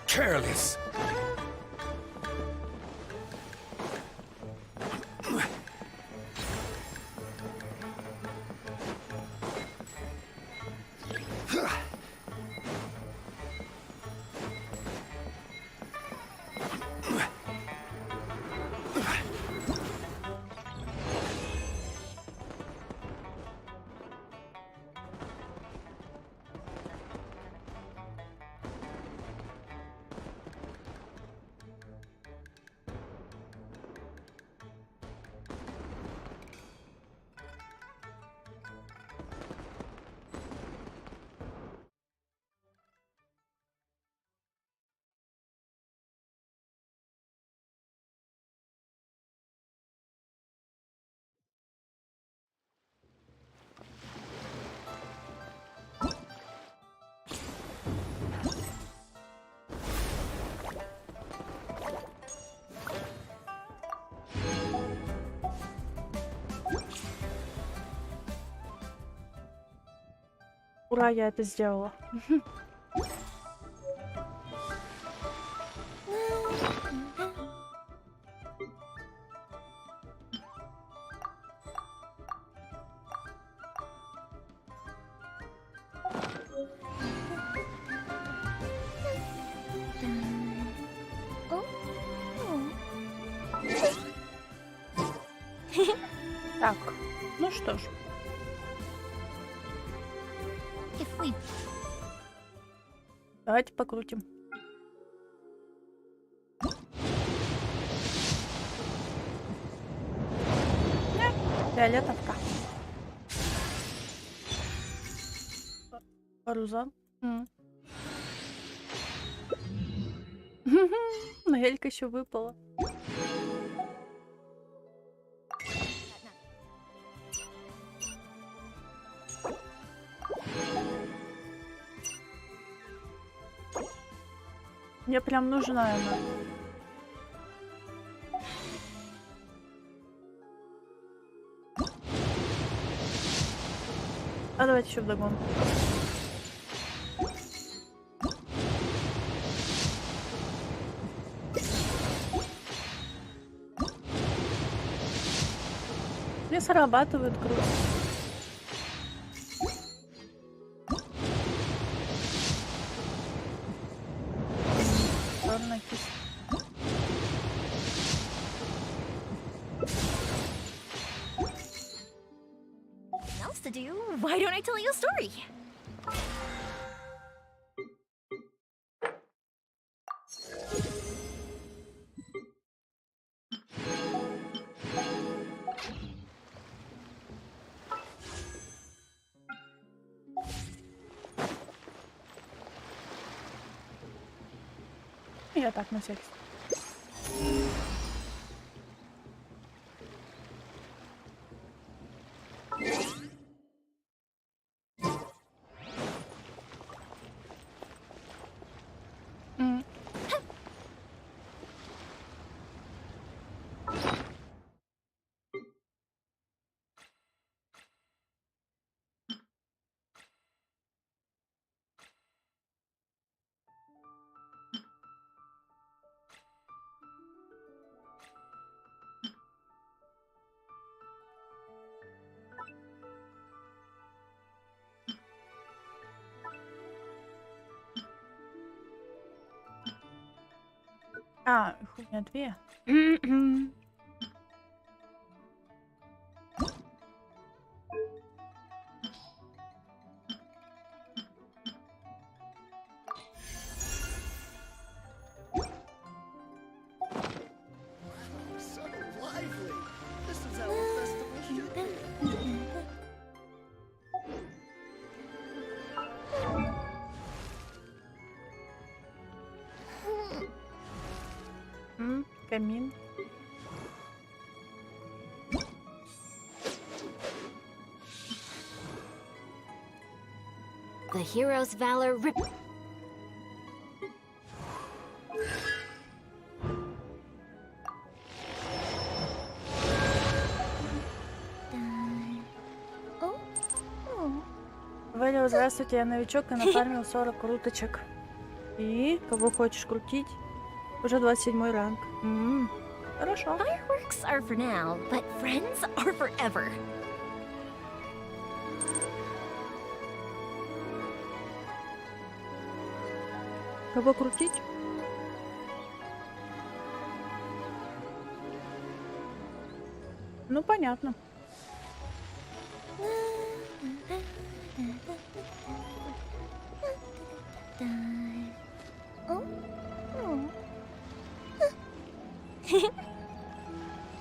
Careless. Ура, я это сделала. Так, ну что ж. Давайте покрутим. Нет, фиолетовка. Парузан. Нагелька еще выпала. Мне прям нужна она. А давайте еще вдогонку. Не срабатывает круто. Черная кисть. Else to do? Why don't I tell you a story? Я так, на всякий случай. М. А, их у меня 2. So lively. This is how a festival should be. Камин. The hero's valor rip. Вэлио, здравствуйте, я новичок и нафармил 40 круточек. И кого хочешь крутить? Уже 27 ранг. Хорошо. Fireworks are for now, but friends are forever. Кого крутить? Ну, понятно.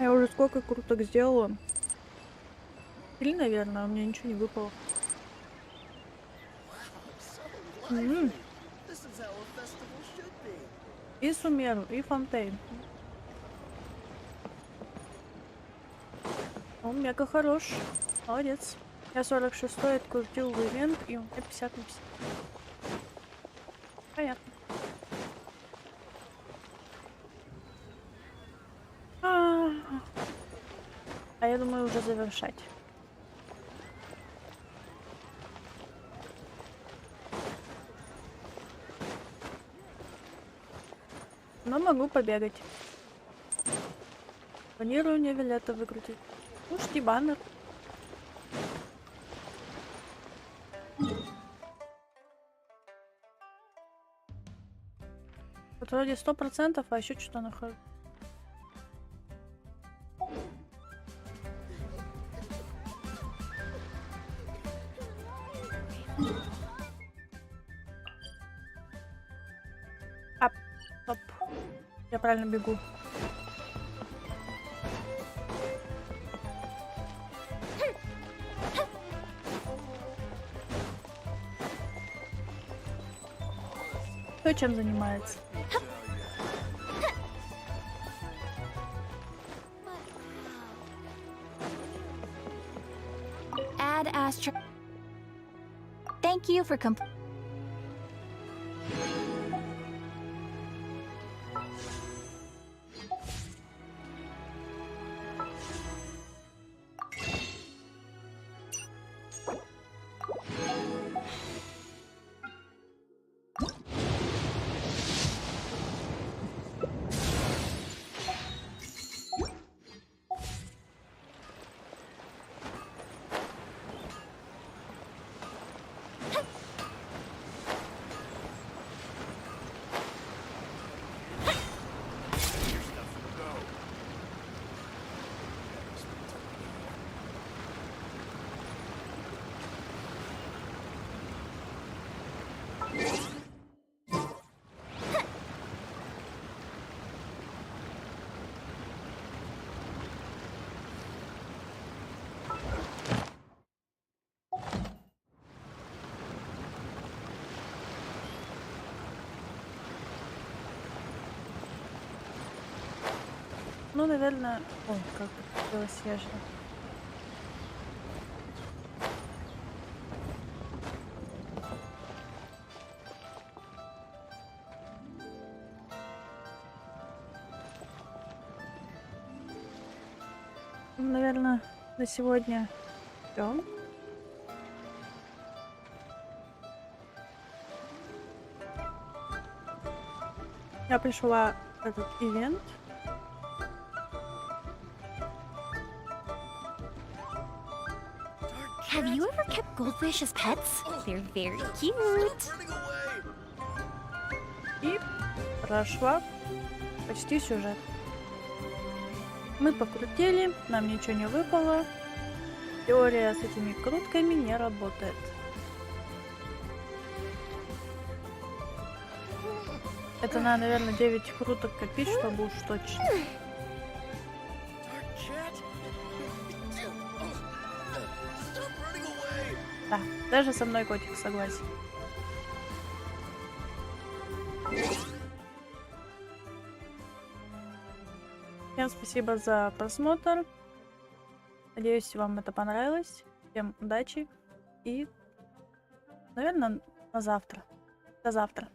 Я уже сколько круток сделала. 3, наверное, а у меня ничего не выпало. This is how a festival should be. И Сумеру, и Фонтейн. Он мега хорош. Молодец. Я 46-й открутил в ивент, и у меня 50 на 50. Понятно. А я думаю уже завершать. Но могу побегать. Планирую Невилета выкрутить. Слушайте, баннер. Вот вроде 100%, а еще что-то нахожу. Стоп. Я правильно бегу. Кто чем занимается? Add Astro. Thank you for Ну, наверное... О, как бы белоснежно. Наверное, на сегодня все. Я пришла в этот ивент. Have you ever kept goldfish as pets? They're very cute. И прошла почти сюжет. Мы покрутили, нам ничего не выпало. Теория с этими крутками не работает. Это надо, наверное, 9 круток копить, чтобы уж точно. Да, даже со мной котик согласен. Всем спасибо за просмотр. Надеюсь, вам это понравилось. Всем удачи и, наверное, на завтра. До завтра.